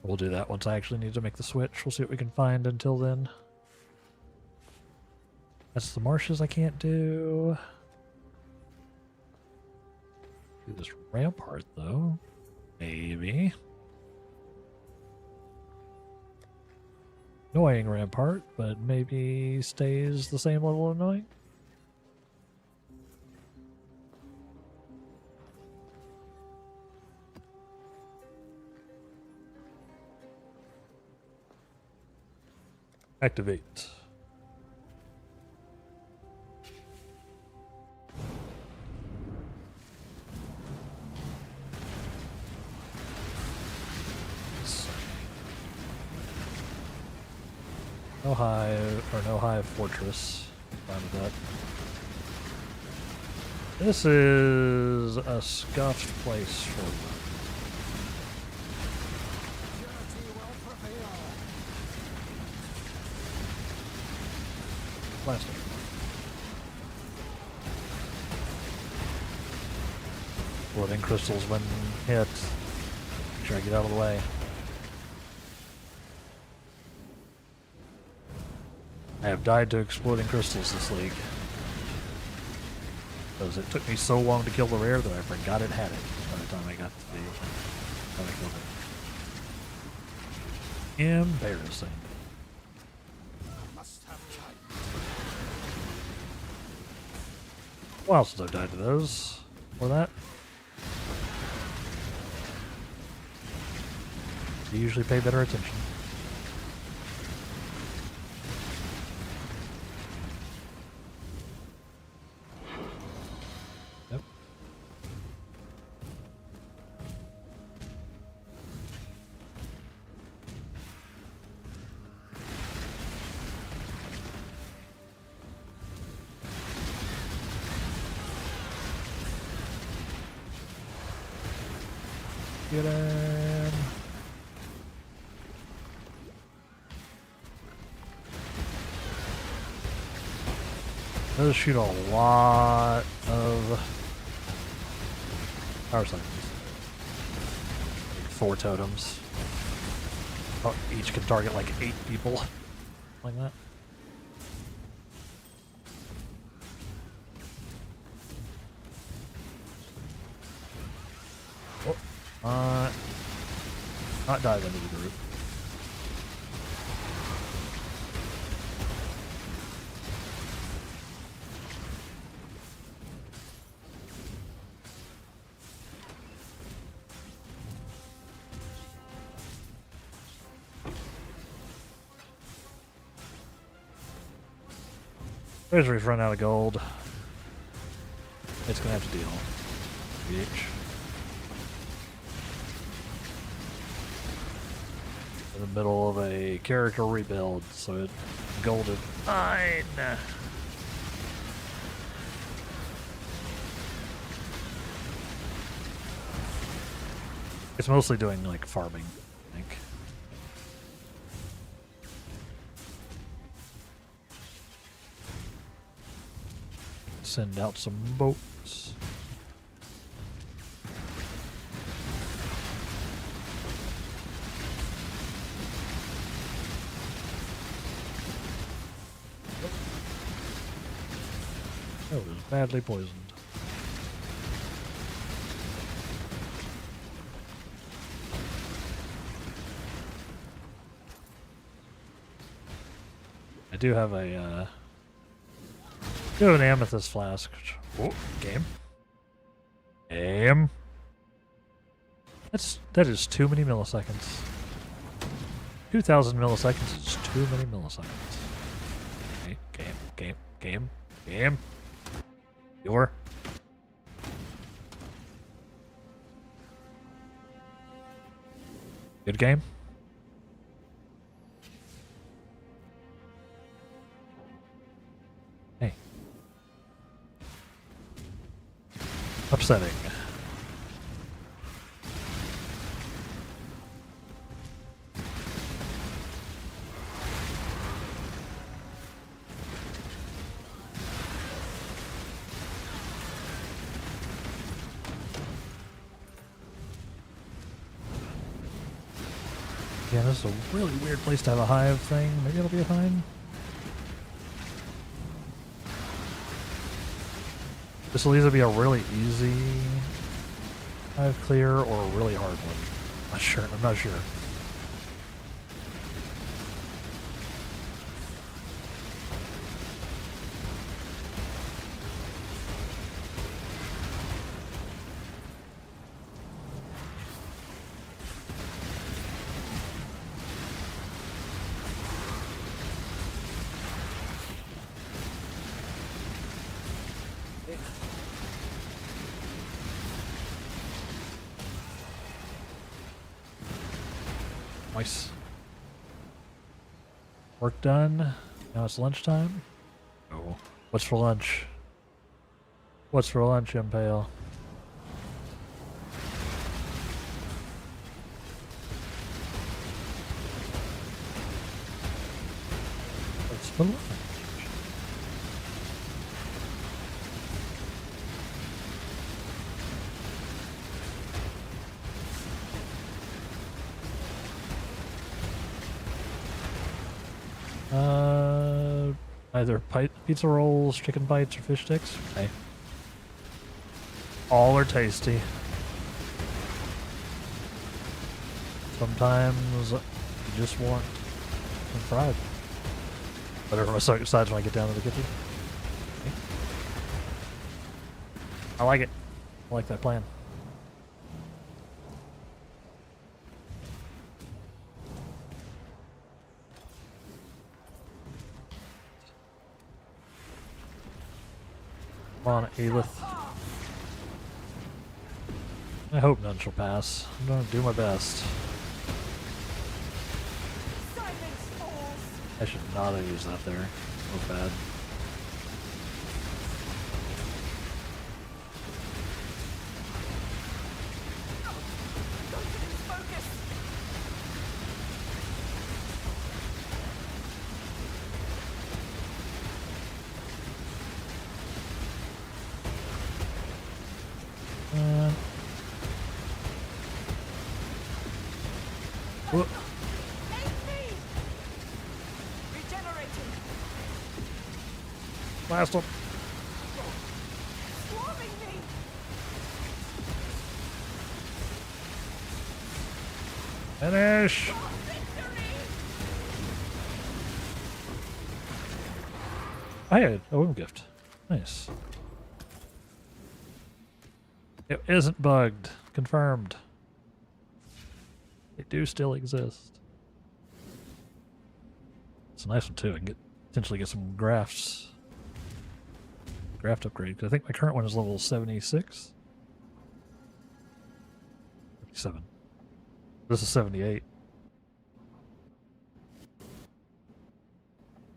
We'll do that once I actually need to make the switch. We'll see what we can find until then. That's the marshes I can't do. Do this rampart though. Maybe. Annoying rampart, but maybe stays the same level of annoying. Activate. No hive fortress. Fine with that. This is a scuffed place for them. Plastic. Floating crystals when hit. Make sure I get out of the way. I have died to exploding crystals this league. Because it took me so long to kill the rare that I forgot it had it by the time I got to the time I killed it. Embarrassing. A while since I've died to those. Or that. You usually pay better attention. Yep. Get him. Those shoot a lot of power cycles. 4 totems. Oh, each can target like 8 people. Like that. Oh. Not dive into the group. Treasury's run out of gold. It's gonna have to deal. Bitch. In the middle of a character rebuild, so it golded fine. It's mostly doing like farming, I think. Send out some boats. That was badly poisoned. I do have a an amethyst flask. Oh, game. Game. That is too many milliseconds. 2,000 milliseconds is too many milliseconds. Okay, game. Your. Good game. Hey. Upsetting. Yeah, this is a really weird place to have a hive thing. Maybe it'll be fine. This will either be a really easy hive clear or a really hard one. I'm not sure. Nice. Work done. Now it's lunchtime. Oh. What's for lunch? What's for lunch, Impale? What's for lunch? Either pizza rolls, chicken bites, or fish sticks. Okay. All are tasty. Sometimes you just want some fried. Whatever my stomach decides when I get down to the kitchen. Okay. I like it. I like that plan. Come on, Aelith. I hope none shall pass. I'm gonna do my best. I should not have used that there. That was bad. Last one. Finish. I had a wound gift. Nice. It isn't bugged. Confirmed. They do still exist. It's a nice one too. I can potentially get some grafts. Craft upgrade, 'cause I think my current one is level 76. 77. This is 78.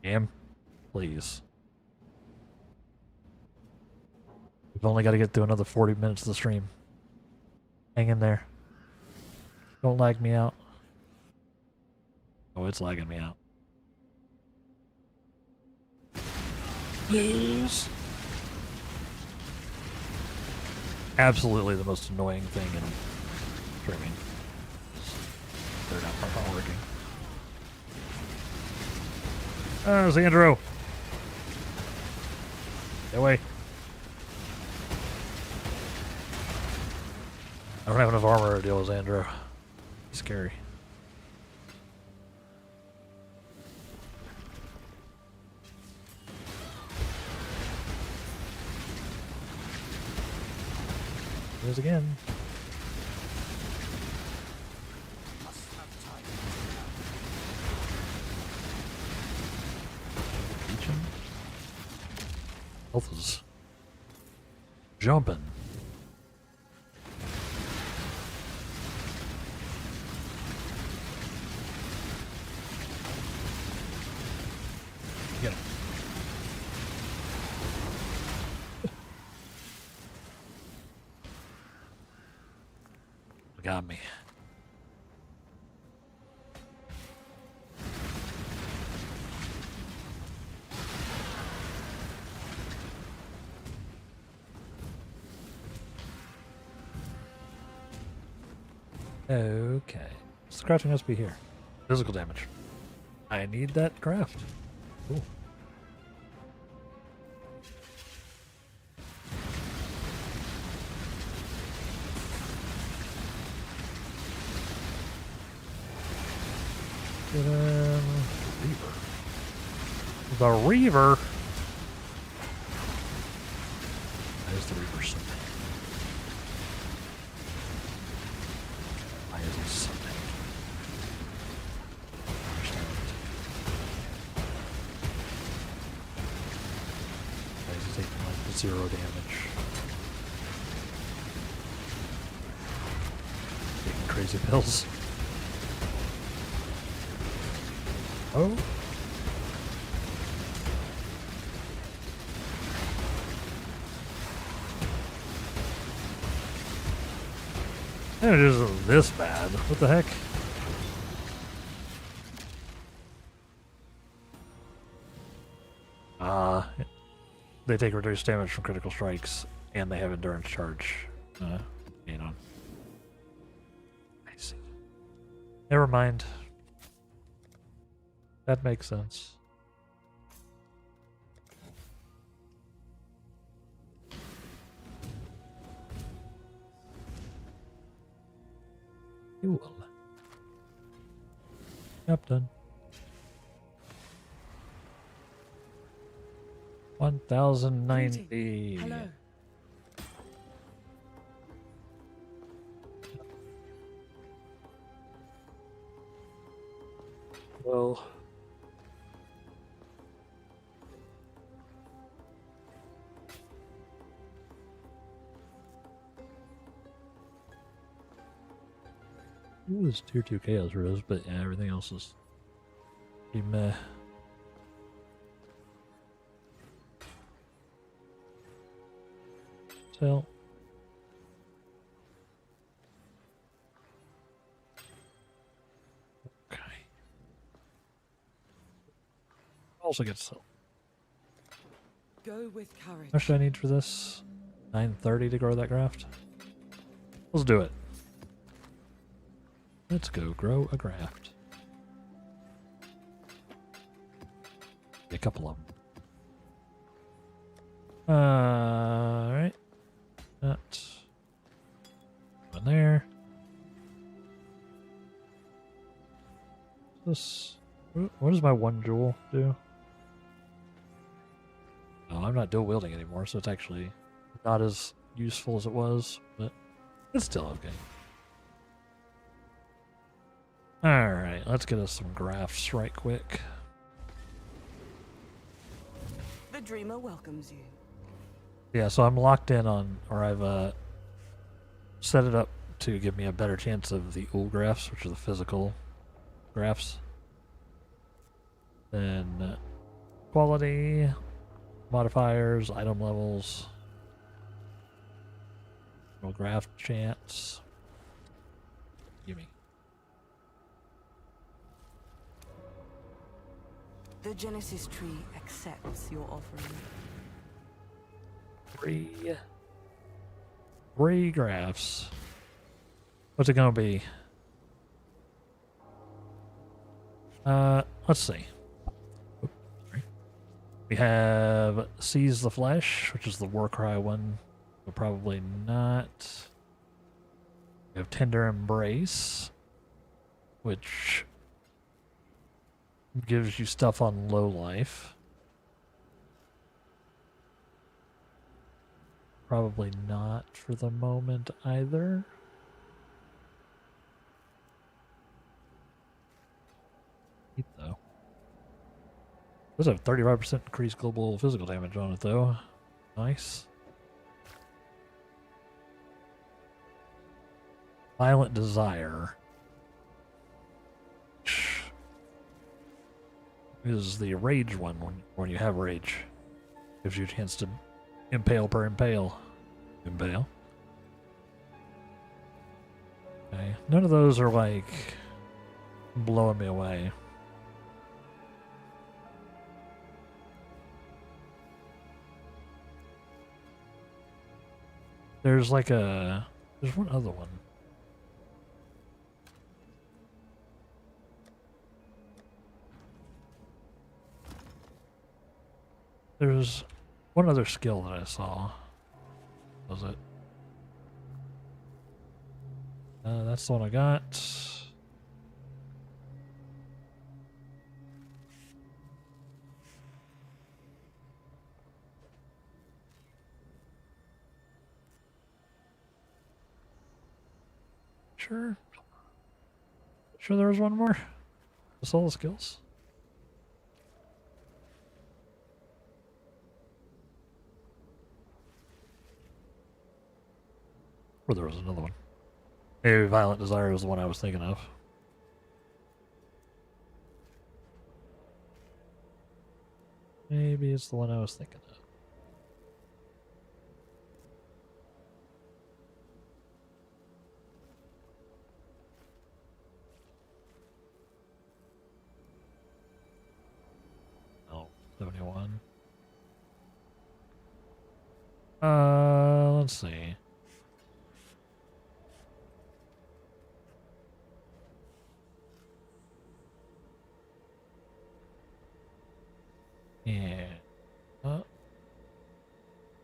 Damn. Please. We've only got to get through another 40 minutes of the stream. Hang in there. Don't lag me out. Oh, it's lagging me out. Please. Absolutely the most annoying thing in streaming. They're not working. Oh, Xandro! Get away. I don't have enough armor to deal with Xandro. He's scary. There's again. Must have time. Reach him. Health is jumping. Get him. Got me. Okay. Scratching must be here. Physical damage. I need that craft. Cool. Reaver. The Reaver. That is the Reaver Sunday. Why is he Sunday? Why is he taking like 0 damage? Taking crazy pills. Oh. And it isn't this bad. What the heck? They take reduced damage from critical strikes, and they have endurance charge. You know. I see. Never mind. That makes sense. Cool. Yep, done. 1090. Hello. Well. Ooh, this tier 2 chaos rose, but yeah, everything else is pretty meh. So. Okay. Also get sell. Go with courage. How much do I need for this? 930 to grow that graft? Let's do it. Let's go grow a graft. A couple of them. Alright. That's one there. This. What does my 1 jewel do? Oh, I'm not dual wielding anymore, so it's actually not as useful as it was, but it's still okay. Alright, let's get us some grafts right quick. The dreamer welcomes you. Yeah, so I'm locked in on, or I've set it up to give me a better chance of the UL graphs, which are the physical graphs. Then quality, modifiers, item levels, no graph chance. Gimme. The Genesis tree accepts your offering. Three graphs. What's it gonna be? Let's see. Oops, sorry. We have Seize the Flesh, which is the Warcry one, but probably not. We have Tender Embrace, which gives you stuff on low life. Probably not for the moment either. Neat though. Does have 35% increased global physical damage on it though. Nice. Violent Desire. Is the rage one when you have rage. Gives you a chance to impale per impale. Impale. Okay. None of those are like blowing me away. There's like there's one other one. There's one other skill that I saw. Was it? That's the one I got. Sure. Sure there was one more? That's all the skills? Or there was another one. Maybe Violent Desire was the one I was thinking of. Maybe it's the one I was thinking of. Oh, 71. Let's see. Yeah.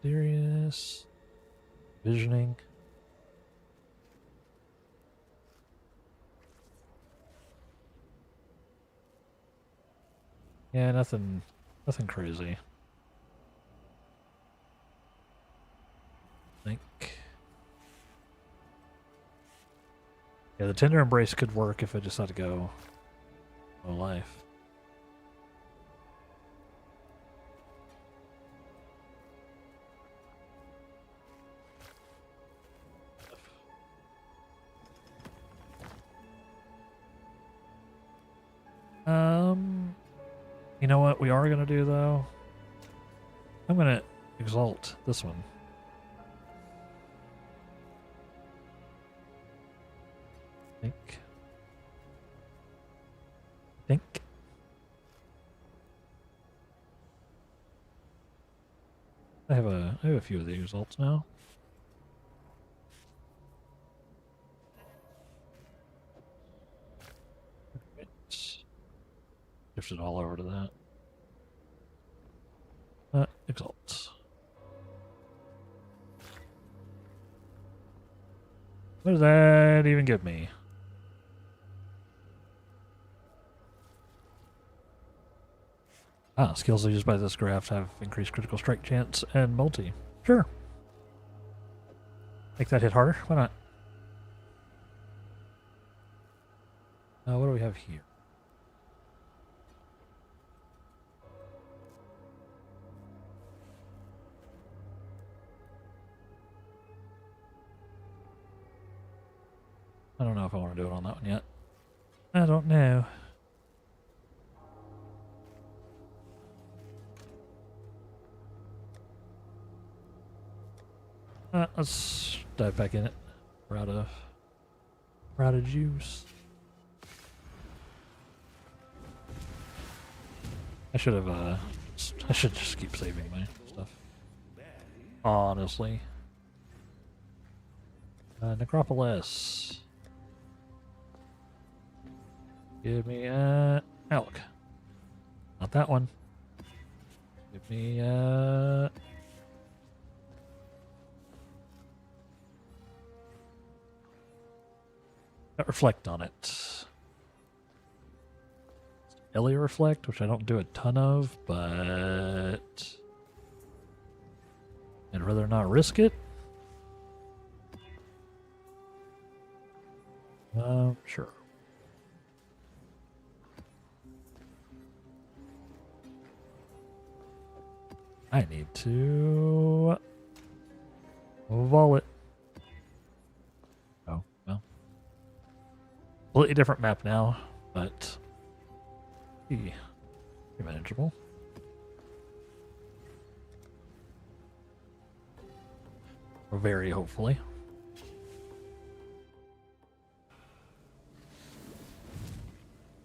Serious. Visioning. Yeah, nothing crazy. I think. Yeah, the Tender Embrace could work if I just had to go low life. You know what we are gonna do though? I'm gonna exalt this one. Think. I have a few of the exalts now. Shift it all over to that. Exalts. What does that even give me? Skills used by this graph have increased critical strike chance and multi. Sure. Make that hit harder? Why not? What do we have here? I don't know if I want to do it on that one yet. I don't know. Let's dive back in it. We're out of juice. I should have, I should just keep saving my stuff. Honestly. Necropolis. Give me, Alec. Not that one. Give me, reflect on it. Ellie reflect, which I don't do a ton of, but I'd rather not risk it. Sure. I need to vol it. Oh, well. Completely different map now, but pretty manageable. Or very hopefully.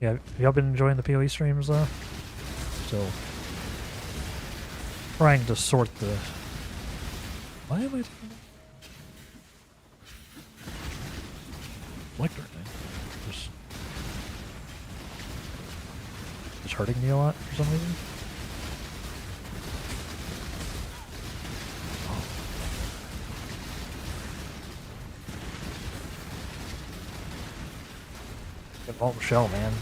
Yeah, have y'all been enjoying the PoE streams though? Still trying to sort the... Why am I doing that? Reflector thing. Just hurting me a lot for some reason. Get Molten Shell, man.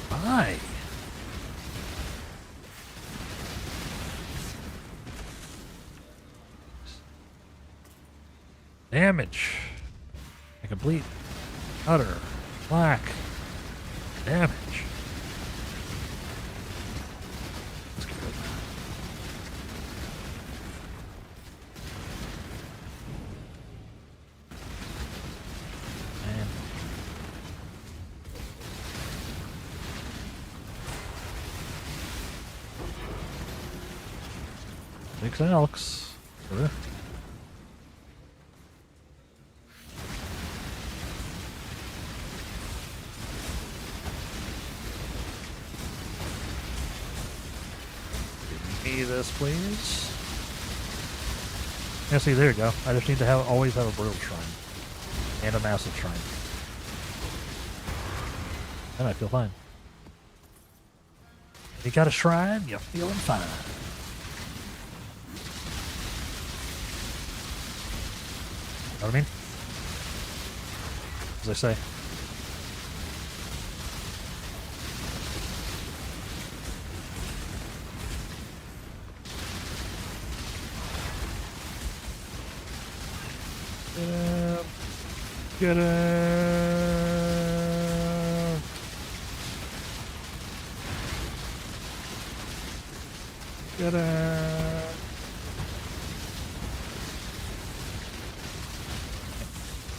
Bye. Damage. A complete, utter, black damage. That's good. Man. Six Alex. Sure. This, please. Yeah, see, there you go. I just need to always have a brutal shrine and a massive shrine, and I feel fine. You got a shrine, you're feeling fine. Know what I mean? As I say. Get it. Get it.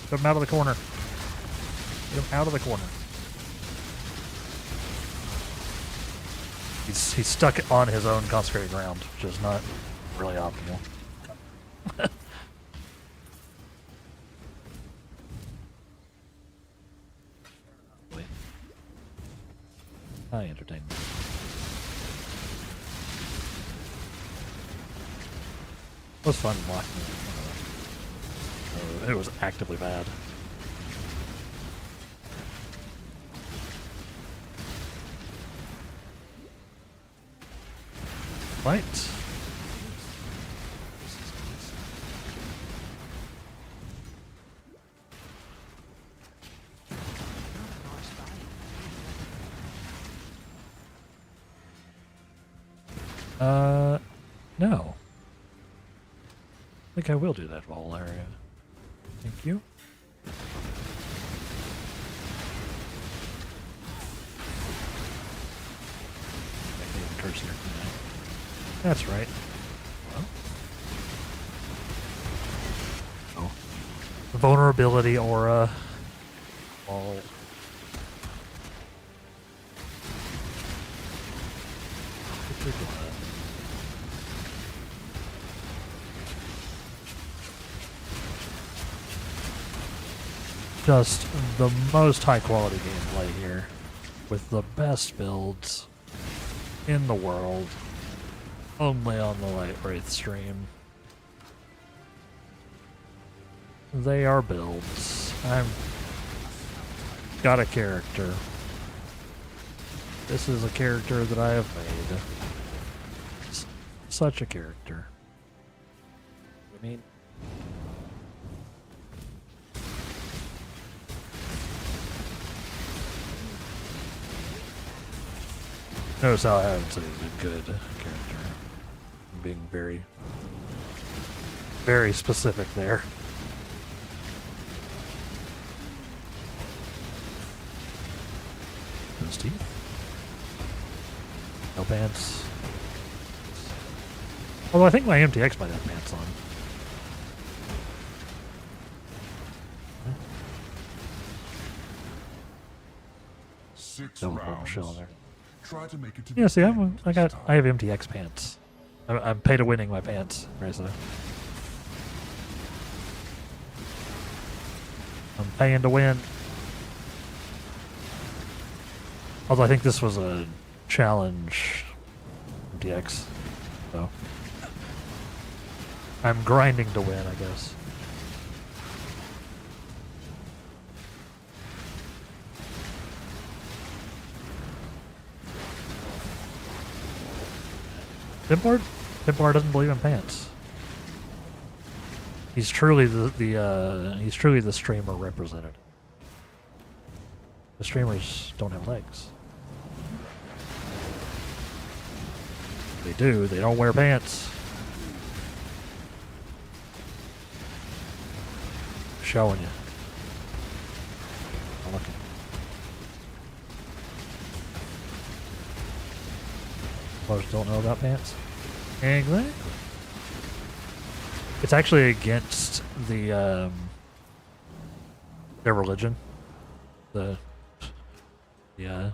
Get him out of the corner. Get him out of the corner. He's stuck on his own consecrated ground, which is not really optimal. High entertainment. It was fun watching it. It was actively bad. Right. No. I think I will do that whole area. Thank you. counters here. That's right. Oh. Vulnerability aura. All. Just the most high quality gameplay here. With the best builds in the world. Only on the Light Wraith stream. They are builds. I've got a character. This is a character that I have made. Such a character. I mean, Notice how I haven't said he's a good character. I'm being very, very specific there. Those teeth. No pants. Although I think my MTX might have pants on. Six Double rounds. shell there. Try to make it to Yeah, the see, end I this have time. MTX pants. I'm pay to winning my pants, Reza. I'm paying to win. Although I think this was a challenge MTX, so I'm grinding to win, I guess. Templar doesn't believe in pants. He's truly the streamer represented. The streamers don't have legs. They do. They don't wear pants. Showing you. I'm looking. Most don't know about pants. Exactly. It's actually against the their religion. I can't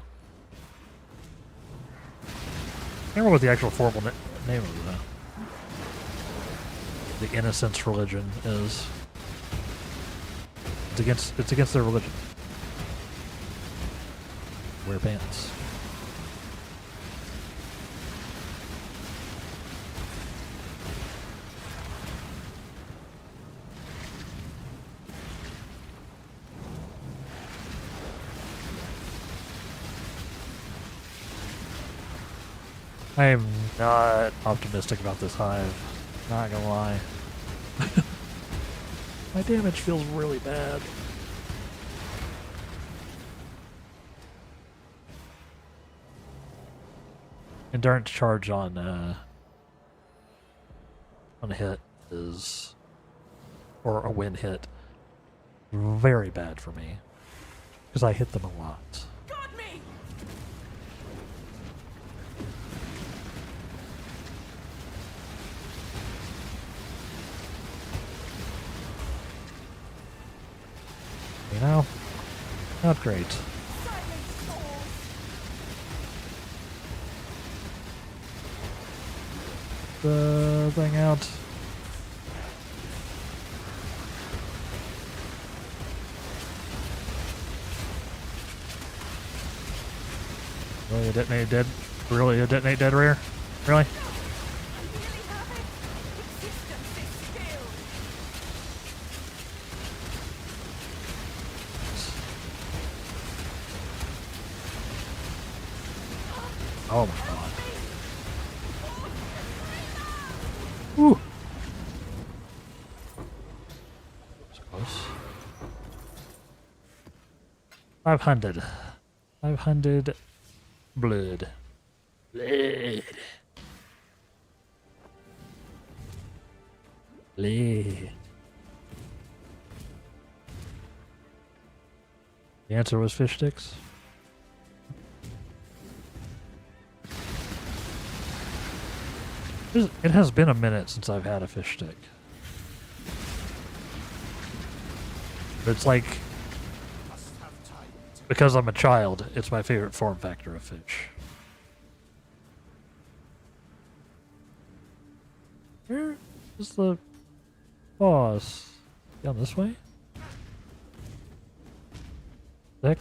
remember what the actual formal name of the Innocence religion is. It's against their religion. Wear pants. I am not optimistic about this hive. Not gonna lie. My damage feels really bad. Endurance charge on a hit is, or a win hit, very bad for me because I hit them a lot. Got me! You know, not great. The thing out. Really, a detonate dead? Really, a detonate dead rare? Really? Oh my god. Woo! So close. 500. 500 blood. Blood. Blood. The answer was fish sticks. It has been a minute since I've had a fish stick. But it's like, Must have time to because I'm a child, it's my favorite form factor of fish. Where is the boss? Down this way? Thick?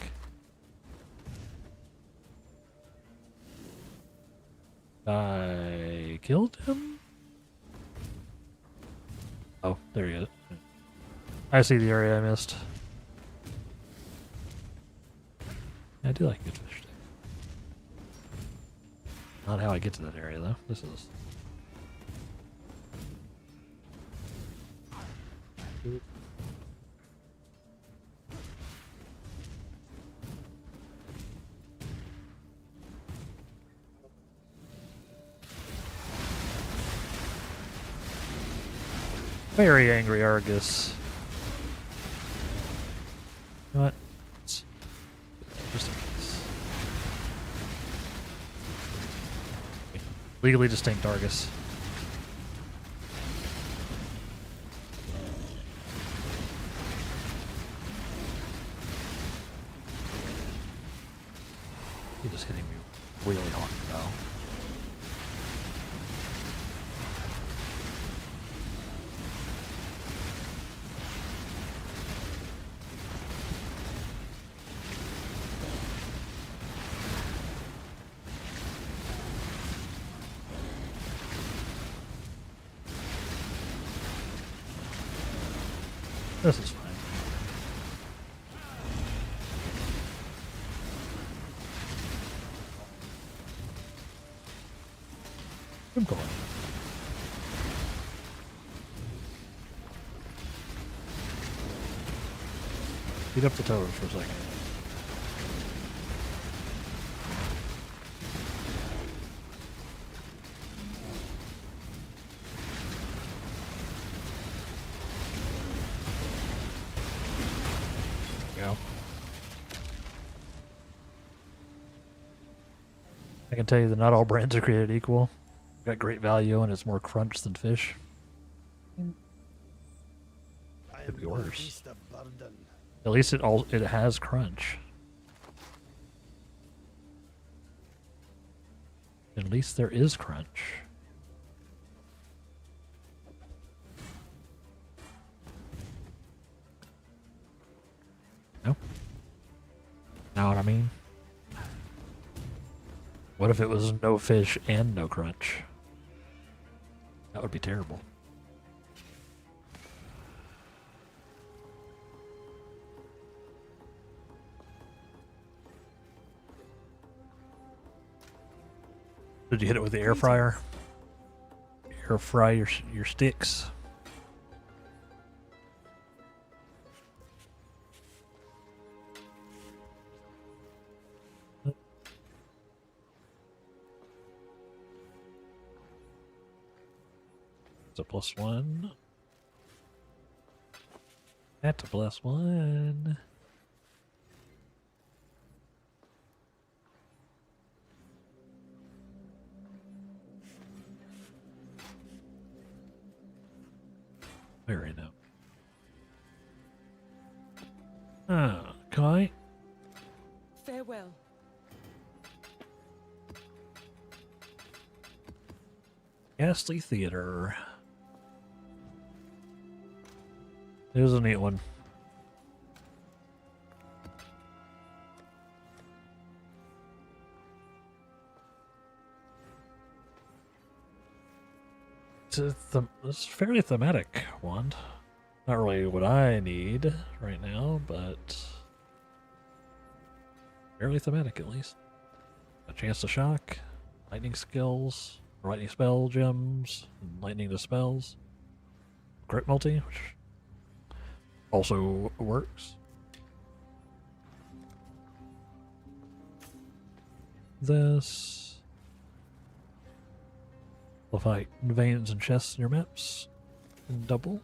I killed him? Oh, there he is. I see the area I missed. I do like good fish stick. Not how I get to that area though. This is. Very angry Argus. You know what? Just in case. Legally distinct Argus. He just hitting me really hard now. This is fine. I'm going. Beat up the toes for a second. Go. I can tell you that not all brands are created equal. Got great value and it's more crunch than fish. I Could be am the worse. beast of burden. At least it has crunch. At least there is crunch. No? Know what I mean? What if it was no fish and no crunch? That would be terrible. Did you hit it with the air fryer? Air fry your sticks. It's a +1. That's a +1. Very no. Okay. Farewell. Ghastly Theater. It was a neat one. It's a fairly thematic wand. Not really what I need right now, but fairly thematic at least. A chance to shock, lightning skills, lightning spell gems, and lightning dispels. Crit multi, which also works. This. We'll fight veins and chests in your maps. And double.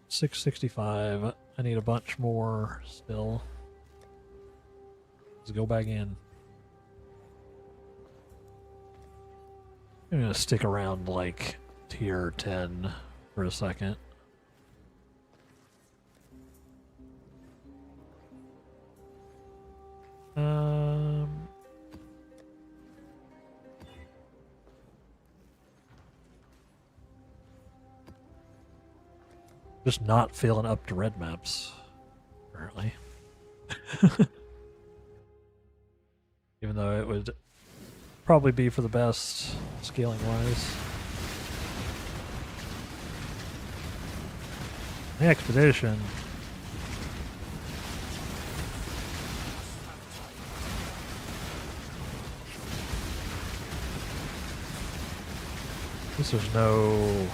665. I need a bunch more still. Let's go back in. I'm gonna stick around like tier 10 for a second. Just not feeling up to red maps, apparently. Even though it would probably be for the best scaling wise. The expedition. This there's no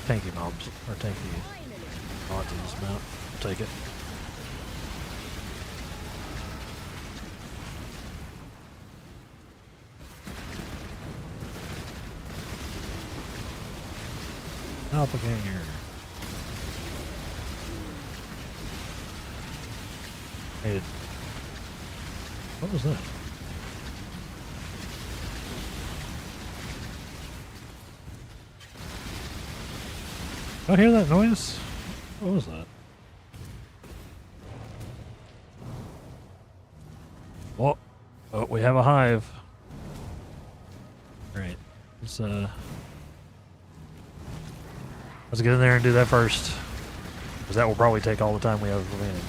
tanky mobs or tanky mods in this map. I'll take it. Doppelganger. Hey, what was that? Did I hear that noise? What was that? Oh, we have a hive. Alright. Let's get in there and do that first. Because that will probably take all the time we have remaining.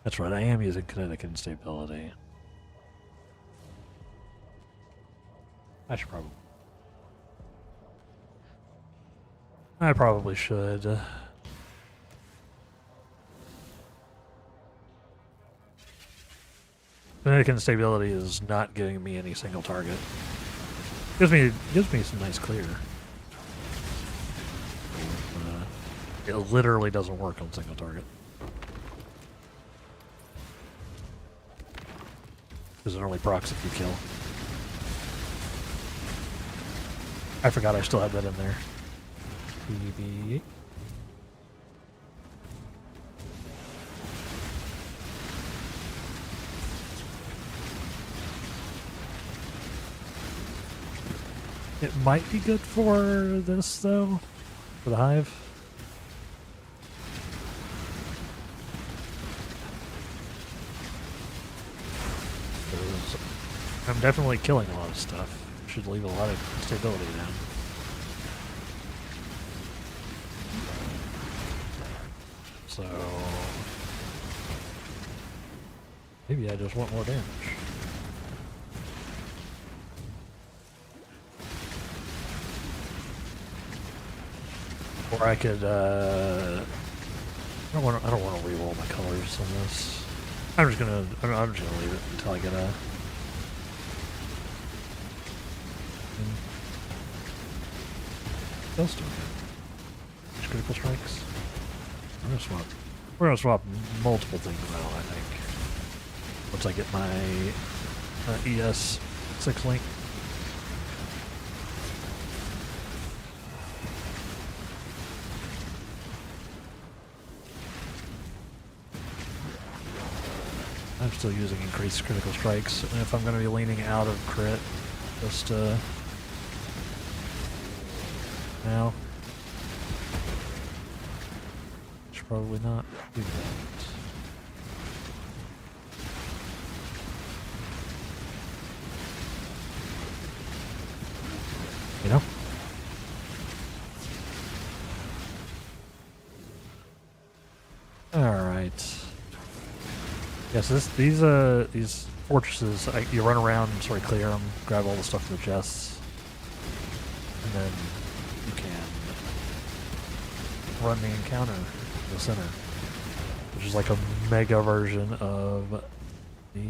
That's right, I am using kinetic instability. I probably should. Kinetic instability is not giving me any single target. Gives me some nice clear. It literally doesn't work on single target. Because it only procs if you kill. I forgot I still had that in there. BB. It might be good for this, though. For the hive. I'm definitely killing a lot of stuff. Should leave a lot of stability down. So maybe I just want more damage. Or I could I don't want to reroll my colors on this. I'm just gonna leave it until I get a They'll still get critical strikes. We're gonna swap multiple things out, I think. Once I get my ES 6 link. I'm still using increased critical strikes, and if I'm going to be leaning out of crit, just now, should probably not do that. You know? All right. Yes, these fortresses, you run around, sort of clear them, grab all the stuff in the chests, and then you can run the encounter in the center, which is like a mega version of the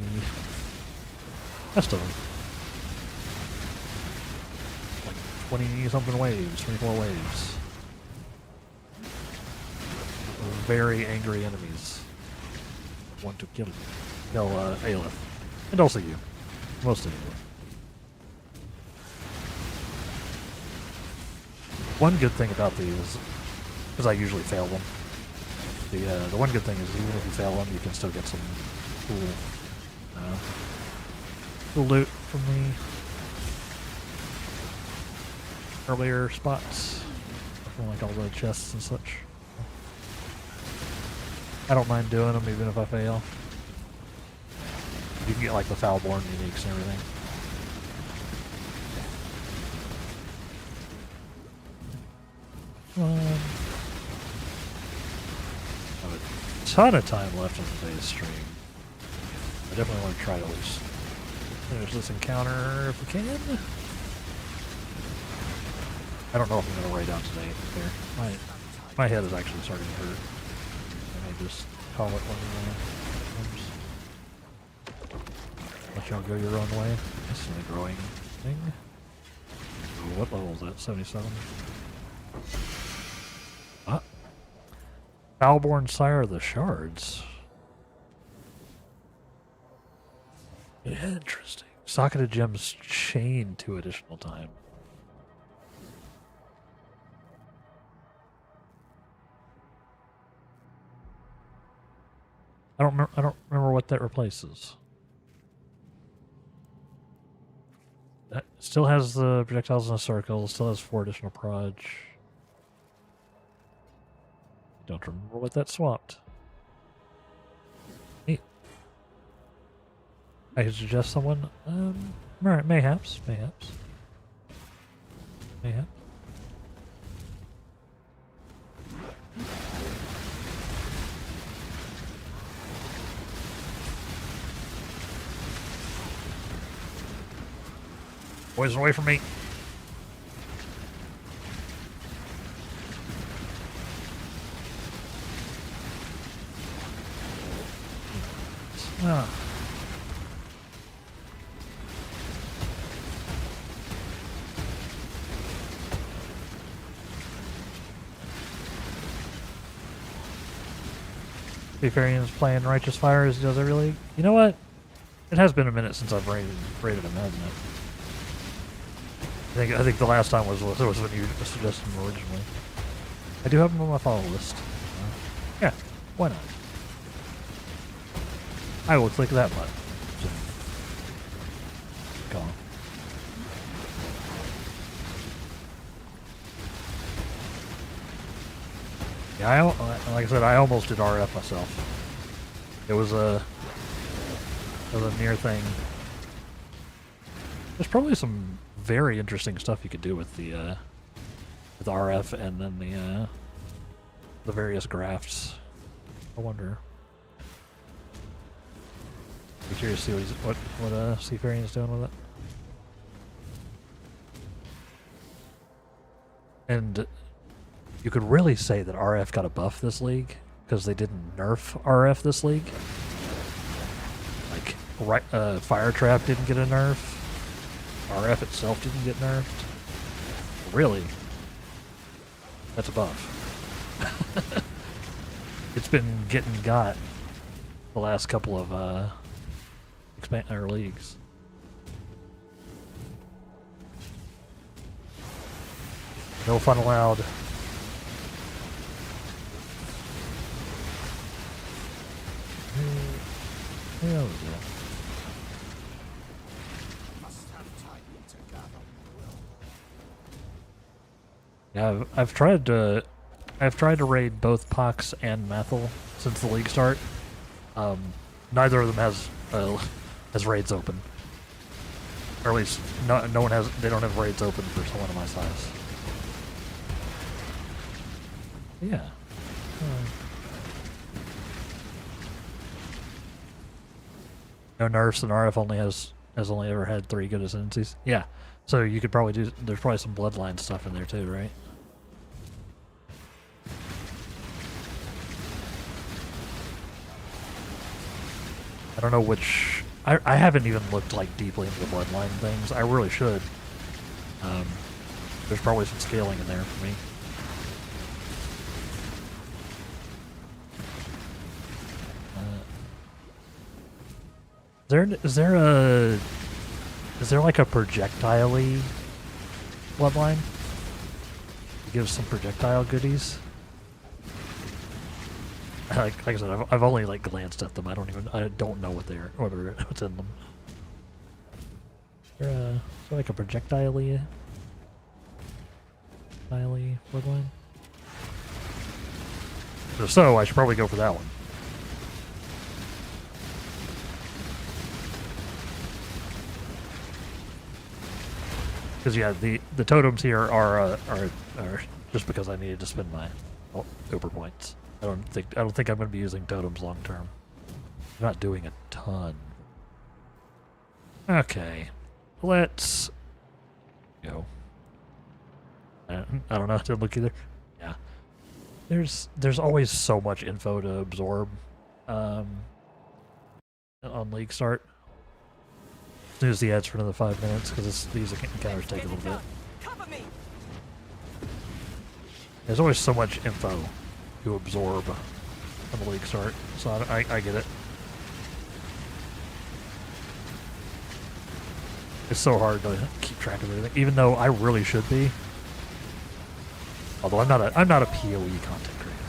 rest of them. Like 20-something waves, 24 waves. Very angry enemies. Want to kill Aelith. And also you. Mostly you. One good thing about these, because I usually fail them, the one good thing is even if you fail them, you can still get some cool loot from the earlier spots, from like all the chests and such. I don't mind doing them even if I fail. You can get like the Foulborn uniques and everything. I have a ton of time left in today's stream. I definitely want to try to at least finish this encounter if we can. I don't know if I'm going to write out today. Here. My head is actually starting to hurt. I may just call it when it comes. Let y'all go your own way. This is a growing thing. Ooh, what level is that? 77? Ah. Foulborn Sire of the Shards. Interesting. Socketed gems chain 2 additional time. I don't remember what that replaces. That still has the projectiles in a circle, still has 4 additional proj. Don't remember what that swapped. Neat. I could suggest someone. Alright, mayhaps. Mayhaps. Poison away from me. Ah. Beefarian's playing Righteous Fire as he does every league. You know what? It has been a minute since I've rated him, hasn't it? I think the last time was when you suggested him originally. I do have him on my follow list. Yeah, why not? I will click that button. So, go on. Yeah, like I said, I almost did RF myself. It was a near thing. There's probably some very interesting stuff you could do with the with RF and then the various grafts. I wonder. Be curious to see what Seafarian is doing with it. And you could really say that RF got a buff this league because they didn't nerf RF this league. Like Fire Trap didn't get a nerf. RF itself didn't get nerfed. Really? That's a buff. It's been getting got the last couple of leagues. No fun allowed. Yeah, yeah, I've tried to raid both Pox and Mathel since the league start. Neither of them has raids open, or at least no one has. They don't have raids open for someone of my size. Yeah. No nerfs, and RF only has only ever had 3 good ascendancies. Yeah, so you could probably do. There's probably some bloodline stuff in there too, right? I don't know which. I haven't even looked like deeply into the bloodline things. I really should. There's probably some scaling in there for me. Is there like a projectile-y bloodline? gives some projectile goodies. Like I said, I've only like glanced at them. I don't know what's in them. Is there like a projectile-y bloodline? If so, I should probably go for that one. Because yeah, the totems here are just because I needed to spend my Uber points. I don't think I'm going to be using totems long term. I'm not doing a ton. Okay, let's go. I don't know. Didn't look either. Yeah, there's always so much info to absorb on League start. Snooze the ads for another 5 minutes because these encounters take a little bit. Cover me. There's always so much info to absorb on the League start, so I get it. It's so hard to keep track of everything, even though I really should be. Although I'm not a PoE content creator.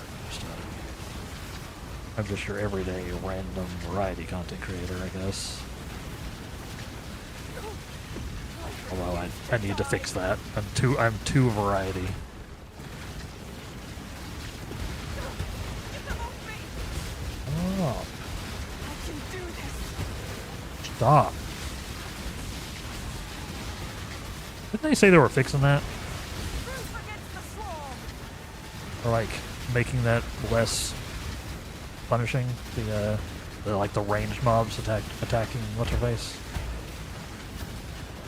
I'm just your everyday random variety content creator, I guess. Although I need to fix that. I'm too variety. Oh. Stop. Didn't they say they were fixing that? Or like making that less punishing? The like the ranged mobs attacking what's her face?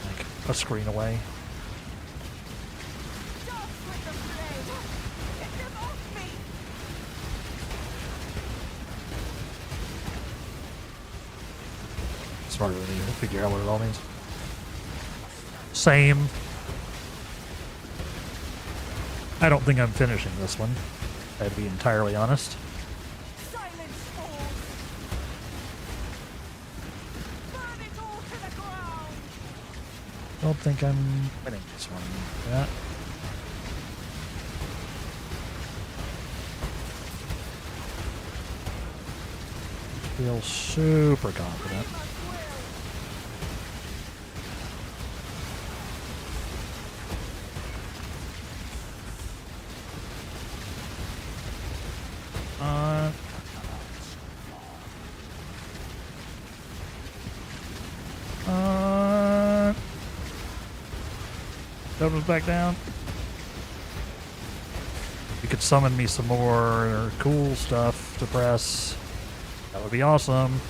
Like a screen away. Smarter than you figure out what it all means. Same. I don't think I'm finishing this one. I have to be entirely honest. Don't think I'm winning this one. Yeah. Feel super confident. Goes back down. You could summon me some more cool stuff to press. That would be awesome.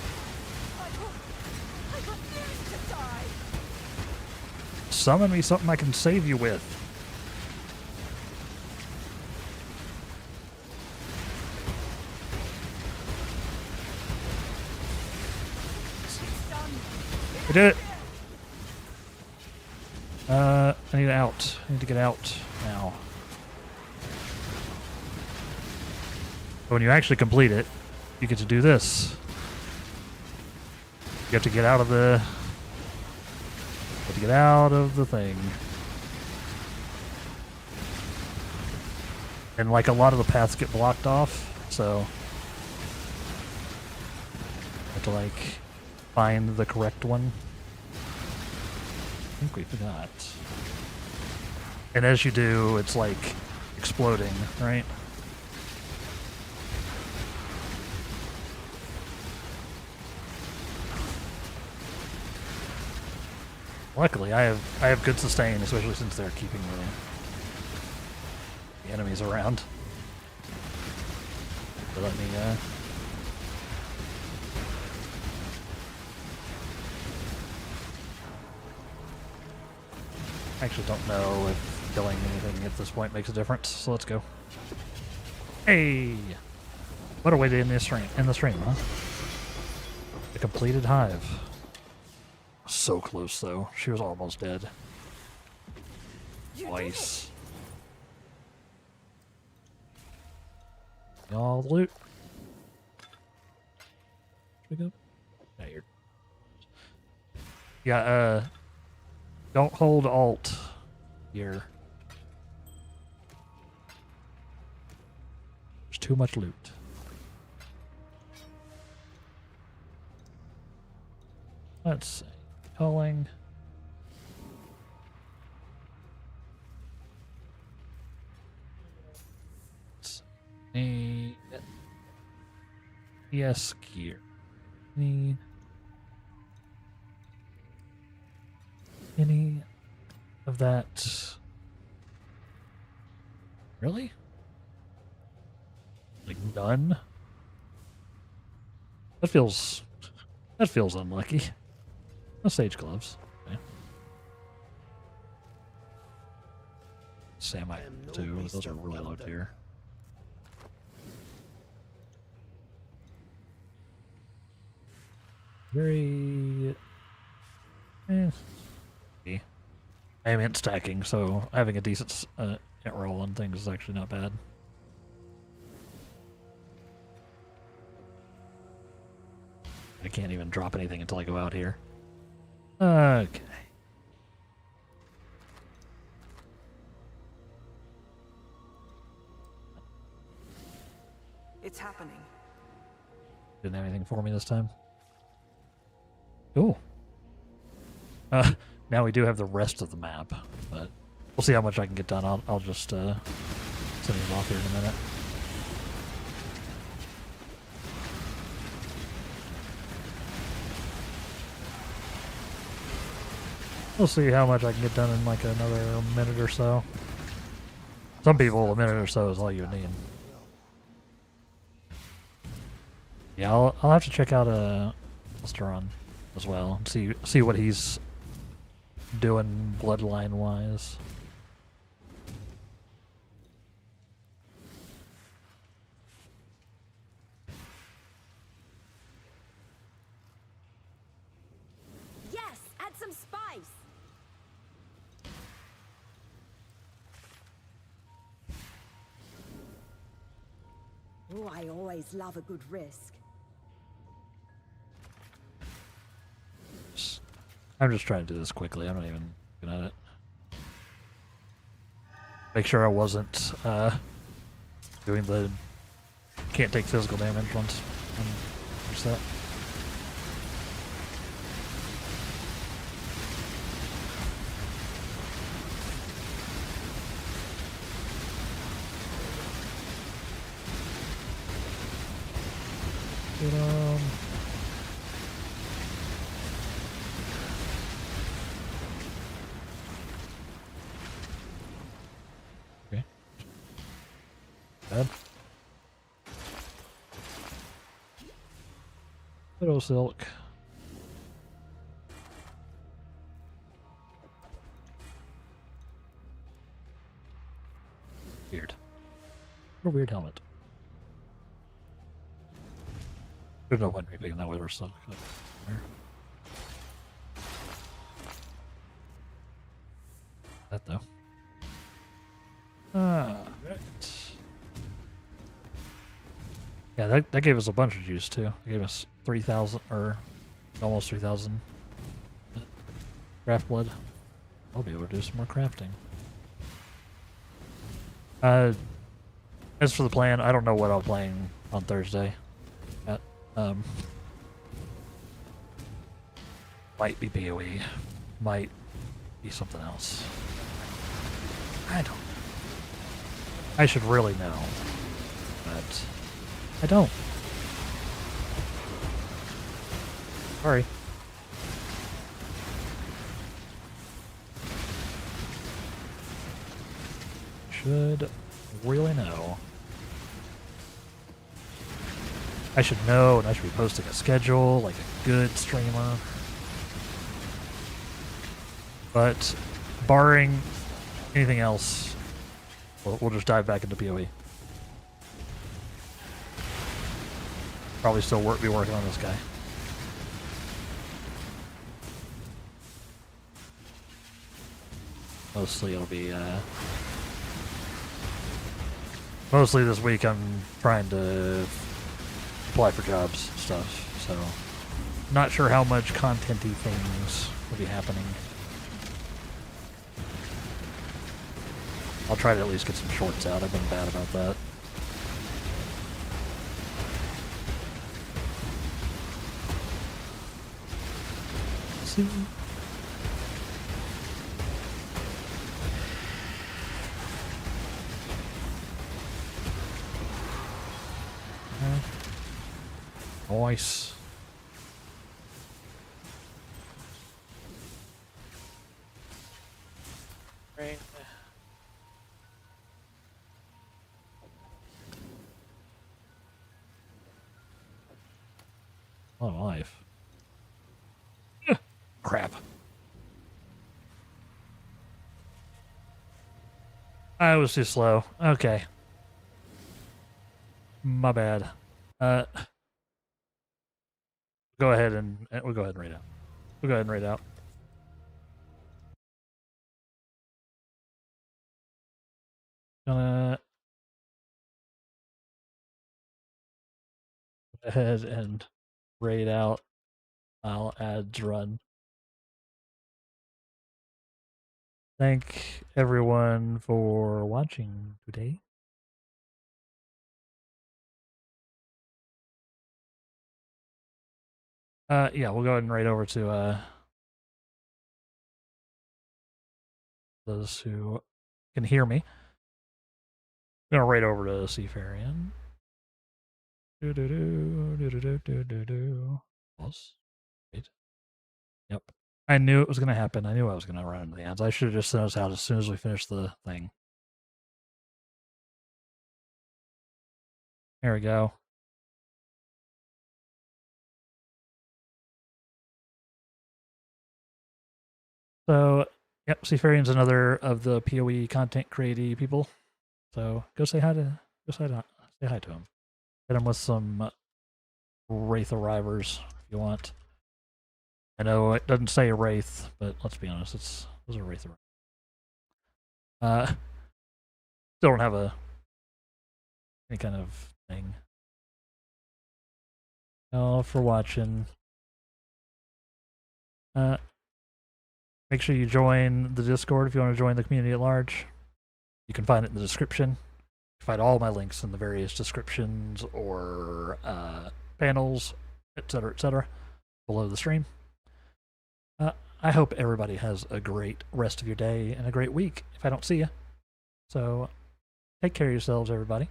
Summon me something I can save you with. We did it. I need out. I need to get out now. When you actually complete it, you get to do this. You have to get out of the... You have to get out of the thing. And like a lot of the paths get blocked off, so... You have to like find the correct one. I think we forgot. And as you do, it's like exploding, right? Luckily, I have good sustain, especially since they're keeping the enemies around. So let me I actually don't know if killing anything at this point makes a difference, so let's go. Hey! What a way to end the stream, huh? The completed hive. So close, though. She was almost dead. Twice. All the loot. Should we go? Yeah, you're... Yeah, don't hold Alt here. too much loot. Let's see. Calling. Need yes gear. Need any of that? Really? Like none? That feels unlucky. No sage gloves. Okay. Samite too. Those are really low tier. Very. I am int stacking, so having a decent int roll on things is actually not bad. I can't even drop anything until I go out here. Okay. It's happening. Didn't have anything for me this time. Cool. Now we do have the rest of the map, but we'll see how much I can get done. I'll just send it off here in a minute. We'll see how much I can get done in like another minute or so. Some people, a minute or so is all you need. Yeah, I'll have to check out Listeron as well. See what he's doing bloodline wise. Yes, add some spice. Oh, I always love a good risk. I'm just trying to do this quickly. I'm not even looking at it. Make sure I wasn't doing the can't take physical damage once I'm set. But, okay. Bad. Widow silk. Weird. What a weird helmet. There's no point in me picking that widow silk. That though. Right. Yeah, that gave us a bunch of juice too. It gave us 3,000 or almost 3,000 craft blood. I'll be able to do some more crafting. As for the plan, I don't know what I'm playing on Thursday. Might be BOE, might be something else. I don't know. I should really know, but I don't. Sorry. Should really know. I should know, and I should be posting a schedule like a good streamer. But barring anything else, we'll just dive back into PoE. Probably still be working on this guy. Mostly it'll be, mostly this week I'm trying to apply for jobs and stuff, so not sure how much content-y things will be happening. I'll try to at least get some shorts out. I've been bad about that. see. Nice. Right. Oh, life. Crap. I was too slow. Okay. My bad. Go ahead and we'll go ahead and read out. We'll go ahead and read out. Gonna go ahead and raid out while ads run. Thank everyone for watching today. Yeah, we'll go ahead and raid over to those who can hear me. I'm gonna raid over to Seafarian. Do do do do do do do do. Pause. Wait. Yep. I knew it was gonna happen. I knew I was gonna run into the ads. I should have just sent us out as soon as we finished the thing. There we go. So, yep, Seafarian's another of the PoE content creating people. So go say hi to him. Hit him with some Wraith Arrivers if you want. I know it doesn't say Wraith, but let's be honest, those are Wraith Arrivers. Still don't have any kind of thing. All for watching. Make sure you join the Discord if you want to join the community at large. You can find it in the description. You can find all my links in the various descriptions or panels, etc., below the stream. I hope everybody has a great rest of your day and a great week if I don't see you. So, take care of yourselves, everybody.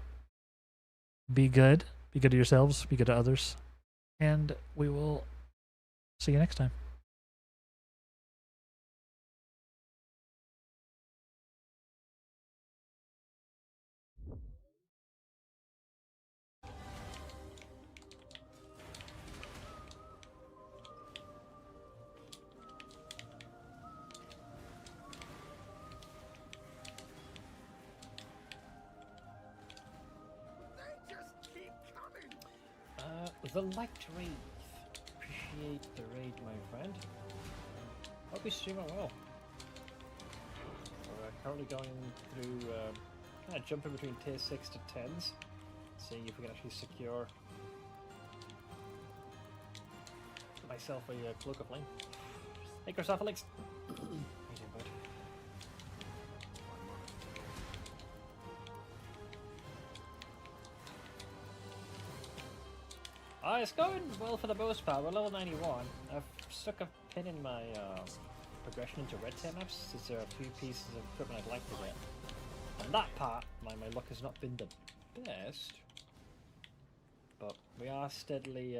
Be good. Be good to yourselves. Be good to others. And we will see you next time. The Light Wraith. Appreciate the raid, my friend. Hope you're streaming well. We're currently going through, kind of jumping between tier 6 to 10s, seeing if we can actually secure myself a cloak of flame. Hey, Christoph Alex. How you doing, bud? It's going well for the most part. We're level 91. I've stuck a pin in my progression into red tier maps, since there are a few pieces of equipment I'd like to get. On that part, my luck has not been the best, but we are steadily